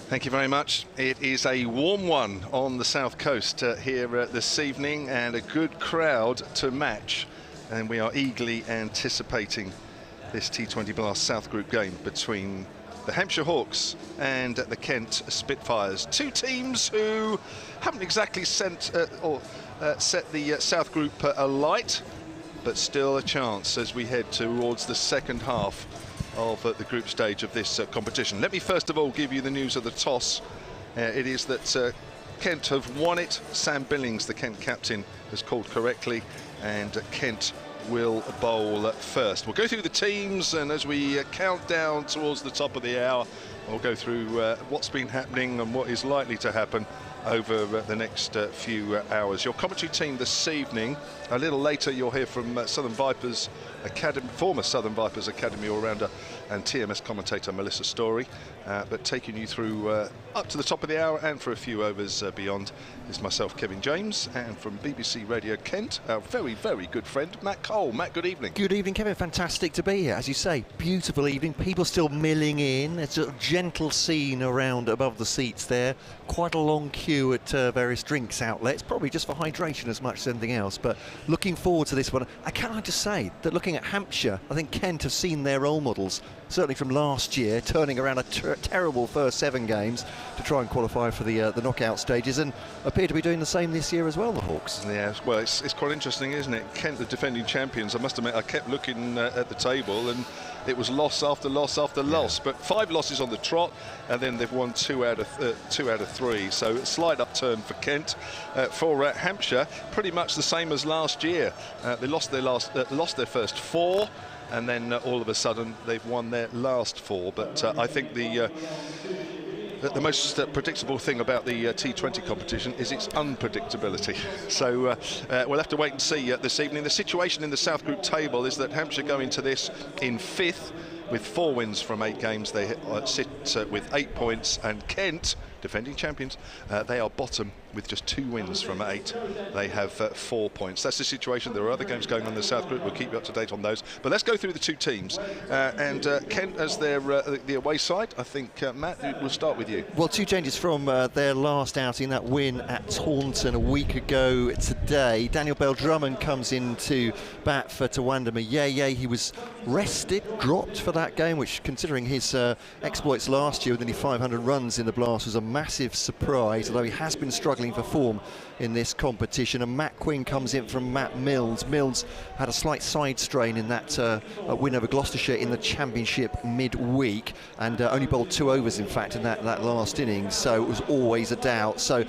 Thank you very much. It is a warm one on the south coast here this evening, and a good crowd to match. And we are eagerly anticipating this T20 Blast South Group game between the Hampshire Hawks and the Kent Spitfires. Two teams who haven't exactly set the South Group alight, but still a chance as we head towards the second half of the group stage of this competition. Let me first of all give you the news of the toss. It is that Kent have won it. Sam Billings, the Kent captain, has called correctly, and Kent will bowl first. We'll go through the teams, and as we count down towards the top of the hour, we'll go through what's been happening and what is likely to happen over the next few hours. Your commentary team this evening, a little later you'll hear from Southern Vipers Academy, former Southern Vipers Academy all-rounder and TMS commentator Melissa Story, but taking you through up to the top of the hour and for a few overs beyond is myself, Kevin James, and from BBC Radio Kent, our very, very good friend Matt Cole. Matt, good evening. Good evening, Kevin. Fantastic to be here. As you say, beautiful evening. People still milling in. It's a gentle scene around above the seats there. Quite a long queue at various drinks outlets, probably just for hydration as much as anything else. But looking forward to this one. I can't just say that looking at Hampshire, I think Kent have seen their role models, certainly from last year, turning around a terrible first 7 games to try and qualify for the knockout stages, and appear to be doing the same this year as well, the Hawks. Yeah, well, it's quite interesting, isn't it? Kent, the defending champions. I must admit, I kept looking at the table, and it was loss after loss after loss, but 5 losses on the trot, and then they've won 2 out of 3. So a slight upturn for Kent. For Hampshire, pretty much the same as last year. They lost their first 4. And then all of a sudden they've won their last 4. But I think the most predictable thing about the T20 competition is its unpredictability. So we'll have to wait and see this evening. The situation in the South Group table is that Hampshire go into this in 5th with 4 wins from 8 games. They sit with 8 points, and Kent, defending champions, they are bottom with just 2 wins from 8. They have 4 points. That's the situation. There are other games going on in the South Group. We'll keep you up to date on those. But let's go through the 2 teams. And Kent as the away side. I think, Matt, we'll start with you. Well, 2 changes from their last outing, that win at Taunton a week ago today. Daniel Bell-Drummond comes into bat for Tawanda Mayeye. He was rested, dropped for that game, which, considering his exploits last year with nearly 500 runs in the Blast, was a massive surprise, although he has been struggling for form in this competition. And Matt Quinn comes in from Matt Mills. Mills had a slight side strain in that win over Gloucestershire in the Championship midweek, and only bowled 2 overs, in fact, in that last innings, so it was always a doubt. So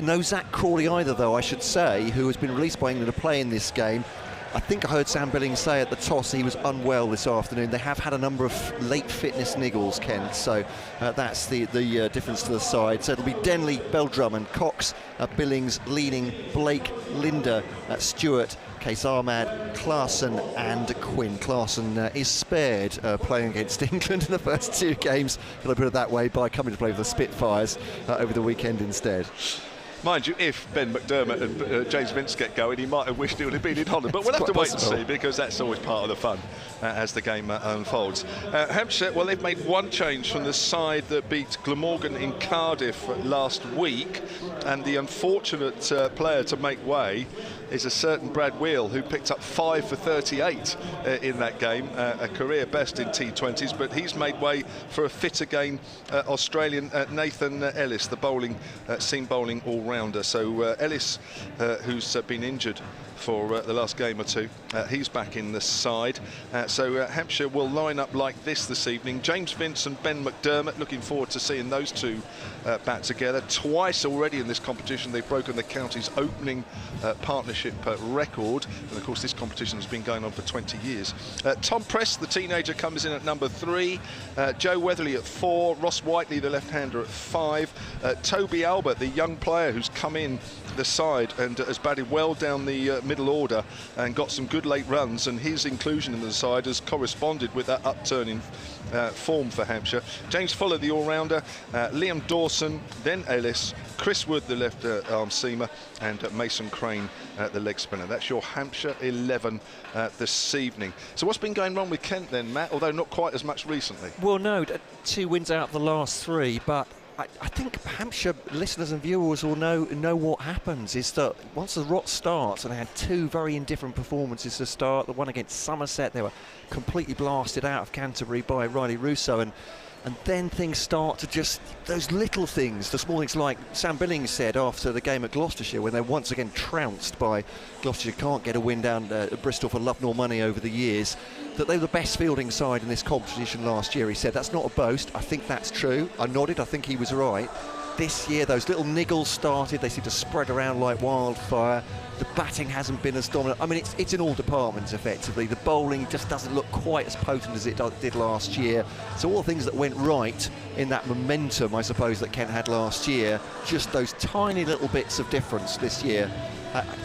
no Zach Crawley either, though, I should say, who has been released by England to play in this game. I think I heard Sam Billings say at the toss he was unwell this afternoon. They have had a number of late fitness niggles, Kent, so that's the difference to the side. So it'll be Denley, Bell-Drummond, Cox, Billings, Leaning, Blake, Linder, Stewart, Case Ahmad, Clarkson and Quinn. Clarkson is spared playing against England in the first 2 games, can I put it that way, by coming to play for the Spitfires over the weekend instead. Mind you, if Ben McDermott and James Vince get going, he might have wished it would have been in Holland. But we'll have to wait and see, because that's always part of the fun as the game unfolds. Hampshire, well, they've made 1 change from the side that beat Glamorgan in Cardiff last week. And the unfortunate player to make way is a certain Brad Wheel, who picked up 5 for 38 in that game, a career best in T20s. But he's made way for a fit again Australian Nathan Ellis, the seam bowling all-rounder. So Ellis, who's been injured for the last game or 2, he's back in the side. So Hampshire will line up like this evening. James Vince and Ben McDermott, looking forward to seeing those 2 bat together. Twice already in this competition they've broken the county's opening partnership record, and of course this competition has been going on for 20 years. Tom Press, the teenager, comes in at number 3. Joe Weatherly at 4. Ross Whiteley, the left-hander, at 5. Toby Albert, the young player who's come in the side and has batted well down the middle order and got some good late runs, and his inclusion in the side has corresponded with that upturn in form for Hampshire. James Fuller, the all-rounder, Liam Dawson, then Ellis, Chris Wood, the left arm seamer, and Mason Crane, the leg spinner. That's your Hampshire 11 this evening. So what's been going wrong with Kent then, Matt, although not quite as much recently? Well, no, 2 wins out of the last 3, but I think Hampshire listeners and viewers will know what happens is that once the rot starts, and they had two very indifferent performances to start, the one against Somerset, they were completely blasted out of Canterbury by Riley Russo, and then things start to just, those little things, the small things, like Sam Billings said after the game at Gloucestershire, when they're once again trounced by Gloucestershire, can't get a win down at Bristol for love nor money over the years, that they were the best fielding side in this competition last year. He said, that's not a boast, I think that's true. I nodded, I think he was right. This year, those little niggles started, they seem to spread around like wildfire. The batting hasn't been as dominant. I mean, it's in all departments, effectively. The bowling just doesn't look quite as potent as it did last year. So all the things that went right in that momentum, I suppose, that Kent had last year, just those tiny little bits of difference this year.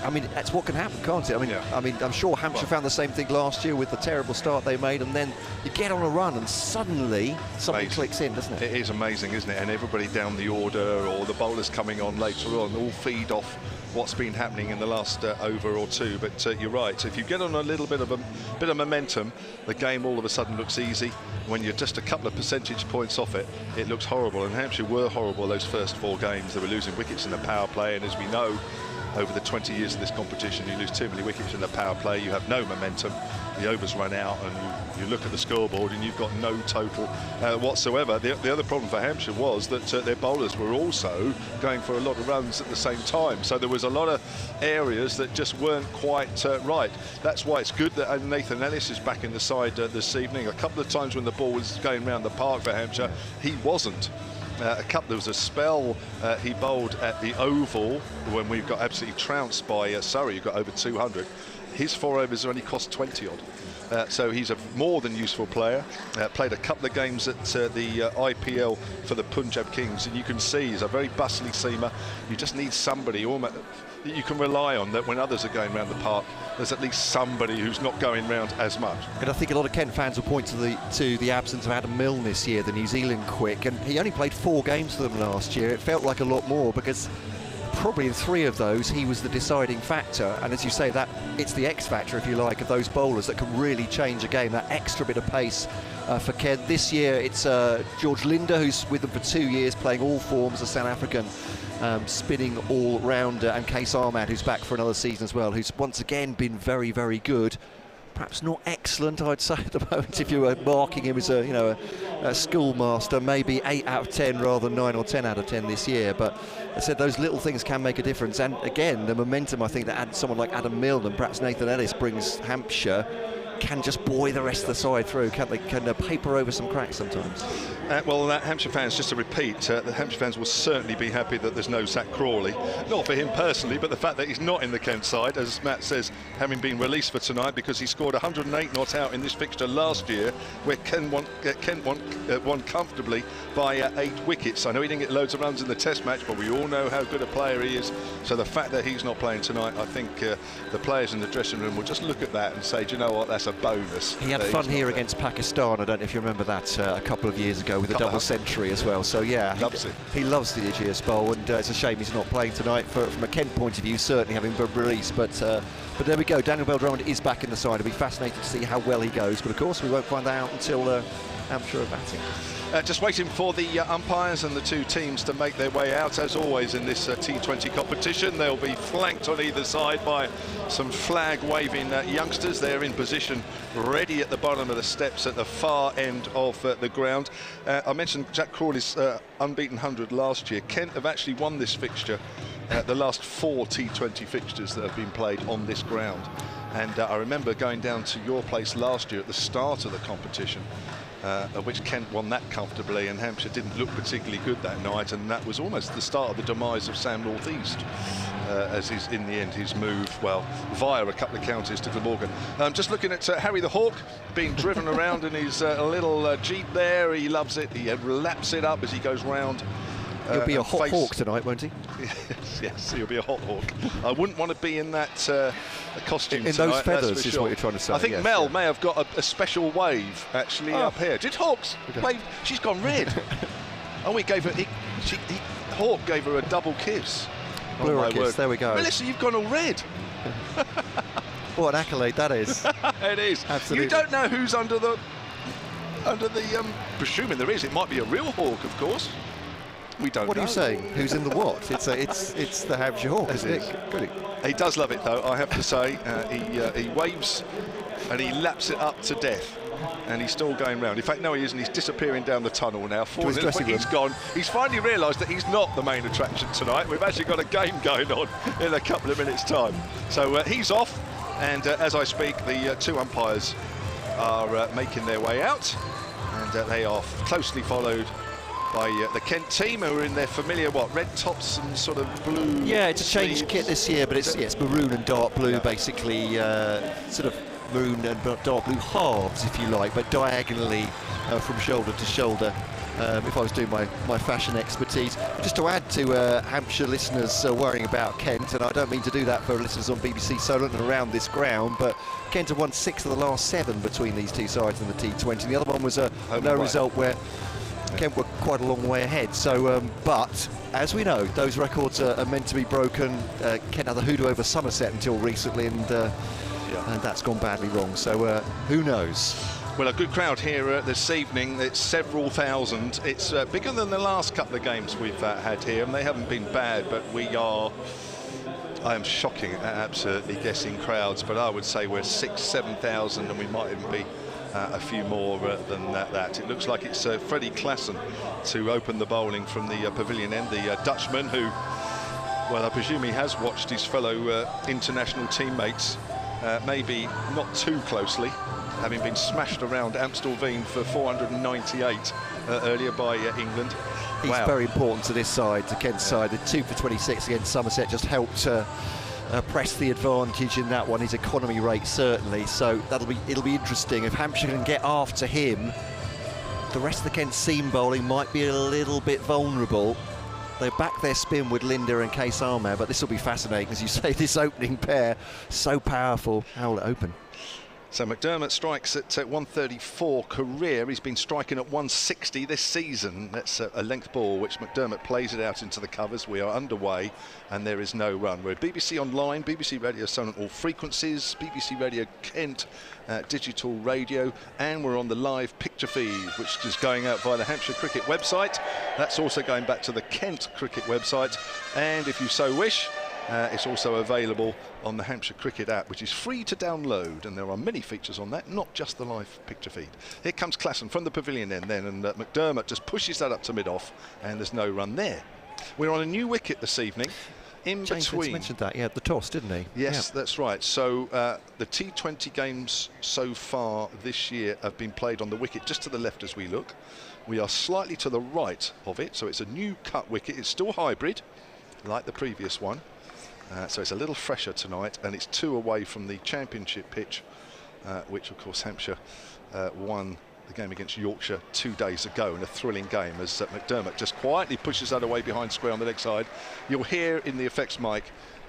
I mean, that's what can happen, can't it? I mean, I'm sure Hampshire found the same thing last year with the terrible start they made, and then you get on a run and suddenly something clicks in, doesn't it? It is amazing, isn't it? And everybody down the order, or the bowlers coming on later on, all feed off what's been happening in the last over or two. But you're right, if you get on a little bit of momentum, the game all of a sudden looks easy. When you're just a couple of percentage points off it, it looks horrible. And Hampshire were horrible those first 4 games. They were losing wickets in the power play, and as we know, over the 20 years of this competition, you lose too many wickets in the power play, you have no momentum, the overs run out, and you look at the scoreboard and you've got no total whatsoever. The other problem for Hampshire was that their bowlers were also going for a lot of runs at the same time, so there was a lot of areas that just weren't quite right. That's why it's good that Nathan Ellis is back in the side this evening. A couple of times when the ball was going around the park for Hampshire, he wasn't. There was a spell he bowled at the Oval when we got absolutely trounced by Surrey, who got over 200. His 4 overs only cost 20 odd. So he's a more than useful player. Played a couple of games at the IPL for the Punjab Kings, and you can see he's a very bustly seamer. You just need somebody almost that you can rely on, that when others are going around the park, there's at least somebody who's not going round as much. And I think a lot of Kent fans will point to the absence of Adam Milne this year, the New Zealand quick, and he only played 4 games for them last year. It felt like a lot more, because probably in 3 of those he was the deciding factor, and as you say, that it's the X factor, if you like, of those bowlers that can really change a game, that extra bit of pace for Kent. This year it's George Linder, who's with them for 2 years, playing all forms, a South African spinning all-rounder, and Case Ahmad, who's back for another season as well, who's once again been very, very good. Perhaps not excellent, I'd say, at the moment, if you were marking him as a schoolmaster, maybe 8 out of 10 rather than 9 or 10 out of 10 this year. But I said those little things can make a difference, and again, the momentum I think that someone like Adam Milne and perhaps Nathan Ellis brings Hampshire can just buoy the rest of the side through. Can they paper over some cracks sometimes? Well, Hampshire fans, just to repeat, the Hampshire fans will certainly be happy that there's no Zach Crawley. Not for him personally, but the fact that he's not in the Kent side, as Matt says, having been released for tonight because he scored 108 not out in this fixture last year, where Kent won comfortably by 8 wickets. I know he didn't get loads of runs in the Test match, but we all know how good a player he is. So the fact that he's not playing tonight, I think the players in the dressing room will just look at that and say, do you know what, that's a bonus. He had fun here against Pakistan. I don't know if you remember that a couple of years ago with a double century as well. So yeah, he loves the Ageas Bowl, and it's a shame he's not playing tonight from a Kent point of view, certainly having been released. But there we go. Daniel Bell-Drummond is back in the side. It'll be fascinating to see how well he goes. But of course, we won't find that out until Hampshire are batting. Just waiting for the umpires and the 2 teams to make their way out. As always in this T20 competition, they'll be flanked on either side by some flag-waving youngsters. They're in position, ready at the bottom of the steps at the far end of the ground. I mentioned Jack Crawley's unbeaten 100 last year. Kent have actually won this fixture, the last 4 T20 fixtures that have been played on this ground. And I remember going down to your place last year at the start of the competition, of which Kent won that comfortably, and Hampshire didn't look particularly good that night, and that was almost the start of the demise of Sam North East, as in the end his move, well, via a couple of counties to Glamorgan. Just looking at Harry the Hawk being driven around in his little Jeep there. He loves it. He laps it up as he goes round. He'll be a hot hawk tonight, won't he? Yes, he'll be a hot hawk. I wouldn't want to be in that costume in tonight, those feathers is what you're trying to say. I think Mel may have got a special wave actually up here. Did Hawks wave? She's gone red. Oh, we gave her. Hawk gave her a double kiss. Blew her a kiss. There we go. Melissa, you've gone all red. What an accolade that is. It is. Absolutely. You don't know who's under the presuming there is. It might be a real hawk, of course. We don't know. What are you saying? Who's in the what? It's the Hampshire Hawks, isn't it? Good. He does love it, though, I have to say. He waves and he laps it up to death. And he's still going round. In fact, no, he isn't. He's disappearing down the tunnel now. He's gone. He's finally realised that he's not the main attraction tonight. We've actually got a game going on in a couple of minutes' time. So he's off. And as I speak, the two umpires are making their way out. And they are closely followed by the Kent team, who are in their familiar, red tops and sort of blue. Yeah, it's a changed kit this year, but it's maroon and dark blue, basically, sort of maroon and dark blue halves, if you like, but diagonally from shoulder to shoulder. If I was doing my fashion expertise. Just to add to Hampshire listeners worrying about Kent, and I don't mean to do that for listeners on BBC Solent and around this ground, but Kent have won 6 of the last 7 between these two sides in the T20. The other one was a no result where Kent were quite a long way ahead. So, but as we know, those records are meant to be broken. Kent had the hoodoo over Somerset until recently, and that's gone badly wrong. So who knows? Well, a good crowd here this evening. It's several thousand. It's bigger than the last couple of games we've had here, and they haven't been bad, but I am shocking at absolutely guessing crowds, but I would say we're 6,000-7,000, and we might even be a few more than that. It looks like it's Freddie Klassen to open the bowling from the pavilion end, the Dutchman who, well, I presume he has watched his fellow international teammates maybe not too closely, having been smashed around Amstelveen for 498 earlier by England. He's very important to this side, to Kent's side. The 2 for 26 against Somerset just helped press the advantage in that one. His economy rate certainly. So it'll be interesting if Hampshire can get after him. The rest of the Kent seam bowling might be a little bit vulnerable. They back their spin with Linda and Case Ahmed, but this will be fascinating, as you say. This opening pair so powerful. How will it open? So McDermott strikes at 134 career. He's been striking at 160 this season. That's a length ball, which McDermott plays it out into the covers. We are underway, and there is no run. We're BBC Online, BBC Radio Solent all frequencies, BBC Radio Kent digital radio, and we're on the live picture feed, which is going out via the Hampshire Cricket website. That's also going back to the Kent Cricket website, and if you so wish, it's also available on the Hampshire Cricket App, which is free to download, and there are many features on that, not just the live picture feed. Here comes Klassen from the pavilion end then, and McDermott just pushes that up to mid-off, and there's no run there. We're on a new wicket this evening. James Vince mentioned that, the toss, didn't he? Yes, that's right. So the T20 games so far this year have been played on the wicket just to the left as we look. We are slightly to the right of it, so it's a new cut wicket. It's still hybrid, like the previous one. So it's a little fresher tonight, and it's 2 away from the championship pitch, which of course Hampshire won the game against Yorkshire 2 days ago in a thrilling game, as McDermott just quietly pushes that away behind square on the leg side. You'll hear in the effects mic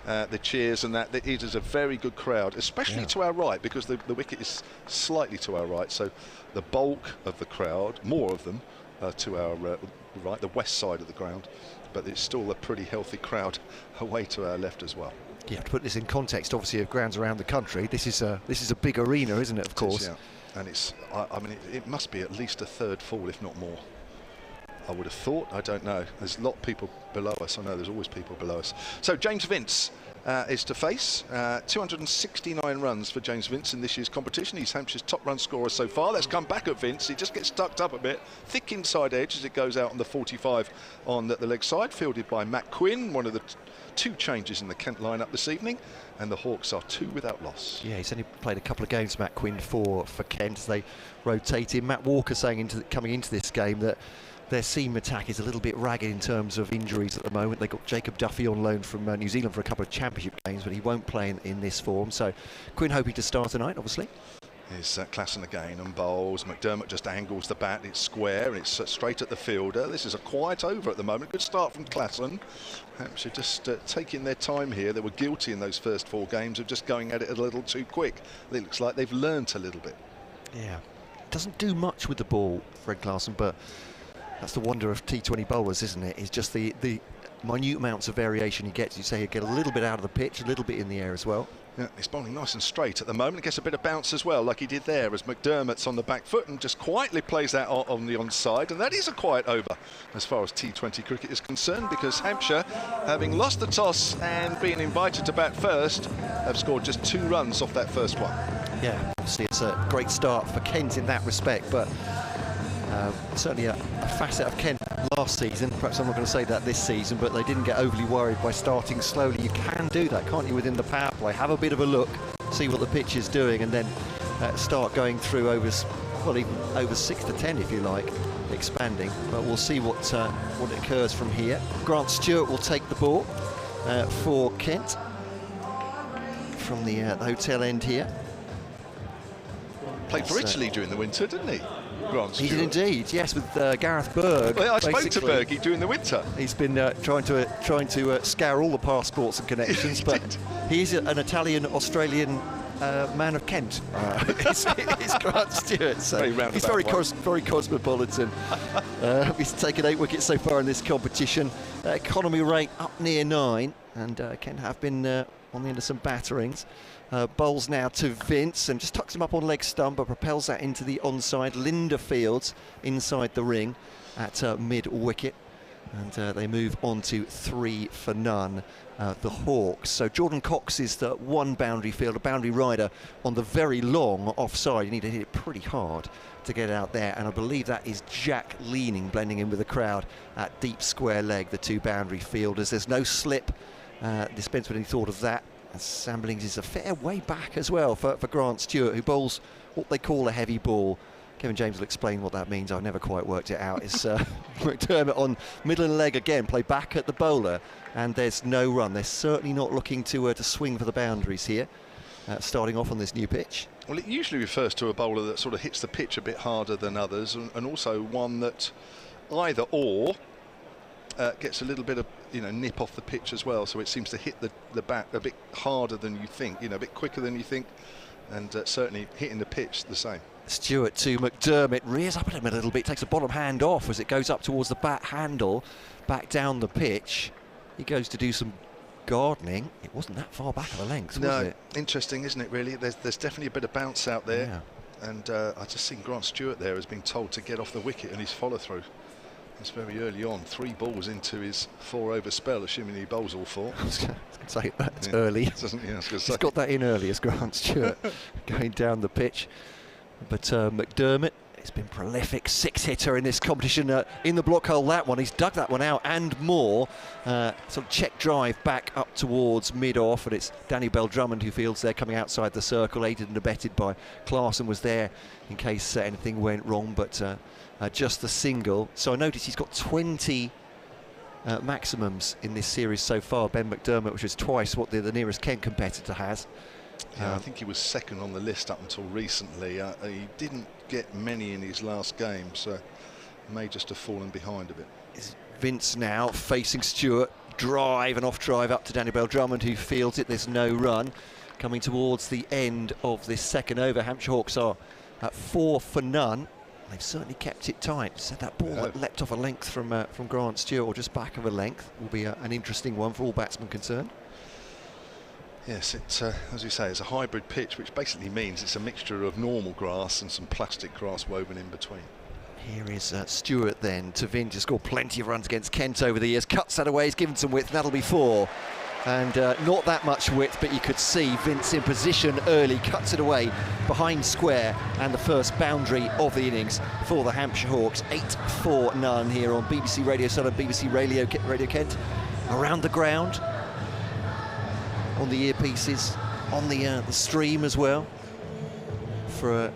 the cheers and that. It is a very good crowd, especially to our right, because the wicket is slightly to our right, so the bulk of the crowd, more of them, to our right, the west side of the ground, but it's still a pretty healthy crowd away to our left as well. You have to put this in context, obviously, of grounds around the country. This is a big arena, isn't it? Of course. Yeah. And it's, I mean, it must be at least a third full, if not more. I would have thought. I don't know. There's a lot of people below us. I know there's always people below us. So James Vince is to face. 269 runs for James Vince in this year's competition. He's Hampshire's top run scorer so far. Let's come back at Vince. He just gets tucked up a bit. Thick inside edge as it goes out on the 45 on the leg side. Fielded by Matt Quinn, one of the 2 changes in the Kent lineup this evening. And the Hawks are 2 without loss. Yeah, he's only played a couple of games, Matt Quinn, for Kent, as they rotate him. Matt Walker saying coming into this game that their seam attack is a little bit ragged in terms of injuries at the moment. They've got Jacob Duffy on loan from New Zealand for a couple of championship games, but he won't play in this form. So Quinn hoping to start tonight, obviously. Here's Klassen again and bowls. McDermott just angles the bat. It's square. It's straight at the fielder. This is a quiet over at the moment. Good start from Klassen. Hampshire just taking their time here. They were guilty in those first 4 games of just going at it a little too quick. It looks like they've learnt a little bit. Yeah. Doesn't do much with the ball, Fred Klassen, but that's the wonder of T20 bowlers, isn't it? It's just the minute amounts of variation he gets. You say he'll get a little bit out of the pitch, a little bit in the air as well. Yeah, he's bowling nice and straight at the moment. He gets a bit of bounce as well, like he did there, as McDermott's on the back foot and just quietly plays that on the onside. And that is a quiet over as far as T20 cricket is concerned, because Hampshire, having lost the toss and being invited to bat first, have scored just 2 runs off that first one. Yeah, obviously it's a great start for Kent in that respect, but certainly a facet of Kent last season. Perhaps I'm not going to say that this season, but they didn't get overly worried by starting slowly. You can do that, can't you, within the power play? Have a bit of a look, see what the pitch is doing, and then start going through overs, well, even over 6 to 10 if you like, expanding. But we'll see what occurs from here. Grant Stewart will take the ball for Kent from the hotel end here. Played for Italy during the winter, didn't he? He did indeed, yes, with Gareth Berg. Well, I spoke to Bergie during the winter. He's been trying to scour all the passports and connections, but he's an Italian-Australian man of Kent. He's Grant Stewart, so he's very cosmopolitan. He's taken 8 wickets so far in this competition. Economy rate up near 9, and Kent have been on the end of some batterings. Bowls now to Vince and just tucks him up on leg stump, but propels that into the onside. Linda Fields inside the ring at mid wicket, and they move on to 3 for none, the Hawks. So Jordan Cox is the 1 boundary fielder, boundary rider on the very long offside. You need to hit it pretty hard to get out there, and I believe that is Jack Leaning blending in with the crowd at deep square leg, the 2 boundary fielders. There's no slip, dispense with any thought of that. Sam Billings is a fair way back as well for Grant Stewart, who bowls what they call a heavy ball. Kevin James will explain what that means. I've never quite worked it out. It's McDermott on middle and leg again, play back at the bowler, and there's no run. They're certainly not looking to swing for the boundaries here, starting off on this new pitch. Well, it usually refers to a bowler that sort of hits the pitch a bit harder than others, and also one that either or gets a little bit of nip off the pitch as well, so it seems to hit the bat a bit harder than you think, a bit quicker than you think, and certainly hitting the pitch the same. Stewart to McDermott, rears up at him a little bit, takes the bottom hand off as it goes up towards the bat handle, back down the pitch. He goes to do some gardening. It wasn't that far back of a length, was it? Interesting, isn't it, really? There's definitely a bit of bounce out there, and I just seen Grant Stewart there has been told to get off the wicket, and his follow-through. It's very early on, 3 balls into his 4-over spell, assuming he bowls all 4. I was going to say that's early. He's got that in early as Grant Stewart going down the pitch. But McDermott, he's been prolific 6-hitter in this competition in the block hole. That one, he's dug that one out and more. Sort of check drive back up towards mid-off, and it's Daniel Bell Drummond who fields there, coming outside the circle, aided and abetted by Clarkson, was there in case anything went wrong, but just the single. So I noticed he's got 20 maximums in this series so far, Ben McDermott, which is twice what the nearest Kent competitor has. Yeah, I think he was second on the list up until recently. He didn't get many in his last game, so may just have fallen behind a bit. Is Vince now facing Stewart, drive and off drive up to Daniel Bell Drummond, who fields it. There's no run. Coming towards the end of this second over, Hampshire Hawks are at 4 for none. They've certainly kept it tight. So that ball that leapt off a length from Grant Stewart, or just back of a length, will be an interesting one for all batsmen concerned. Yes, it's as you say, it's a hybrid pitch, which basically means it's a mixture of normal grass and some plastic grass woven in between. Here is Stewart then to Vince, who scored plenty of runs against Kent over the years. Cuts that away, he's given some width, and that'll be 4. And not that much width, but you could see Vince in position early, cuts it away behind square, and the first boundary of the innings for the Hampshire Hawks. 8 for none here on BBC Radio Southern, BBC Radio Kent. Around the ground, on the earpieces, on the stream as well, for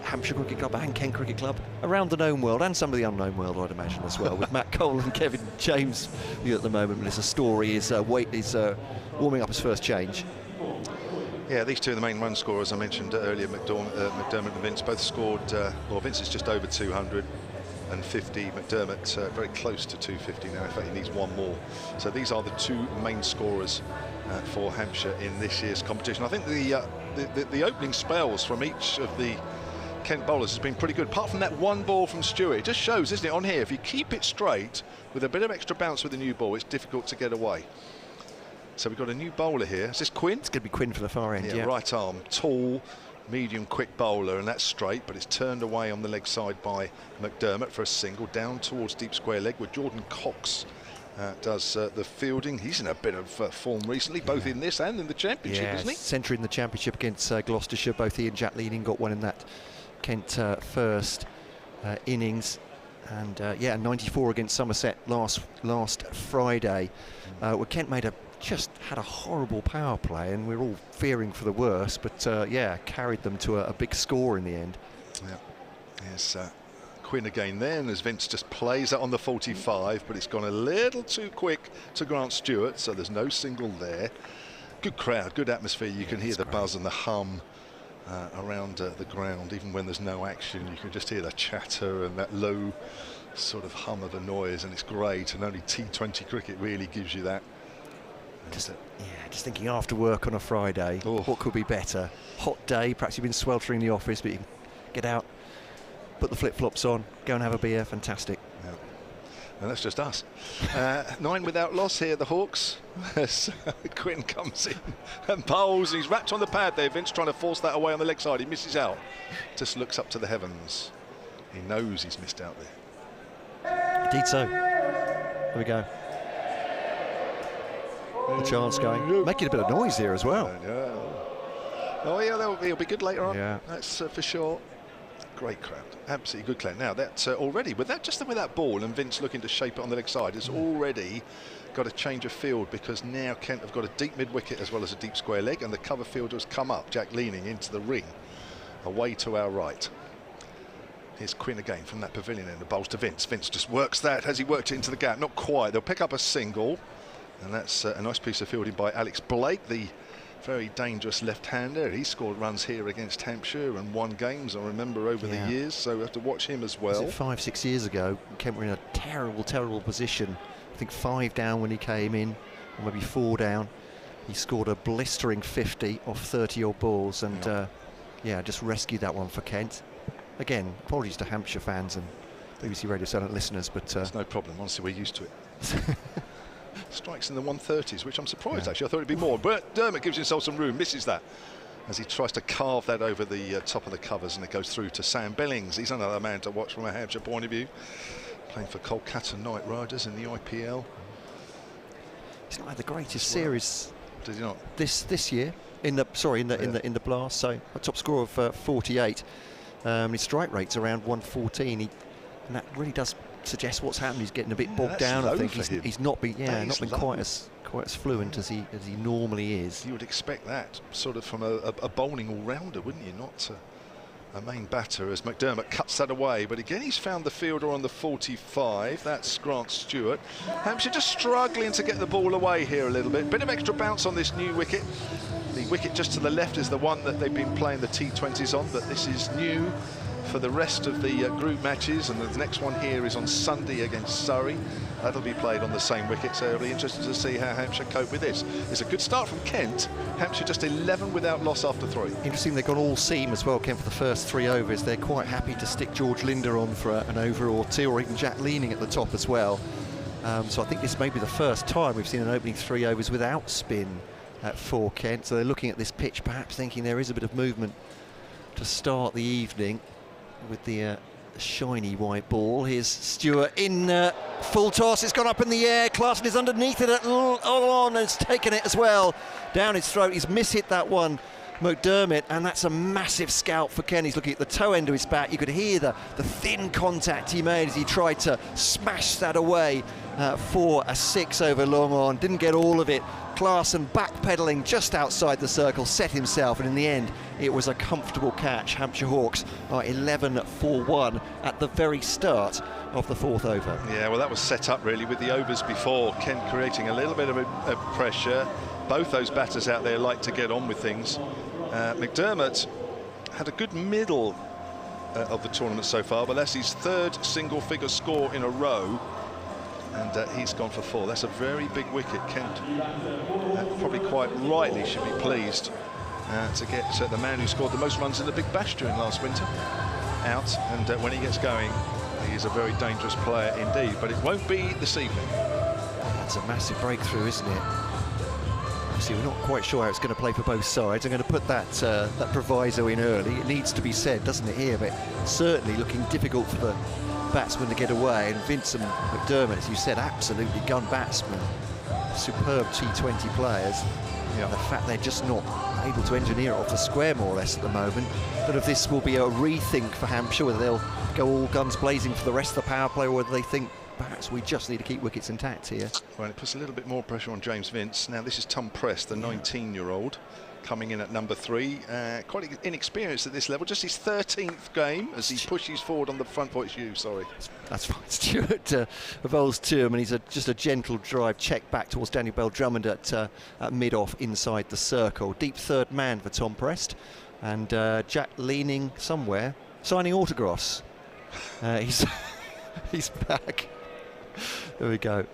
Hampshire Cricket Club and Kent Cricket Club, around the known world and some of the unknown world, I'd imagine, as well, with Matt Cole and Kevin James at the moment. Melissa Story is warming up his first change. Yeah, these two are the main run scorers. I mentioned earlier, McDermott and Vince both scored, well, Vince is just over 250, McDermott very close to 250 now. In fact, he needs 1 more. So these are the 2 main scorers for Hampshire in this year's competition. I think the opening spells from each of the Kent bowlers has been pretty good. Apart from that one ball from Stewart, it just shows, isn't it, on here, if you keep it straight with a bit of extra bounce with the new ball, it's difficult to get away. So we've got a new bowler here. Is this Quinn? It's going to be Quinn for the far end, yeah. Right arm, tall, medium, quick bowler, and that's straight, but it's turned away on the leg side by McDermott for a single, down towards deep square leg, where Jordan Cox does the fielding. He's in a bit of form recently, both in this and in the championship, isn't he? Century in the championship against Gloucestershire. Both he and Jack Leading got one in that Kent first innings. And 94 against Somerset last Friday. Where Kent just had a horrible power play, and we're all fearing for the worst, but carried them to a big score in the end. Yeah. Yes, Quinn again then, as Vince just plays it on the 45, but it's gone a little too quick to Grant Stewart, so there's no single there. Good crowd, good atmosphere. You can hear the buzz and the hum around the ground. Even when there's no action, you can just hear the chatter and that low sort of hum of a noise, and it's great. And only T20 cricket really gives you that. Just thinking after work on a Friday, what could be better? Hot day, perhaps you've been sweltering in the office, but you can get out, put the flip-flops on, go and have a beer. Fantastic. Yeah. And that's just us. 9 without loss here, the Hawks. Quinn comes in and bowls. He's wrapped on the pad there. Vince trying to force that away on the leg side. He misses out. Just looks up to the heavens. He knows he's missed out there. Indeed so. Here we go. The chance going. Making a bit of noise here as well. Oh, yeah, he'll be good later on. Yeah. That's for sure. Great crowd, absolutely good crowd. Now that already with that ball and Vince looking to shape it on the leg side, has already got a change of field, because now Kent have got a deep mid wicket as well as a deep square leg, and the cover fielder has come up. Jack Leaning into the ring, away to our right. Here's Quinn again from that pavilion end. The bowls to Vince. Vince just works that. Has he worked it into the gap? Not quite. They'll pick up a single, and that's a nice piece of fielding by Alex Blake, the very dangerous left-hander. He scored runs here against Hampshire and won games, I remember, over the years, so we have to watch him as well. 5-6 years ago, Kent were in a terrible position. I think 5 down when he came in, or maybe 4 down. He scored a blistering 50 off 30 odd balls, and just rescued that one for Kent. Again, apologies to Hampshire fans and BBC Radio Silent listeners, but it's no problem. Honestly, we're used to it. Strikes in the 130s, which I'm surprised actually. I thought it'd be more, but Dermott gives himself some room, misses that as he tries to carve that over the top of the covers, and it goes through to Sam Billings. He's another man to watch from a Hampshire point of view, playing for Kolkata Knight Riders in the IPL. He's not had the greatest series. Did he not? This year in the Blast. So a top score of 48. His strike rate's around 114. And that really does suggest what's happened. He's getting a bit bogged down. I think he's not been quite as fluent as he normally is. You would expect that sort of from a bowling all-rounder, wouldn't you? Not a main batter, as McDermott cuts that away. But again, he's found the fielder on the 45. That's Grant Stewart. Hampshire just struggling to get the ball away here a little bit. Bit of extra bounce on this new wicket. The wicket just to the left is the one that they've been playing the T20s on, but this is new for the rest of the group matches, and the next one here is on Sunday against Surrey. That'll be played on the same wicket, so it'll be interesting to see how Hampshire cope with this. It's a good start from Kent. Hampshire just 11 without loss after 3. Interesting, they've gone all seam as well, Kent, for the first 3 overs. They're quite happy to stick George Linder on for an over or 2, or even Jack Leaning at the top as well. So I think this may be the first time we've seen an opening 3 overs without spin for Kent. So they're looking at this pitch, perhaps thinking there is a bit of movement to start the evening with the shiny white ball. Here's Stewart in full toss. It's gone up in the air. Clarkson is underneath it and has taken it as well down his throat. He's mishit that one, McDermott, and that's a massive scalp for Ken. He's looking at the toe end of his bat. You could hear the thin contact he made as he tried to smash that away for a 6 over long on. Didn't get all of it. Clarkson backpedaling just outside the circle, set himself, and in the end it was a comfortable catch. Hampshire Hawks are 11 for 1 at the very start of the 4th over. Yeah, well, that was set up really with the overs before. Kent creating a little bit of pressure. Both those batters out there like to get on with things. McDermott had a good middle of the tournament so far, but that's his 3rd single-figure score in a row. And he's gone for 4. That's a very big wicket. Kent probably quite rightly should be pleased to get the man who scored the most runs in the Big Bash during last winter. out, and when he gets going, he is a very dangerous player indeed, but it won't be this evening. That's a massive breakthrough, isn't it? Obviously, we're not quite sure how it's going to play for both sides. I'm going to put that that proviso in early. It needs to be said, doesn't it, here? But certainly looking difficult for the batsmen to get away. And Vincent McDermott, as you said, absolutely gun batsmen. Superb T20 players. Yeah. And the fact they're just not able to engineer it off the square, more or less, at the moment. I don't know if this will be a rethink for Hampshire, whether they'll go all guns blazing for the rest of the power play, or whether they think perhaps we just need to keep wickets intact here. Well, it puts a little bit more pressure on James Vince. Now, this is Tom Prest, the 19-year-old, coming in at number 3. Quite inexperienced at this level. Just his 13th game as he pushes forward on the front foot. It's you, sorry. That's fine. Stuart bowls to him, and he's just a gentle drive check back towards Daniel Bell-Drummond at mid-off inside the circle. Deep third man for Tom Prest. And Jack leaning somewhere, signing autographs. He's back. There we go.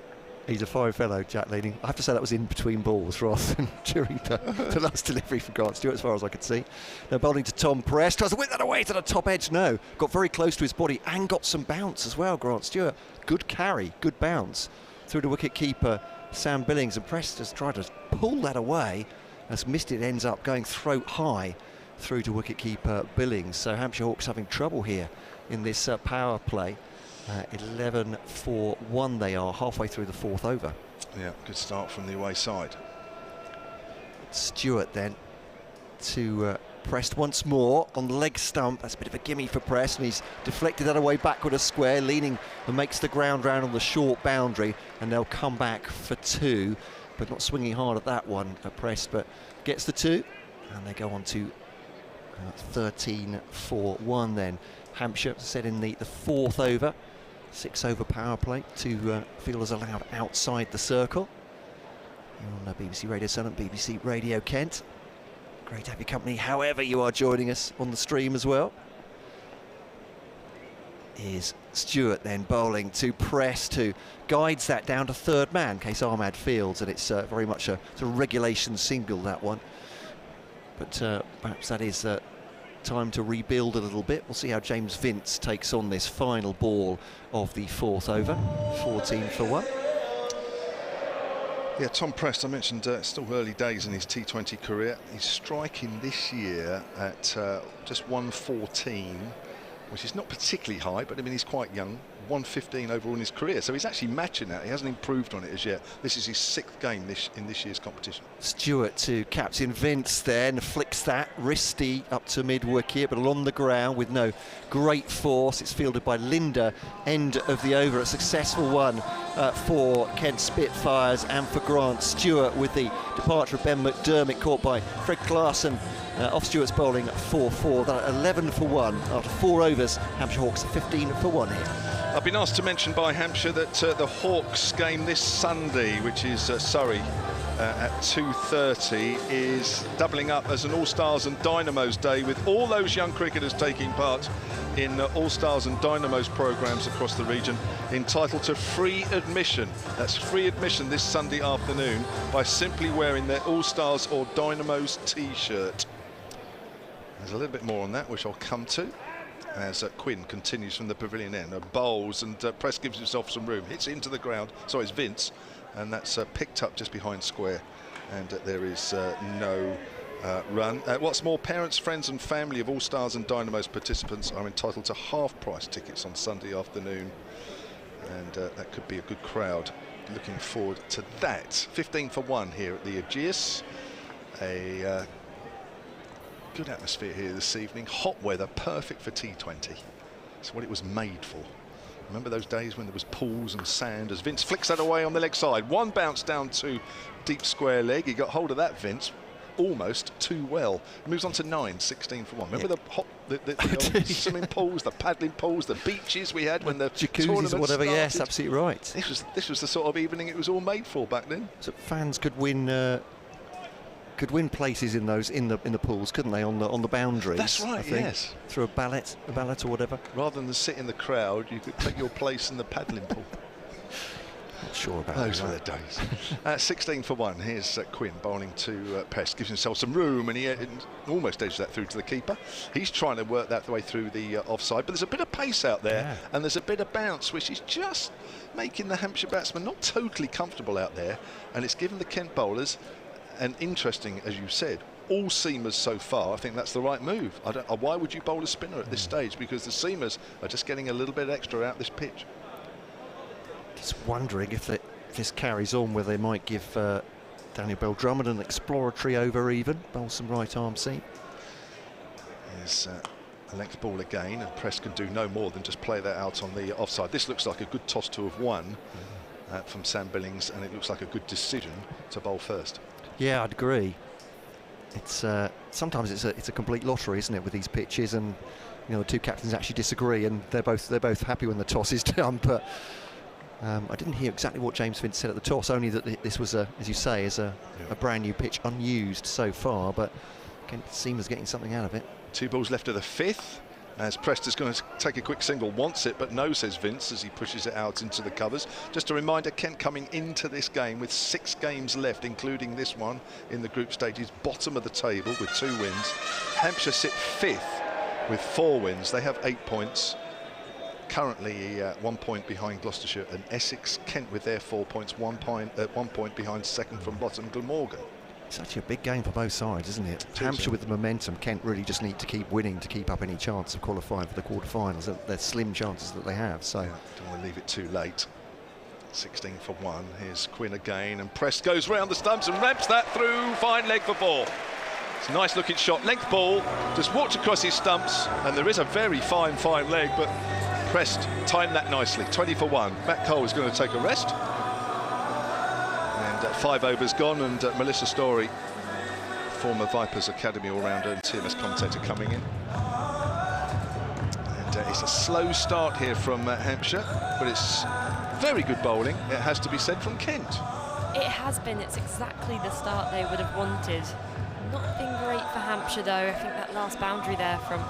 He's a fine fellow, Jack Leading. I have to say that was in between balls rather than during the last delivery from Grant Stewart, as far as I could see. Now bowling to Tom Prest. Tries to whip that away to the top edge. No. Got very close to his body and got some bounce as well, Grant Stewart. Good carry, good bounce. Through to wicket-keeper Sam Billings. And Prest has tried to pull that away. Has missed it, ends up going throat high through to wicket-keeper Billings. So Hampshire Hawks having trouble here in this power play. 11 for 1 they are, halfway through the 4th over. Yeah, good start from the away side. Stewart then to Prest once more on the leg stump. That's a bit of a gimme for Prest, and he's deflected that away backward a square, leaning and makes the ground round on the short boundary, and they'll come back for 2, but not swinging hard at that one at Prest, but gets the 2, and they go on to 13 for 1 then. Hampshire set in the 4th over. 6-over power play, 2 fielders allowed outside the circle. You're on BBC Radio Sun and BBC Radio Kent. Great to have your company, however you are joining us on the stream as well. Is Stewart then bowling to Prest, who guides that down to third man in case Ahmad fields, and it's very much a sort of regulation single, that one. But perhaps that is time to rebuild a little bit. We'll see how James Vince takes on this final ball of the 4th over. 14 for 1. Yeah, Tom Prest, I mentioned still early days in his T20 career. He's striking this year at just 114, which is not particularly high, but I mean, he's quite young. 115 overall in his career, so he's actually matching that. He hasn't improved on it as yet. This is his 6th game in this year's competition. Stewart to Captain Vince then, flicks that wristy up to mid-wicket, but along the ground with no great force. It's fielded by Linder. End of the over, a successful one for Kent Spitfires and for Grant Stewart, with the departure of Ben McDermott caught by Fred Clarkson. Off Stewart's bowling 4-4, that 11 for 1 after 4 overs. Hampshire Hawks 15 for 1 here. I've been asked to mention by Hampshire that the Hawks game this Sunday, which is Surrey at 2:30, is doubling up as an All-Stars and Dynamos Day, with all those young cricketers taking part in All-Stars and Dynamos programmes across the region, entitled to free admission. That's free admission this Sunday afternoon by simply wearing their All-Stars or Dynamos T-shirt. There's a little bit more on that, which I'll come to, as Quinn continues from the pavilion end. Bowls, and Prest gives himself some room. Hits it into the ground. Sorry, it's Vince. And that's picked up just behind square. And there is no run. What's more, parents, friends and family of All-Stars and Dynamos participants are entitled to half-price tickets on Sunday afternoon. And that could be a good crowd. Looking forward to that. 15 for 1 here at the Ageas. A good atmosphere here this evening. Hot weather, perfect for T20. It's what it was made for. Remember those days when there was pools and sand, as Vince flicks that away on the leg side. One bounce down to deep square leg. He got hold of that, Vince, almost too well. Moves on to 9, 16 for 1. Remember the swimming pools, the paddling pools, the beaches we had when the jacuzzis or whatever. Started. Yes, absolutely right. This was the sort of evening it was all made for back then. So fans could win places in those in the pools, couldn't they, on the boundaries? That's right, I think, yes. Through a ballot or whatever. Rather than sit in the crowd, you could take your place in the paddling pool. Not sure about those were the days. 16 for 1. Here's Quinn bowling to Pest. Gives himself some room, and he almost edged that through to the keeper. He's trying to work that way through the offside, but there's a bit of pace out there, and there's a bit of bounce, which is just making the Hampshire batsmen not totally comfortable out there, and it's given the Kent bowlers an interesting, as you said, all seamers so far. I think that's the right move. Why would you bowl a spinner at this stage? Because the seamers are just getting a little bit extra out this pitch. Just wondering if this carries on, where they might give Daniel Bell-Drummond an exploratory over even, bowl some right arm seam. Here's a length ball again, and Press can do no more than just play that out on the offside. This looks like a good toss to have won from Sam Billings, and it looks like a good decision to bowl first. Yeah, I'd agree. It's sometimes it's a complete lottery, isn't it, with these pitches, and the two captains actually disagree, and they're both happy when the toss is done. But I didn't hear exactly what James Vince said at the toss, only that this was as you say, is a brand new pitch, unused so far, but Kent seems getting something out of it. 2 balls left of the 5th. As Prest is going to take a quick single, wants it, but no, says Vince, as he pushes it out into the covers. Just a reminder, Kent coming into this game with 6 games left, including this one in the group stages, bottom of the table with 2 wins. Hampshire sit 5th with 4 wins. They have 8 points. Currently 1 point behind Gloucestershire and Essex. Kent with their 4 points, 1 point behind second from bottom Glamorgan. Such a big game for both sides, isn't it? Hampshire with the momentum. Kent really just need to keep winning to keep up any chance of qualifying for the quarterfinals. They're slim chances that they have. So don't want to leave it too late. 16 for 1. Here's Quinn again, and Prest goes round the stumps and ramps that through. Fine leg for 4. It's a nice looking shot. Length ball, just walked across his stumps, and there is a very fine leg, but Prest timed that nicely. 20 for 1. Matt Cole is going to take a rest. 5 overs gone, and Melissa Story, former Vipers Academy all-rounder and TMS commentator, coming in. And it's a slow start here from Hampshire, but it's very good bowling, it has to be said, from Kent. It has been. It's exactly the start they would have wanted. Not been great for Hampshire, though. I think that last boundary there from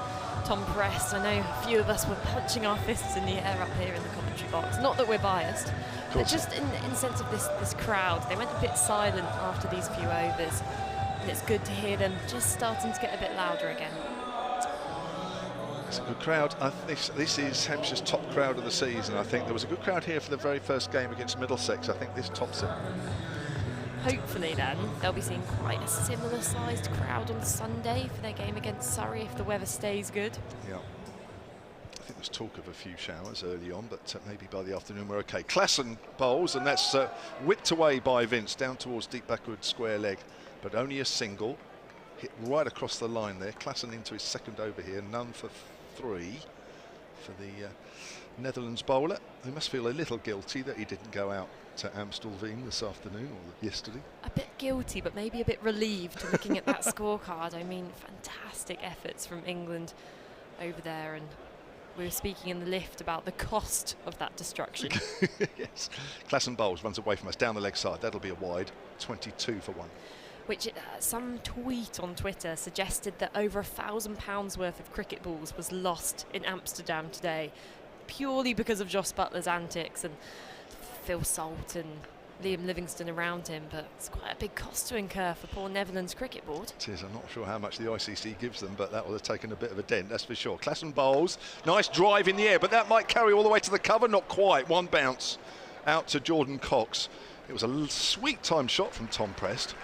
Tom Prest, I know a few of us were punching our fists in the air up here in the commentary box. Not that we're biased. But just in sense of this crowd, they went a bit silent after these few overs, and it's good to hear them just starting to get a bit louder again. It's a good crowd. This is Hampshire's top crowd of the season. I think there was a good crowd here for the very first game against Middlesex. I think this tops it. Hopefully then, they'll be seeing quite a similar sized crowd on Sunday for their game against Surrey if the weather stays good. Yeah. I think there's talk of a few showers early on, but maybe by the afternoon we're okay. Klassen bowls, and that's whipped away by Vince down towards deep backward square leg, but only a single. Hit right across the line there. Klassen into his second over here, none for 3 for the Netherlands bowler, who must feel a little guilty that he didn't go out to Amstelveen this afternoon or yesterday. A bit guilty, but maybe a bit relieved looking at that scorecard. I mean, fantastic efforts from England over there, and we were speaking in the lift about the cost of that destruction. Yes. Klassen bowls, runs away from us down the leg side. That'll be a wide. 22 for 1. Which some tweet on Twitter suggested that over £1,000 worth of cricket balls was lost in Amsterdam today, purely because of Jos Buttler's antics and Phil Salt and Liam Livingston around him. But it's quite a big cost to incur for poor Netherlands cricket board. It is. I'm not sure how much the ICC gives them, but that will have taken a bit of a dent, that's for sure. Klassen bowls, nice drive in the air, but that might carry all the way to the cover. Not quite. 1 bounce out to Jordan Cox. It was a sweet time shot from Tom Prest.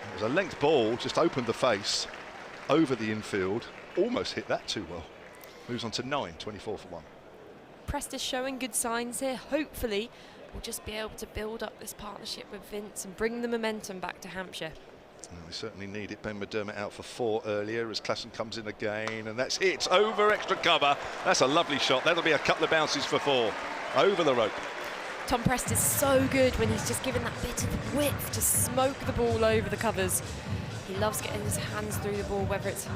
It was a length ball, just opened the face over the infield, almost hit that too well. Moves on to 9, 24 for 1. Prest is showing good signs here. Hopefully we'll just be able to build up this partnership with Vince and bring the momentum back to Hampshire. Well, we certainly need it. Ben McDermott out for 4 earlier as Klassen comes in again, and that's hit over extra cover. That's a lovely shot. That'll be a couple of bounces for 4 over the rope. Tom Prest is so good when he's just given that bit of width to smoke the ball over the covers. He loves getting his hands through the ball, whether it's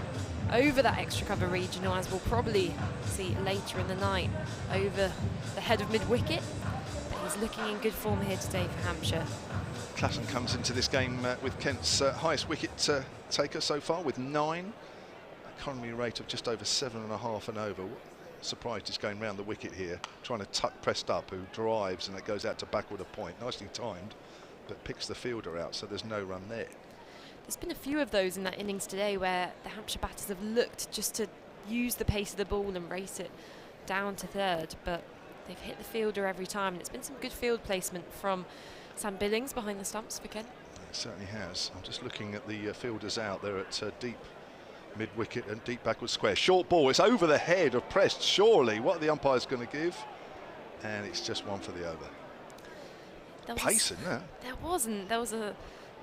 over that extra cover region or, as we'll probably see later in the night, over the head of mid-wicket. But he's looking in good form here today for Hampshire. Klassen comes into this game with Kent's highest wicket taker so far with 9. Economy rate of just over 7.5 and over. surprised he's going round the wicket here, trying to tuck pressed up, who drives and it goes out to backward a point. Nicely timed, but picks the fielder out, so there's no run there. There's been a few of those in that innings today where the Hampshire batters have looked just to use the pace of the ball and race it down to third, but they've hit the fielder every time, and it's been some good field placement from Sam Billings behind the stumps for Kent. It certainly has. I'm just looking at the fielders out there at deep mid-wicket and deep backward square. Short ball, it's over the head of Prest, surely. What are the umpires going to give? And it's just one for the over. Pace in there. There was a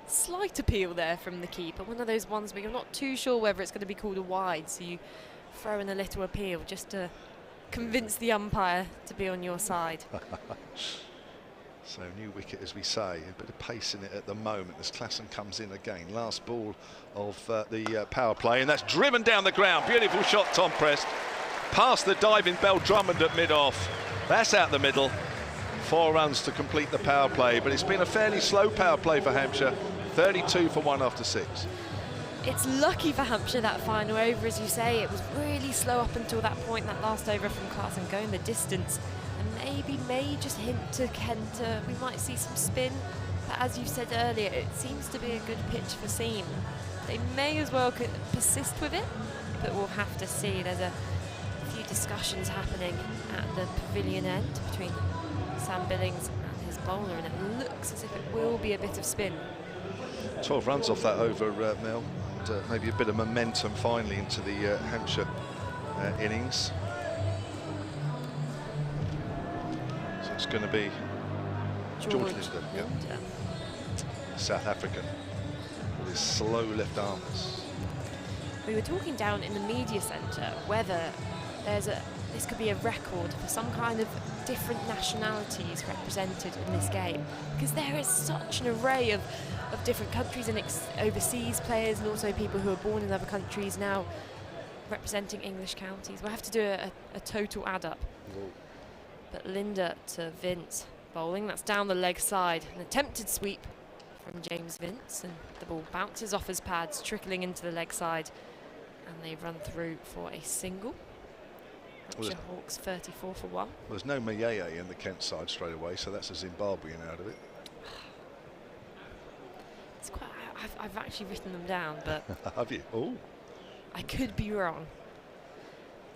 slight appeal there from the keeper. One of those ones where you're not too sure whether it's going to be called a wide, so you throw in a little appeal just to convince the umpire to be on your side. So new wicket, as we say, a bit of pace in it at the moment as Klassen comes in again. Last ball of the power play, and that's driven down the ground. Beautiful shot, Tom Prest. Past the diving Bell Drummond at mid-off. That's out the middle. 4 runs to complete the power play, but it's been a fairly slow power play for Hampshire. 32 for 1 after 6. It's lucky for Hampshire that final over, as you say. It was really slow up until that point, that last over from Klassen going the distance. And maybe may just hint to Kent we might see some spin. But as you said earlier, it seems to be a good pitch for seam. They may as well persist with it, but we'll have to see. There's a few discussions happening at the pavilion end between Sam Billings and his bowler, and it looks as if it will be a bit of spin. 12 runs off that over, Mel, and maybe a bit of momentum finally into the Hampshire innings. So it's going to be George Linder, yeah. South African, with his slow left arms. We were talking down in the media centre whether this could be a record for some kind of different nationalities represented in this game, because there is such an array of different countries and overseas players, and also people who are born in other countries now representing English counties. We'll have to do a total add up. Whoa. But Linder to Vince bowling, that's down the leg side. An attempted sweep from James Vince, and the ball bounces off his pads, trickling into the leg side, and they run through for a single. Hampshire Hawks 34 for 1. Well, there's no Mayeye in the Kent side straight away, so that's a Zimbabwean out of it. It's quite. I've actually written them down, but have you? Oh, I could be wrong.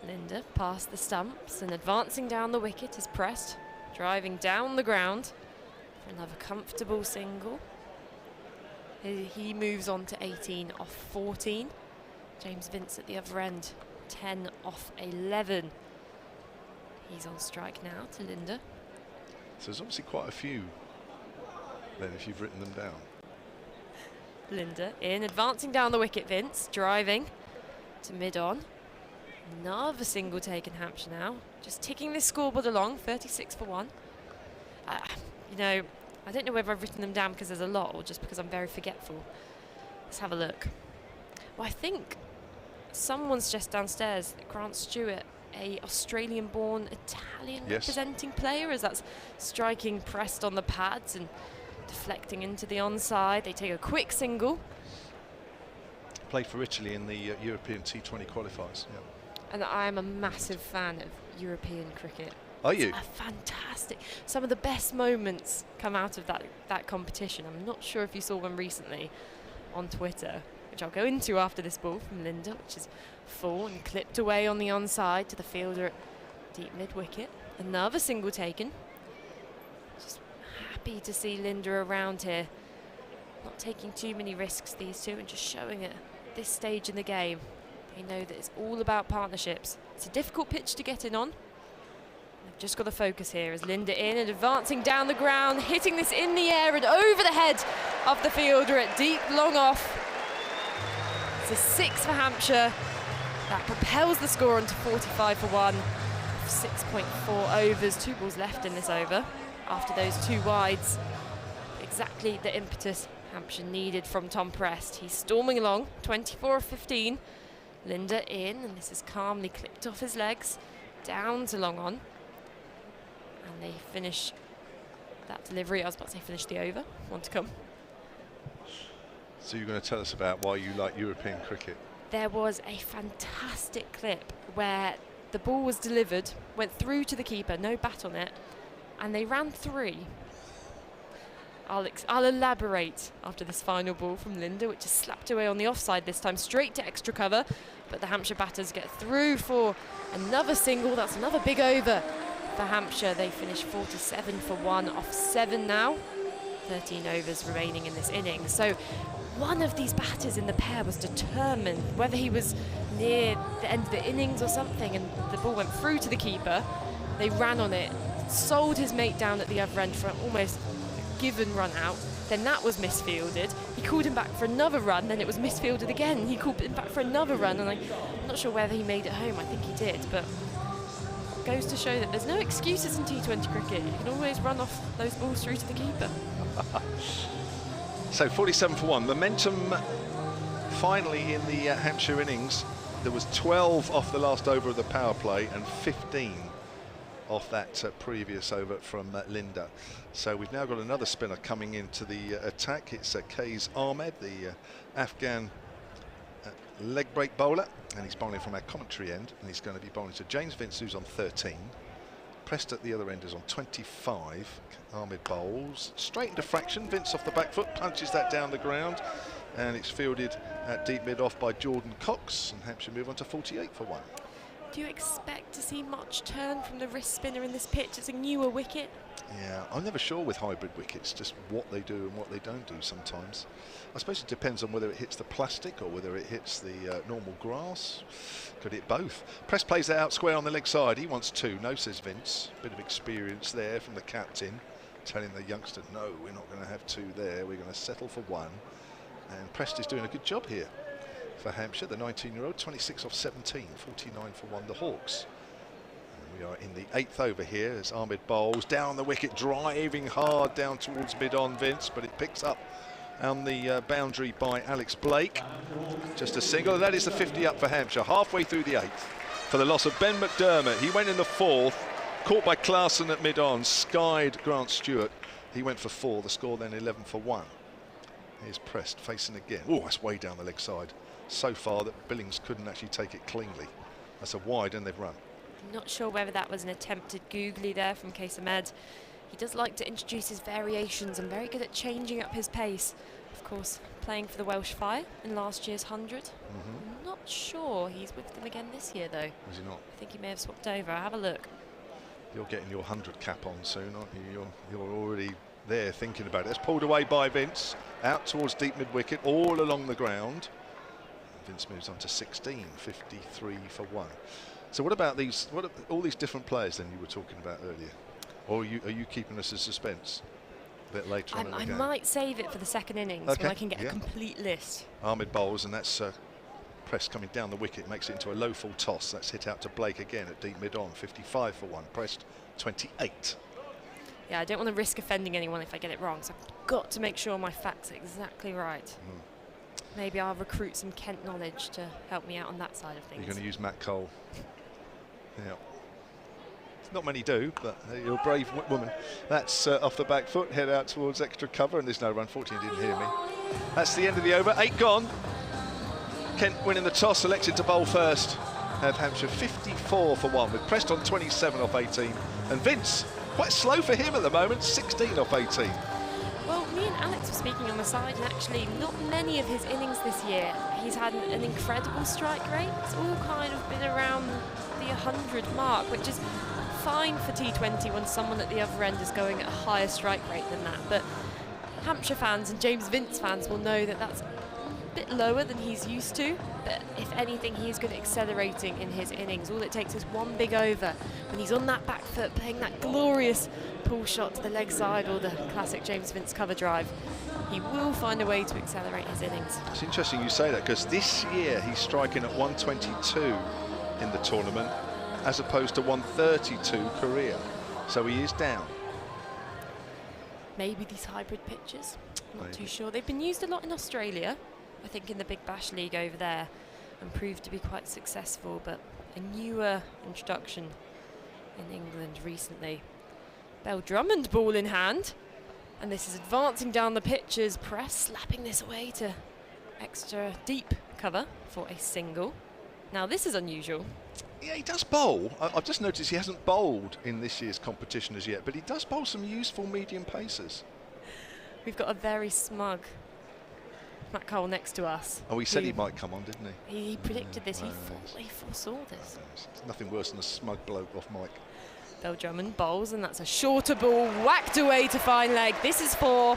Linder past the stumps and advancing down the wicket is Prest, driving down the ground for another comfortable single. He moves on to 18 off 14. James Vince at the other end, 10 off 11. He's on strike now to Linder. So there's obviously quite a few then if you've written them down. Linder in, advancing down the wicket, Vince, driving to mid-on. Another single taken Hampshire now. Just ticking this scoreboard along, 36 for 1. You know, I don't know whether I've written them down because there's a lot or just because I'm very forgetful. Let's have a look. Well, I think someone's just downstairs, Grant Stewart, a Australian-born Italian representing player, as that's striking Prest on the pads and deflecting into the onside. They take a quick single. Played for Italy in the European T20 qualifiers. Yeah. And I'm a massive fan of European cricket. Are you? It's fantastic. Some of the best moments come out of that competition. I'm not sure if you saw one recently on Twitter, which I'll go into after this ball from Linder, which is full and clipped away on the onside to the fielder at deep mid-wicket. Another single taken. Just happy to see Linder around here. Not taking too many risks, these two, and just showing it at this stage in the game. They know that it's all about partnerships. It's a difficult pitch to get in on. They've just got to focus here as Linder in and advancing down the ground, hitting this in the air and over the head of the fielder at deep long off. It's a 6 for Hampshire. That propels the score onto 45 for 1. 6.4 overs, 2 balls left in this over. After those 2 wides, exactly the impetus Hampshire needed from Tom Prest. He's storming along, 24 of 15. Linder in, and this is calmly clipped off his legs, down to long on. And they finish that delivery. I was about to say finish the over. Want to come? So you're going to tell us about why you like European cricket? There was a fantastic clip where the ball was delivered, went through to the keeper, no bat on it, and they ran 3. I'll elaborate after this final ball from Linda, which is slapped away on the offside this time, straight to extra cover. But the Hampshire batters get through for another single. That's another big over for Hampshire. They finish 47 for 1 off 7 now. 13 overs remaining in this inning. So one of these batters in the pair was determined, whether he was near the end of the innings or something, and the ball went through to the keeper. They ran on it, sold his mate down at the other end for almost given run out, then that was misfielded. He called him back for another run, then it was misfielded again. He called him back for another run, and I'm not sure whether he made it home. I think he did, but goes to show that there's no excuses in T20 cricket. You can always run off those balls through to the keeper. So 47 for 1. Momentum finally in the Hampshire innings. There was 12 off the last over of the power play and 15 off that previous over from Linda. So we've now got another spinner coming into the attack. It's Kent Ahmed, the Afghan leg break bowler, and he's bowling from our commentary end, and he's going to be bowling to James Vince, who's on 13. Pressed at the other end is on 25. Ahmed bowls straight into fraction. Vince off the back foot, punches that down the ground, and it's fielded at deep mid off by Jordan Cox, and Hampshire move on to 48 for 1. Do you expect to see much turn from the wrist spinner in this pitch? It's a newer wicket. Yeah, I'm never sure with hybrid wickets, just what they do and what they don't do sometimes. I suppose it depends on whether it hits the plastic or whether it hits the normal grass. Could hit both. Press plays that out square on the leg side. He wants 2. No, says Vince. Bit of experience there from the captain, telling the youngster, no, we're not going to have 2 there. We're going to settle for 1. And Prest is doing a good job here for Hampshire, the 19-year-old, 26 off 17, 49 for 1, the Hawks. And we are in the 8th over here as Ahmed bowls down the wicket, driving hard down towards mid-on Vince, but it picks up on the boundary by Alex Blake. Just a single, and that is the 50 up for Hampshire, halfway through the 8th. For the loss of Ben McDermott, he went in the 4th, caught by Clarkson at mid-on, skied Grant Stewart. He went for 4, the score then 11 for 1. Here's Prest facing again. Oh, that's way down the leg side. So far that Billings couldn't actually take it cleanly. That's a wide, and they've run. I'm not sure whether that was an attempted googly there from Kent Ahmed. He does like to introduce his variations and very good at changing up his pace. Of course, playing for the Welsh Fire in last year's 100. I'm not sure he's with them again this year, though. Is he not? I think he may have swapped over. I'll have a look. You're getting your 100 cap on soon, aren't you? You're already there thinking about it. It's pulled away by Vince, out towards deep mid-wicket, all along the ground. Vince moves on to 16, 53 for 1. So what about these? What are all these different players then you were talking about earlier? Or are you keeping us in suspense a bit later on in the game? I might save it for the second innings when I can get a complete list. Ahmed bowls, and that's Press coming down the wicket, makes it into a low full toss. That's hit out to Blake again at deep mid on, 55 for 1. Pressed 28. Yeah, I don't want to risk offending anyone if I get it wrong, so I've got to make sure my facts are exactly right. Maybe I'll recruit some Kent knowledge to help me out on that side of things. You're going to use Matt Cole. Yeah. Not many do, but you're a brave woman. That's off the back foot, head out towards extra cover, and there's no run. 14 didn't hear me. That's the end of the over. 8 gone. Kent winning the toss, selected to bowl first. Have Hampshire 54 for 1 with Prest on 27 off 18. And Vince, quite slow for him at the moment, 16 off 18. Well, me and Alex were speaking on the side, and actually not many of his innings this year he's had an incredible strike rate. It's all kind of been around the 100 mark, which is fine for T20 when someone at the other end is going at a higher strike rate than that. But Hampshire fans and James Vince fans will know that that's a bit lower than he's used to. But if anything, he is good at accelerating in his innings. All it takes is one big over when he's on that back foot playing that glorious pull shot to the leg side or the classic James Vince cover drive. He will find a way to accelerate his innings. It's interesting you say that, because this year he's striking at 122 in the tournament as opposed to 132 career. So he is down. Maybe these hybrid pitches, not too sure. They've been used a lot in Australia, I think in the Big Bash League over there, and proved to be quite successful, but a newer introduction in England recently. Bell Drummond ball in hand, and this is advancing down the pitches. Press slapping this away to extra deep cover for a single. Now this is unusual. Yeah, he does bowl. I've just noticed he hasn't bowled in this year's competition as yet, but he does bowl some useful medium pacers. We've got a very smug Matt Cole next to us. Oh, he said he might come on, didn't he? He predicted this. He foresaw this. It's nothing worse than a smug bloke off mic. Bell Drummond bowls, and that's a shorter ball whacked away to fine leg. This is 4.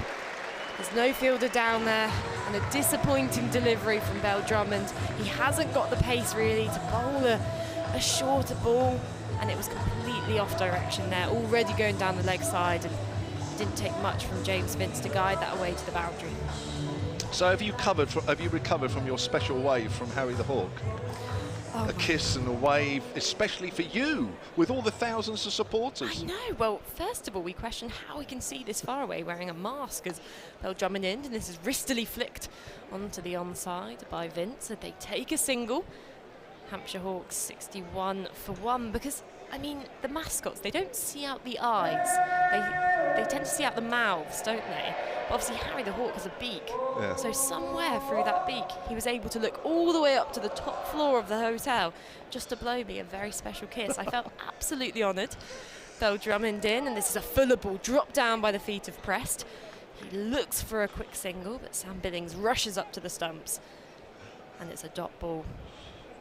There's no fielder down there, and a disappointing delivery from Bell Drummond. He hasn't got the pace really to bowl a shorter ball, and it was completely off direction there, already going down the leg side, and it didn't take much from James Vince to guide that away to the boundary. So have you recovered from your special wave from Harry the Hawk? A kiss and a wave, especially for you, with all the thousands of supporters. I know. Well, first of all, we question how we can see this far away wearing a mask as Bell Drummond in, and this is wristily flicked onto the onside by Vince. So they take a single. Hampshire Hawks 61 for 1, because, I mean, the mascots, they don't see out the eyes. They tend to see out the mouths, don't they? But obviously Harry the Hawk has a beak. Yeah. So somewhere through that beak, he was able to look all the way up to the top floor of the hotel just to blow me a very special kiss. I felt absolutely honoured. Bell Drummond in, and this is a fuller ball dropped down by the feet of Prest. He looks for a quick single, but Sam Billings rushes up to the stumps, and it's a dot ball.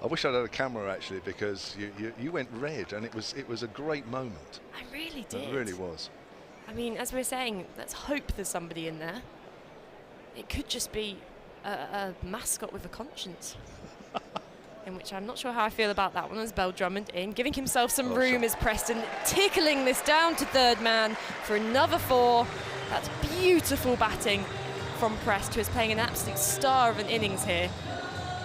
I wish I'd had a camera actually, because you went red, and it was a great moment. I really did. It really was. I mean, as we were saying, let's hope there's somebody in there. It could just be a mascot with a conscience. In which I'm not sure how I feel about that one, as Bell Drummond in, giving himself some room as Preston tickling this down to third man for another 4. That's beautiful batting from Prest, who is playing an absolute star of an innings here.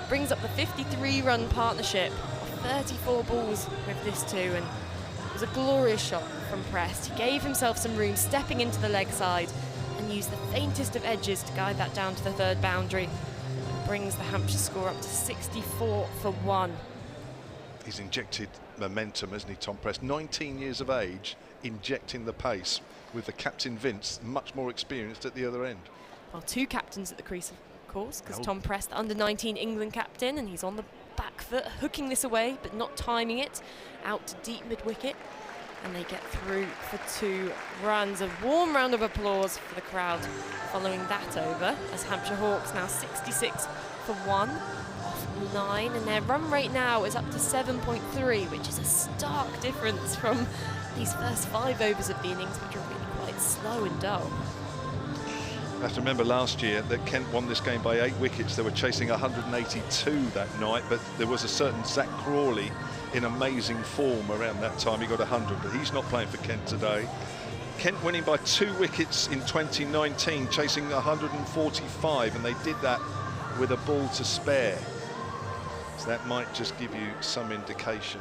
Brings up the 53-run partnership of 34 balls with this 2, and it was a glorious shot from Prest. He gave himself some room, stepping into the leg side, and used the faintest of edges to guide that down to the third boundary. Brings the Hampshire score up to 64 for 1. He's injected momentum, hasn't he, Tom Prest? 19 years of age, injecting the pace, with the captain Vince much more experienced at the other end. Well, 2 captains at the crease, of course, because Tom Prest, under-19 England captain, and he's on the back foot, hooking this away, but not timing it, out to deep mid-wicket, and they get through for 2 runs. A warm round of applause for the crowd following that over, as Hampshire Hawks now 66 for 1 off 9, and their run rate now is up to 7.3, which is a stark difference from these first 5 overs of the innings, which are really quite slow and dull. I have to remember last year that Kent won this game by 8 wickets. They were chasing 182 that night, but there was a certain Zach Crawley in amazing form around that time. He got 100, but he's not playing for Kent today. Kent winning by 2 wickets in 2019, chasing 145, and they did that with a ball to spare. So that might just give you some indication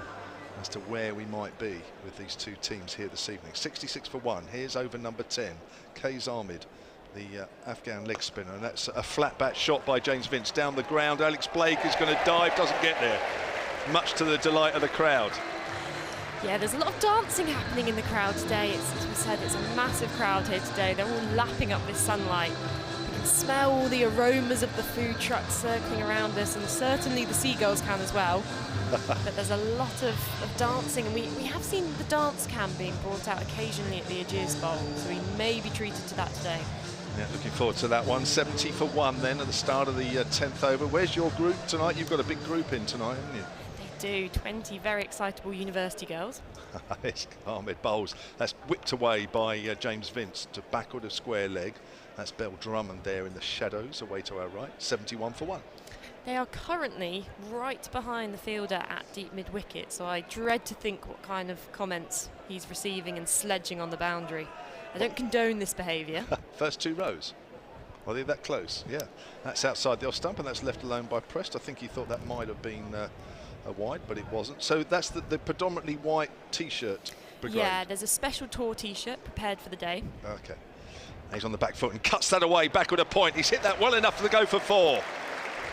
as to where we might be with these 2 teams here this evening. 66 for 1. Here's over number 10, Kais Ahmed, the Afghan leg spinner, and that's a flat bat shot by James Vince down the ground. Alex Blake is going to dive, doesn't get there, much to the delight of the crowd. Yeah, there's a lot of dancing happening in the crowd today. As we said, it's a massive crowd here today. They're all lapping up this sunlight. You can smell all the aromas of the food trucks circling around us, and certainly the seagulls can as well. But there's a lot of dancing, and we have seen the dance cam being brought out occasionally at the Ageas Bowl, so we may be treated to that today. Yeah, looking forward to that one. 70 for 1 then at the start of the 10th over. Where's your group tonight? You've got a big group in tonight, haven't you? They do. 20 very excitable university girls. Ahmed bowls. That's whipped away by James Vince to backward of square leg. That's Bell Drummond there in the shadows away to our right. 71 for 1. They are currently right behind the fielder at deep mid-wicket, so I dread to think what kind of comments he's receiving and sledging on the boundary. I don't condone this behaviour. First 2 rows. Are they that close? Yeah. That's outside the off stump, and that's left alone by Prest. I think he thought that might have been a wide, but it wasn't. So that's the predominantly white T-shirt brigade. Yeah, there's a special tour T-shirt prepared for the day. Okay. He's on the back foot and cuts that away, back with a point. He's hit that well enough to go for 4.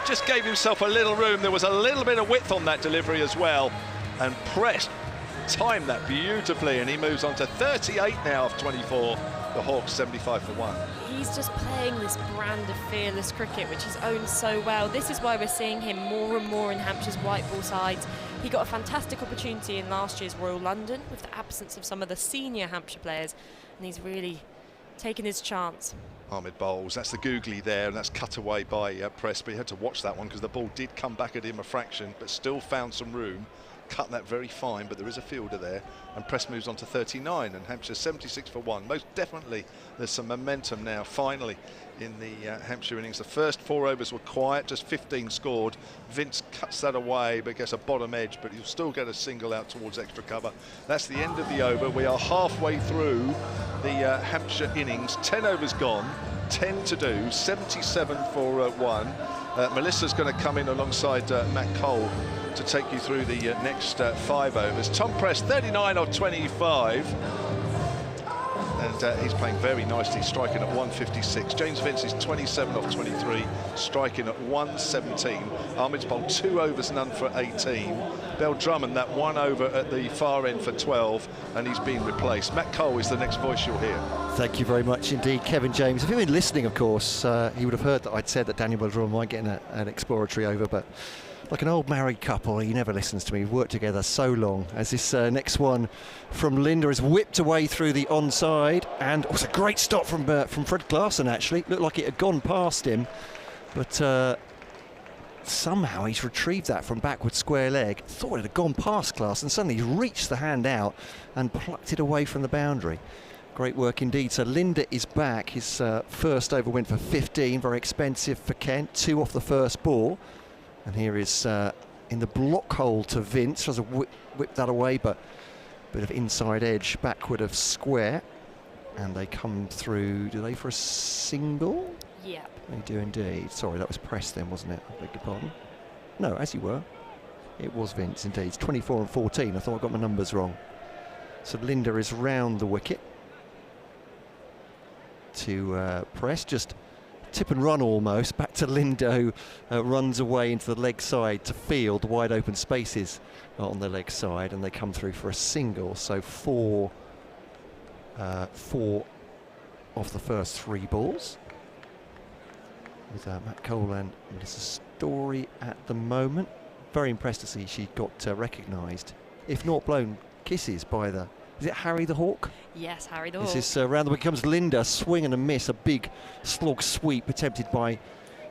Just gave himself a little room. There was a little bit of width on that delivery as well. And Prest timed that beautifully, and he moves on to 38 now off 24. The Hawks 75 for 1. He's just playing this brand of fearless cricket, which he's owned so well. This is why we're seeing him more and more in Hampshire's white ball sides. He got a fantastic opportunity in last year's Royal London with the absence of some of the senior Hampshire players, and he's really taken his chance. Ahmed Bowles, that's the googly there, and that's cut away by Press, but he had to watch that one because the ball did come back at him a fraction, but still found some room. Cut that very fine, but there is a fielder there, and Press moves on to 39, and Hampshire 76 for 1. Most definitely there's some momentum now finally in the Hampshire innings. The first 4 overs were quiet, just 15 scored. Vince cuts that away but gets a bottom edge, but he'll still get a single out towards extra cover. That's the end of the over. We are halfway through the Hampshire innings. 10 overs gone, 10 to do, 77 for 1. Melissa's going to come in alongside Matt Cole to take you through the next 5 overs. Tom Press, 39 of 25. And he's playing very nicely, striking at 156. James Vince is 27 off 23, striking at 117. Ahmed Bowl 2 overs, none for 18. Bell Drummond, that 1 over at the far end for 12, and he's been replaced. Matt Cole is the next voice you'll hear. Thank you very much indeed, Kevin James. If you've been listening, of course, he would have heard that I'd said that Daniel Bell Drummond might get an exploratory over, but like an old married couple, he never listens to me. We've worked together so long. As this next one from Linda is whipped away through the onside, and it was a great stop from Fred Clarkson, actually. Looked like it had gone past him, but somehow he's retrieved that from backward square leg. Thought it had gone past Clarkson, suddenly he's reached the hand out and plucked it away from the boundary. Great work indeed. So Linda is back. His first over went for 15, very expensive for Kent, 2 off the first ball. And here is in the block hole to Vince, tries to whip that away, but a bit of inside edge backward of square. And they come through, do they for a single? Yep. They do indeed. Sorry, that was Press then, wasn't it? I beg your pardon. No, as you were. It was Vince indeed. It's 24 and 14. I thought I got my numbers wrong. So Linda is round the wicket to Press, just tip and run almost, back to Linda, who runs away into the leg side to field, wide open spaces on the leg side, and they come through for a single. So 4 off the first 3 balls. With Matt Cole and Melissa Story at the moment. Very impressed to see she got recognised, if not blown kisses by the... Is it Harry the Hawk? Yes, Harry the Hawk. This is round the way comes Linda, swing and a miss, a big slog sweep attempted by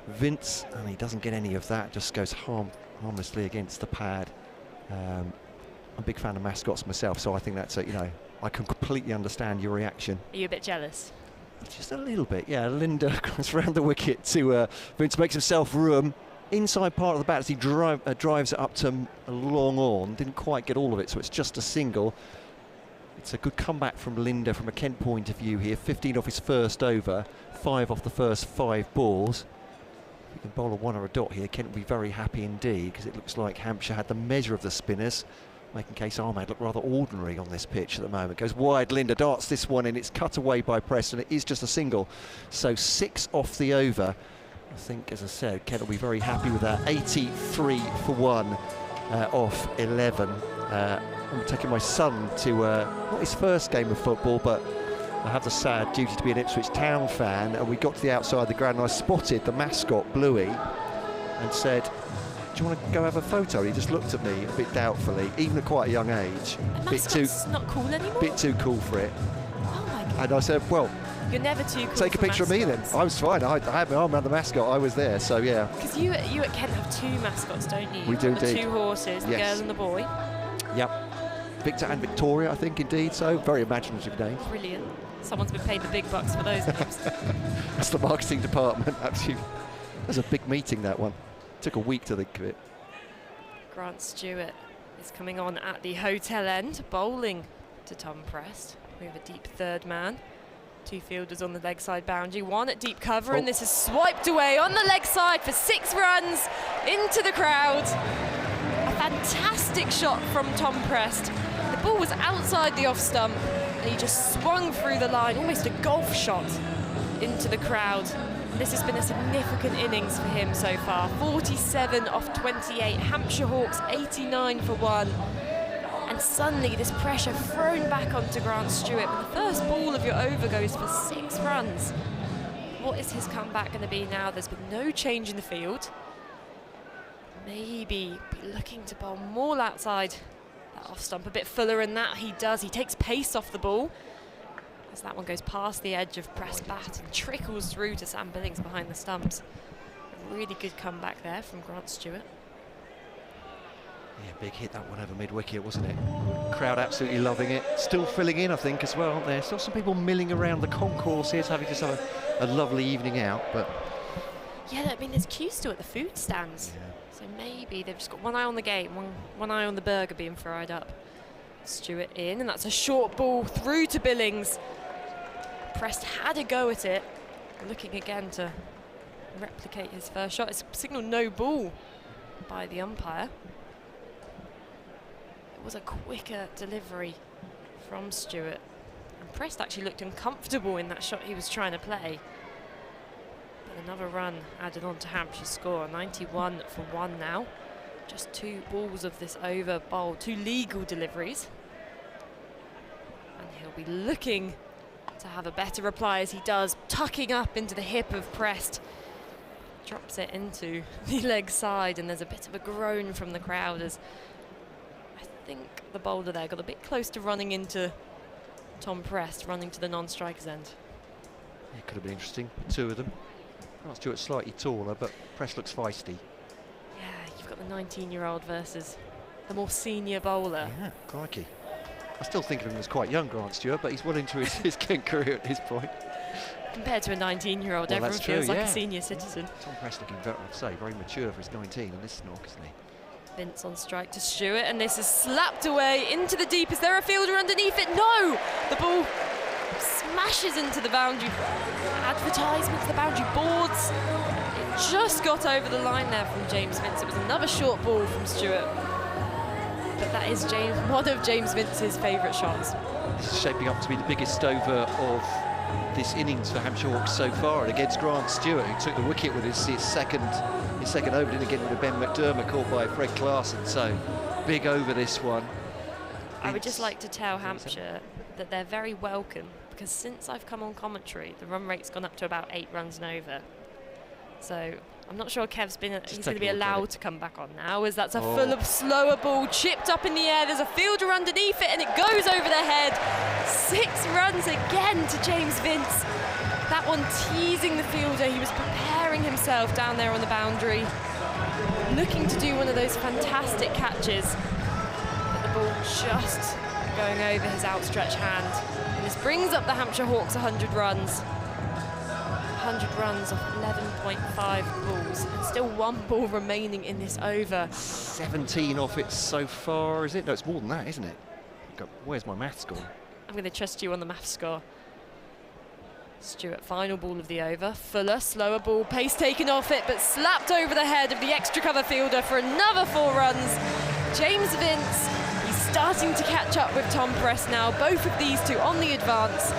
Vince, and he doesn't get any of that, just goes harmlessly against the pad. I'm a big fan of mascots myself, so I think that's you know, I can completely understand your reaction. Are you a bit jealous? Just a little bit, yeah. Linda comes round the wicket to Vince, makes himself room. Inside part of the bat as he drives it up to long on, didn't quite get all of it, so it's just a single. It's a good comeback from Linda from a Kent point of view here. 15 off his first over, 5 off the first 5 balls. If you can bowl a 1 or a dot here, Kent will be very happy indeed, because it looks like Hampshire had the measure of the spinners, making Case Ahmed look rather ordinary on this pitch at the moment. Goes wide, Linda darts this one in, it's cut away by Preston, it is just a single. So 6 off the over. I think, as I said, Kent will be very happy with that. 83 for 1 off 11. I'm taking my son to not his first game of football, but I have the sad duty to be an Ipswich Town fan, and we got to the outside of the ground and I spotted the mascot Bluey and said, do you want to go have a photo? And he just looked at me a bit doubtfully, even at quite a young age. A mascot's not cool anymore? Bit too cool for it. Oh my God. And I said, well, you're never too cool. Take a picture of me then. I was fine. I had my arm around the mascot. I was there, so yeah. Because you at Kent have 2 mascots, don't you? We do indeed. The 2 horses, the girl and the boy. Yep. Victor and Victoria, I think, indeed. So very imaginative names. Brilliant. Someone's been paid the big bucks for those names. That's the marketing department. Absolutely. That was a big meeting, that one. Took a week to think of it. Grant Stewart is coming on at the hotel end, bowling to Tom Prest. We have a deep third man. 2 fielders on the leg side boundary, 1 at deep cover, and this is swiped away on the leg side for 6 runs into the crowd. A fantastic shot from Tom Prest. The ball was outside the off stump, and he just swung through the line, almost a golf shot into the crowd. This has been a significant innings for him so far. 47 off 28, Hampshire Hawks 89 for 1. And suddenly this pressure thrown back onto Grant Stewart, but the first ball of your over goes for 6 runs. What is his comeback going to be now? There's been no change in the field. maybe be looking to bowl more outside that off stump, a bit fuller in that. He does. He takes pace off the ball as that one goes past the edge of pressed bat and trickles through to Sam Billings behind the stumps. A really good comeback there from Grant Stewart. Yeah, big hit that one over mid-wicket, wasn't it? Crowd absolutely loving it. Still filling in, I think, as well, aren't there? Still some people milling around the concourses, having just have a lovely evening out, but... Yeah, I mean, there's queues still at the food stands. Yeah. So maybe they've just got one eye on the game, one eye on the burger being fried up. Stewart in, and that's a short ball through to Billings. Prest had a go at it, looking again to replicate his first shot. It's signalled no ball by the umpire. It was a quicker delivery from Stewart, and Prest actually looked uncomfortable in that shot he was trying to play. But another run added on to Hampshire's score, 91 for 1 now. Just 2 balls of this over bowl, 2 legal deliveries. And he'll be looking to have a better reply as he does, tucking up into the hip of Prest. Drops it into the leg side, and there's a bit of a groan from the crowd as I think the bowler there got a bit close to running into Tom Prest, running to the non-striker's end. It could have been interesting, 2 of them. Grant Stewart's slightly taller, but Prest looks feisty. Yeah, you've got the 19-year-old versus the more senior bowler. Yeah, crikey. I still think of him as quite young, Grant Stewart, but he's well into his Kent career at this point. Compared to a 19-year-old, well, everyone feels like a senior citizen. Tom Prest looking, I'd say, very mature for his 19 on this knock, isn't he? Vince on strike to Stewart, and this is slapped away into the deep. Is there a fielder underneath it? No! The ball smashes into the boundary advertisements, the boundary boards. It just got over the line there from James Vince. It was another short ball from Stewart. But that is one of James Vince's favourite shots. This is shaping up to be the biggest over of this innings for Hampshire Hawks so far, and against Grant Stewart, who took the wicket with his second over, didn't again with Ben McDermott, caught by Fred Clarkson. So big over this one. I would just like to tell Hampshire that they're very welcome, because since I've come on commentary, the run rate's gone up to about 8 runs and over. So I'm not sure he's going to be allowed to come back on now, as that's a full of slower ball chipped up in the air. There's a fielder underneath it, and it goes over their head. 6 runs again to James Vince. That one teasing the fielder. He was preparing himself down there on the boundary, looking to do one of those fantastic catches. But the ball just going over his outstretched hand. And this brings up the Hampshire Hawks 100 runs. 100 runs off 11.5 balls, and still 1 ball remaining in this over. 17 off it so far, is it? No, it's more than that, isn't it? Where's my maths gone? I'm going to trust you on the maths score. Stewart, final ball of the over. Fuller, slower ball, pace taken off it, but slapped over the head of the extra cover fielder for another 4 runs. James Vince, he's starting to catch up with Tom Prest now. Both of these two on the advance.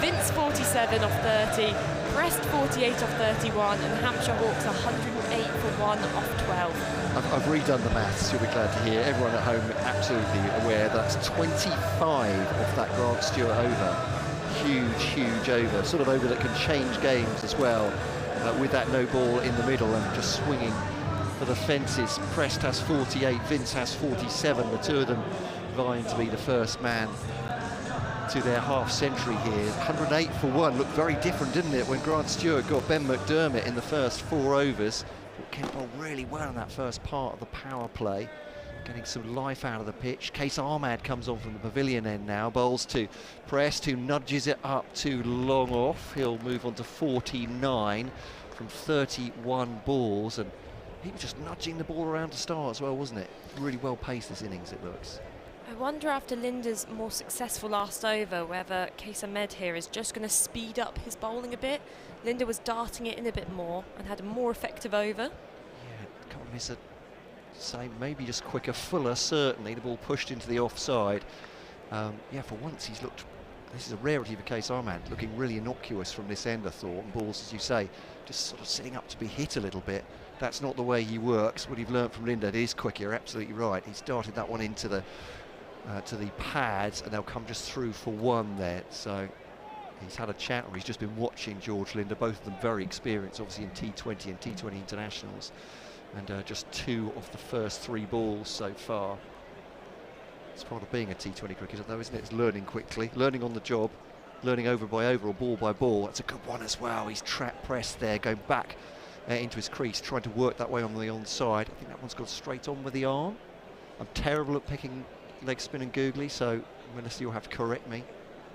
Vince 47 off 30. Prest 48 off 31, and Hampshire Hawks 108 for 1 off 12. I've redone the maths, you'll be glad to hear. Everyone at home absolutely aware that's 25 off that Grant Stewart over. Huge over, sort of over that can change games as well, with that no ball in the middle and just swinging for the fences. Prest has 48, Vince has 47, the 2 of them vying to be the first man to their half-century here. 108 for 1 looked very different, didn't it, when Grant Stewart got Ben McDermott in the first 4 overs. But Kent bowled really well in that first part of the power play, getting some life out of the pitch. Case Ahmad comes on from the pavilion end now, bowls to Prest, who nudges it up too long off. He'll move on to 49 from 31 balls, and he was just nudging the ball around to start as well, wasn't it? Really well paced this innings, it looks. I wonder after Linda's more successful last over whether Case Ahmed here is just going to speed up his bowling a bit. Linda was darting it in a bit more and had a more effective over. Yeah, can't miss a same, maybe just quicker. Fuller, certainly. The ball pushed into the offside. Yeah, for once he's looked, this is a rarity for Case Ahmad, looking really innocuous from this end, I thought. And balls, as you say, just sort of sitting up to be hit a little bit. That's not the way he works. What you've learned from Linda, it is quicker, you're absolutely right. He started that one into the to the pads, and they'll come just through for 1 there. So he's had a chat, or he's just been watching George Linda, both of them very experienced, obviously in T20 and T20 internationals. and just 2 of the first 3 balls so far. It's part of being a T20 cricketer though, isn't it? It's learning quickly, learning on the job, learning over by over or ball by ball. That's a good one as well. He's trap pressed there, going back into his crease, trying to work that way on the onside. I think that one's gone straight on with the arm. I'm terrible at picking leg spin and googly, so Melissa, you'll have to correct me.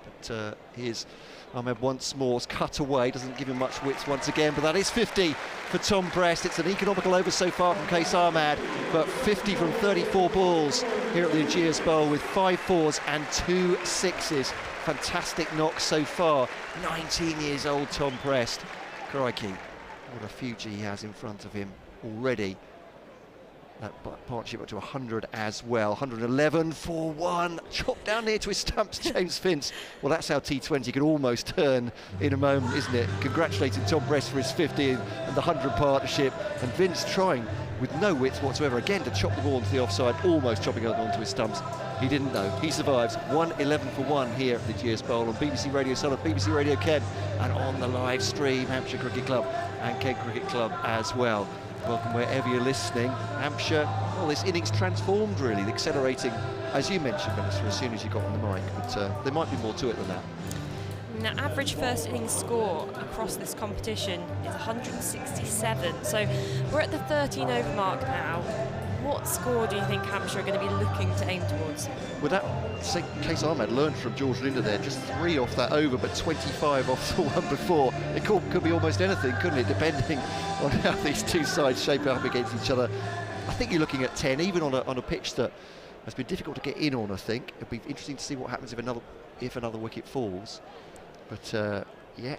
But here's Ahmed once more. It's cut away, doesn't give him much width once again, but that is 50 for Tom Prest. It's an economical over so far from Case Ahmed, but 50 from 34 balls here at the Ageas Bowl with 5 4s and 2 6s. Fantastic knock so far. 19 years old, Tom Prest. Crikey, what a future he has in front of him already. That partnership up to 100 as well. 111 for 1. Chopped down near to his stumps, James Vince. Well, that's how T20 can almost turn in a moment, isn't it? Congratulating Tom Prest for his 50 and the 100 partnership. And Vince trying with no width whatsoever again to chop the ball into the offside, almost chopping it onto his stumps. He didn't though. He survives. 111 for 1 here at the Ageas Bowl on BBC Radio Southern, BBC Radio Kent, and on the live stream, Hampshire Cricket Club and Kent Cricket Club as well. Welcome wherever you're listening. Hampshire, well, this innings transformed really, accelerating, as you mentioned, Vanessa, as soon as you got on the mic, but there might be more to it than that. Now, average first innings score across this competition is 167, so we're at the 13 over mark now. What score do you think Hampshire are going to be looking to aim towards? Well, that Case Ahmed learned from George Linder there, just 3 off that over, but 25 off the one before. It could be almost anything, couldn't it, depending on how these two sides shape up against each other. I think you're looking at 10, even on a pitch that has been difficult to get in on, I think. It'll be interesting to see what happens if another wicket falls. But, yeah,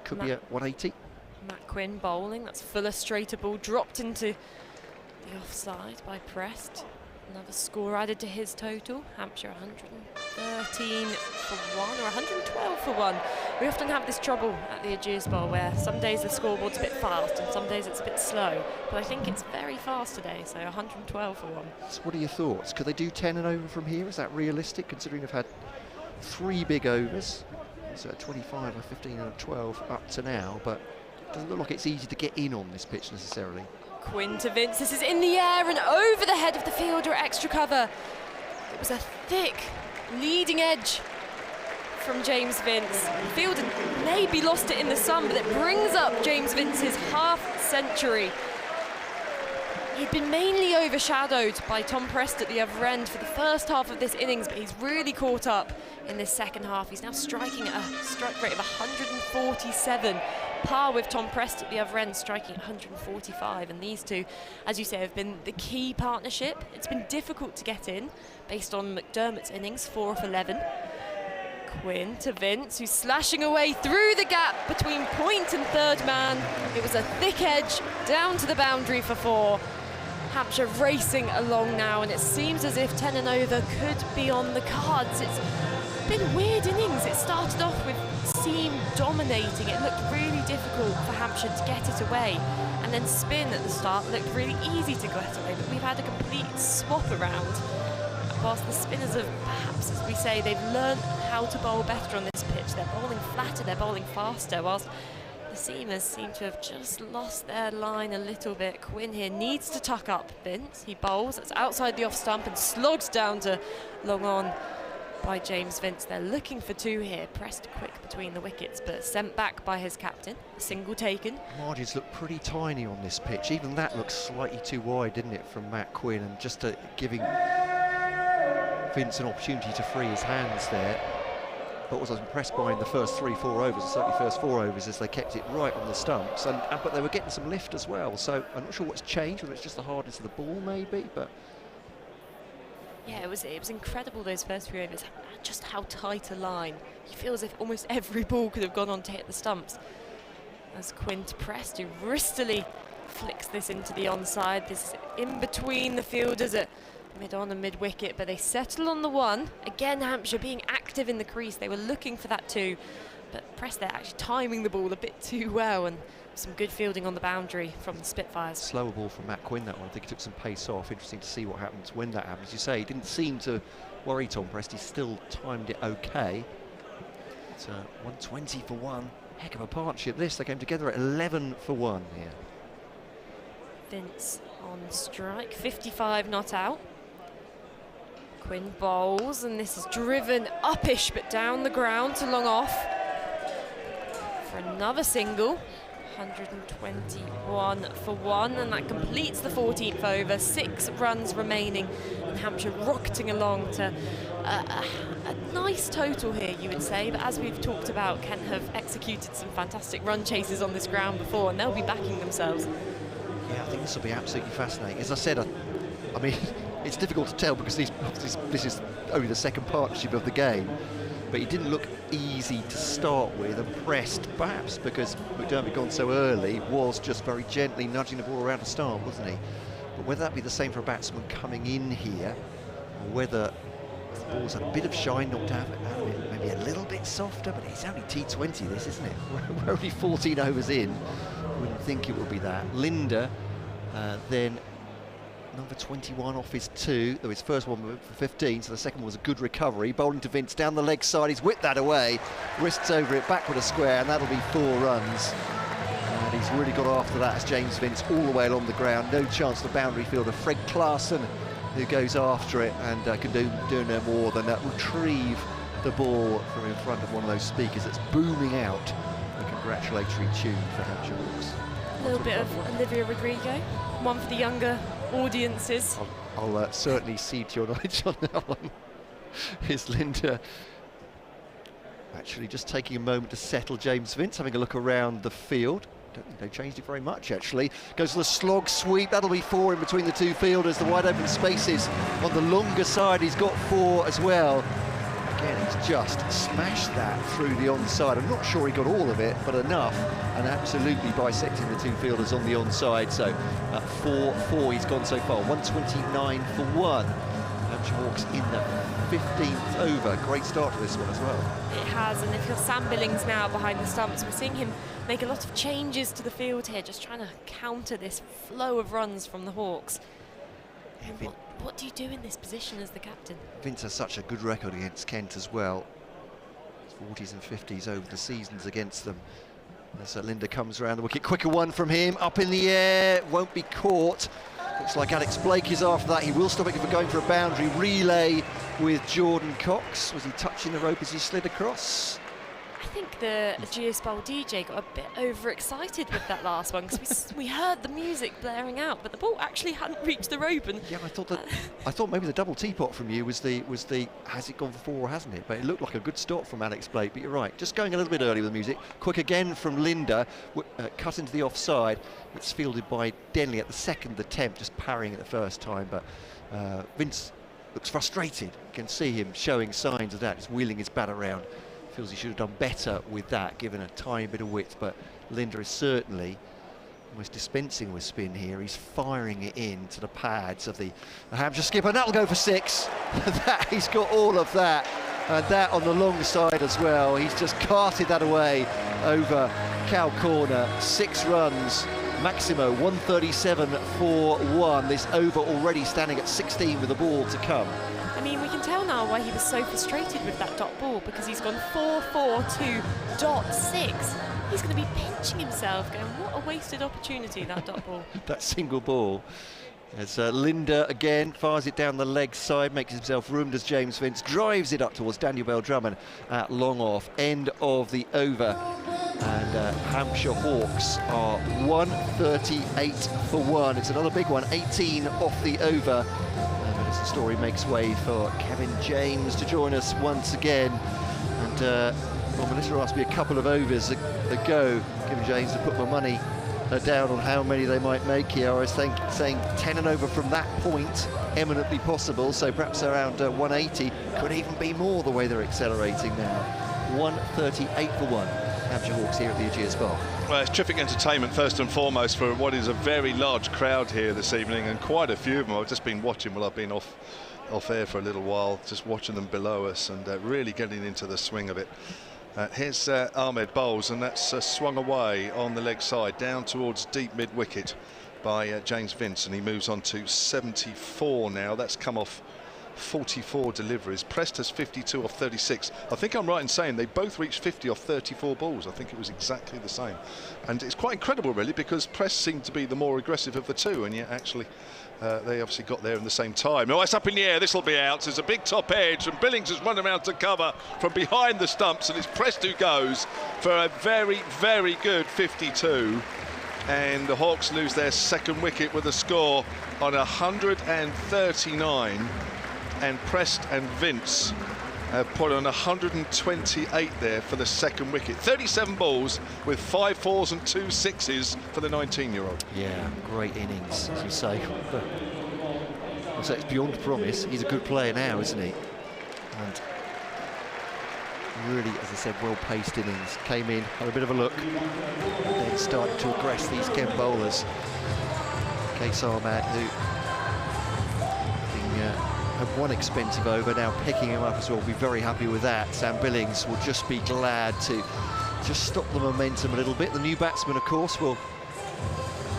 could be at 180. Matt Quinn bowling, that's fuller, straighter ball, dropped into the offside by Prest. Another score added to his total. Hampshire 113 for 1 or 112 for 1. We often have this trouble at the Ageas Bowl where some days the scoreboard's a bit fast and some days it's a bit slow. But I think it's very fast today, so 112 for 1. So what are your thoughts? Could they do 10 and over from here? Is that realistic, considering they've had 3 big overs? So a 25, a 15 and a 12 up to now, but it doesn't look like it's easy to get in on this pitch necessarily. Quinn to Vince, this is in the air and over the head of the fielder, extra cover. It was a thick leading edge from James Vince. The fielder maybe lost it in the sun, but it brings up James Vince's half-century. He'd been mainly overshadowed by Tom Prest at the other end for the first half of this innings, but he's really caught up in this second half. He's now striking at a strike rate of 147. Par with Tom Prest at the other end, striking at 145, and these two, as you say, have been the key partnership. It's been difficult to get in based on McDermott's innings, 4 off 11. Quinn to Vince, who's slashing away through the gap between point and third man. It was a thick edge down to the boundary for 4. Hampshire racing along now, and it seems as if 10 and over could be on the cards. It's been weird innings. It started off with seam dominating. It looked really difficult for Hampshire to get it away, and then spin at the start looked really easy to get away, but we've had a complete swap around. Whilst the spinners have, perhaps as we say, they've learned how to bowl better on this pitch. They're bowling flatter, they're bowling faster, whilst the seamers seem to have just lost their line a little bit. Quinn here needs to tuck up Vince. He bowls, that's outside the off stump and slogged down to long on by James Vince. They're looking for 2 here. Pressed quick between the wickets, but sent back by his captain. A single taken. Margins look pretty tiny on this pitch. Even that looks slightly too wide, didn't it, from Matt Quinn, and just giving Vince an opportunity to free his hands there. But was impressed by in the first 3-4 overs, certainly first 4 overs, as they kept it right on the stumps, but they were getting some lift as well. So I'm not sure what's changed, whether it's just the hardness of the ball maybe, but yeah, it was incredible those first 3 overs, just how tight a line. You feel as if almost every ball could have gone on to hit the stumps. As Quinn to Prest, who wristily flicks this into the onside. This is in between the fielders at mid-on and mid-wicket, but they settle on the 1. Again, Hampshire being active in the crease. They were looking for that 2, but Prest there actually timing the ball a bit too well, and some good fielding on the boundary from the Spitfires. Slower ball from Matt Quinn, that one. I think he took some pace off. Interesting to see what happens when that happens. You say he didn't seem to worry Tom Prest. He still timed it okay. It's 120 for 1. Heck of a partnership this. They came together at 11 for 1 here. Vince on strike, 55 not out. Quinn bowls, and this is driven uppish but down the ground to long off for another single. 121 for one, and that completes the 14th over. 6 runs remaining, and Hampshire rocketing along to a nice total here, you would say. But as we've talked about, Kent have executed some fantastic run chases on this ground before, and they'll be backing themselves. Yeah, I think this will be absolutely fascinating. As I said, I mean, it's difficult to tell because this is only the second partnership of the game. But he didn't look easy to start with, and pressed, perhaps because McDermott had gone so early, was just very gently nudging the ball around to start, wasn't he? But whether that be the same for a batsman coming in here, or whether the ball's had a bit of shine, not to have it maybe a little bit softer, but it's only T20 this, isn't it? We're only 14 overs in. I wouldn't think it would be that. Linda, then number 21 off his 2, though his first one for 15, so the second one was a good recovery. Bowling to Vince down the leg side, he's whipped that away, wrists over it, back with a square, and that'll be 4 runs. And he's really got after that as James Vince all the way along the ground. No chance the boundary fielder, Fred Clarkson, who goes after it and can do no more than retrieve the ball from in front of one of those speakers that's booming out a congratulatory tune for Hampshire Hawks. A little bit of Olivia Rodrigo, one for the younger audiences. I'll certainly cede to your knowledge on that one. Here's Linda actually just taking a moment to settle James Vince, having a look around the field. Don't think they changed it very much, actually. Goes for the slog sweep, that'll be 4 in between the 2 fielders. The wide open spaces on the longer side, he's got 4 as well. Again, he's just smashed that through the onside. I'm not sure he got all of it, but enough, and absolutely bisecting the 2 fielders on the onside. So 4-4 he's gone so far, 129 for 1. Hampshire Hawks in the 15th over. Great start to this one as well. It has, and if you're Sam Billings now behind the stumps, we're seeing him make a lot of changes to the field here, just trying to counter this flow of runs from the Hawks. What do you do in this position as the captain? Vince has such a good record against Kent as well. 40s and 50s over the seasons against them. As Linda comes around the wicket, quicker one from him, up in the air, won't be caught. Looks like Alex Blake is after that. He will stop it for going for a boundary. Relay with Jordan Cox. Was he touching the rope as he slid across? I think the Ageas Bowl DJ got a bit overexcited with that last one, because we heard the music blaring out, but the ball actually hadn't reached the rope. And yeah, I thought maybe the double teapot from you was the has it gone for 4 or hasn't it? But it looked like a good stop from Alex Blake. But you're right, just going a little bit early with the music. Quick again from Linda, cut into the offside. It's fielded by Denley at the second attempt, just parrying it the first time. But Vince looks frustrated. You can see him showing signs of that. He's wheeling his bat around. Feels he should have done better with that, given a tiny bit of width, but Linda is certainly almost dispensing with spin here. He's firing it into the pads of the Hampshire skipper, and that'll go for 6. He's got all of that, and that on the long side as well. He's just carted that away over cow corner. 6 runs, Maximo 137 for 1. This over already standing at 16 with the ball to come. I mean, we can tell now why he was so frustrated with that dot ball, because he's gone 4-4-2.6. He's going to be pinching himself, going, what a wasted opportunity, that dot ball. That single ball. As Linda again fires it down the leg side, makes himself room as James Vince drives it up towards Daniel Bell Drummond at long off. End of the over. And Hampshire Hawks are 138 for 1. It's another big one, 18 off the over. As the story makes way for Kevin James to join us once again. And well, Melissa asked me a couple of overs ago, Kevin James, to put my money down on how many they might make here. I was saying 10 and over from that point, eminently possible, so perhaps around 180, could even be more the way they're accelerating now. 138 for 1, Hampshire Hawks here at the Ageas Bowl. Well, it's terrific entertainment first and foremost for what is a very large crowd here this evening, and quite a few of them I've just been watching while I've been off air for a little while, just watching them below us and really getting into the swing of it. Here's Ahmed bowls, and that's swung away on the leg side down towards deep mid wicket by James Vince, and he moves on to 74 now. That's come off 44 deliveries. Prest has 52 off 36. I think I'm right in saying they both reached 50 off 34 balls. I think it was exactly the same. And it's quite incredible, really, because Prest seemed to be the more aggressive of the two, and yet actually they obviously got there in the same time. Oh, it's up in the air. This will be out. There's a big top edge, and Billings has run around to cover from behind the stumps, and it's Prest who goes for a very, very good 52. And the Hawks lose their second wicket with a score on 139. And Prest and Vince put on 128 there for the second wicket. 37 balls with 5 fours and 2 sixes for the 19-year-old. Yeah, great innings, as you say. So it's beyond promise. He's a good player now, isn't he? And really, as I said, well-paced innings. Came in, had a bit of a look, and then started to aggress these Kent bowlers. Case Ahmad, who had one expensive over, now picking him up as well. Will be very happy with that. Sam Billings will just be glad to just stop the momentum a little bit. The new batsman, of course, will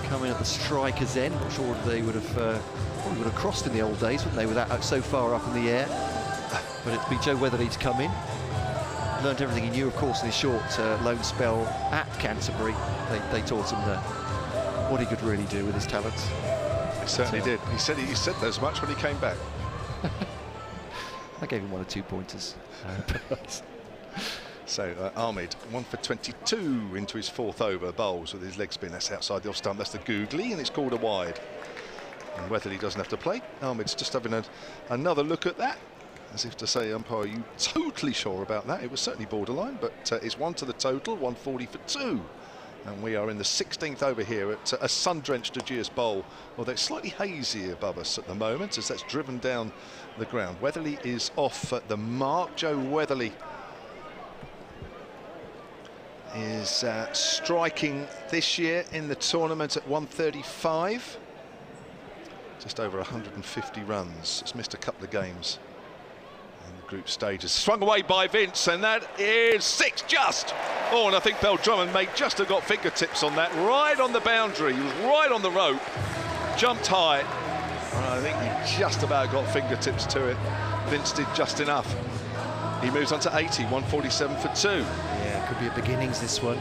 come in at the striker's end. Not sure if they would have probably would have crossed in the old days, wouldn't they, with that so far up in the air. But it'd be Joe Weatherly to come in. Learned everything he knew, of course, in his short loan spell at Canterbury. They taught him what he could really do with his talents. He certainly did. He said as much when he came back. I gave him 1 or 2 pointers. So Ahmed, 1 for 22 into his 4th over, bowls with his leg spin. That's outside the off stump. That's the googly, and it's called a wide. And Weatherly doesn't have to play. Ahmed's just having another look at that, as if to say, umpire, are you totally sure about that? It was certainly borderline, but it's 1 to the total, 140 for 2. And we are in the 16th over here at a sun-drenched Ageas Bowl, although it's slightly hazy above us at the moment as that's driven down the ground. Weatherly is off at the mark. Joe Weatherly is striking this year in the tournament at 135. Just over 150 runs. It's missed a couple of games in the group stages. Swung away by Vince, and that is 6 just. Oh, and I think Bell Drummond may just have got fingertips on that, right on the boundary. He was right on the rope, jumped high. I think he just about got fingertips to it. Vince did just enough. He moves on to 80, 147 for 2. Yeah, could be a beginnings, this one.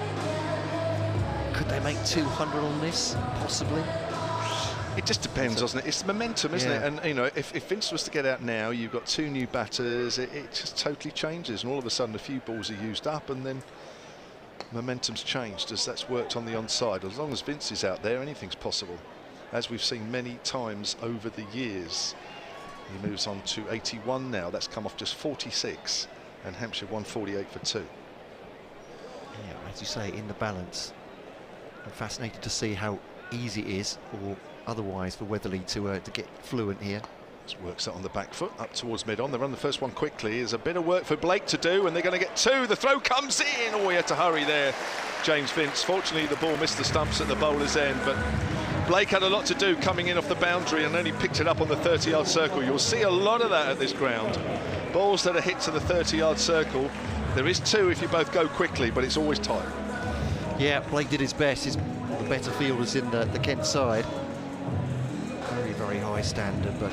Could they make 200 on this? Possibly. It just depends, doesn't it? It's momentum, isn't it? And, you know, if Vince was to get out now, you've got 2 new batters, it just totally changes. And all of a sudden, a few balls are used up, and then momentum's changed as that's worked on the onside. As long as Vince is out there, anything's possible, as we've seen many times over the years. He moves on to 81 now. That's come off just 46, and Hampshire 148 for 2. Yeah, as you say, in the balance. I'm fascinated to see how easy it is, or otherwise, for Weatherly to get fluent here. Just works it on the back foot up towards mid-on. They run the first one quickly. There's a bit of work for Blake to do, and they're going to get 2. The throw comes in. Oh, he had to hurry there, James Vince. Fortunately, the ball missed the stumps at the bowler's end, but Blake had a lot to do coming in off the boundary and only picked it up on the 30-yard circle. You'll see a lot of that at this ground. Balls that are hit to the 30-yard circle. There is 2 if you both go quickly, but it's always tight. Yeah, Blake did his best. He's one of the better fielders in the Kent side. Very, very high standard, but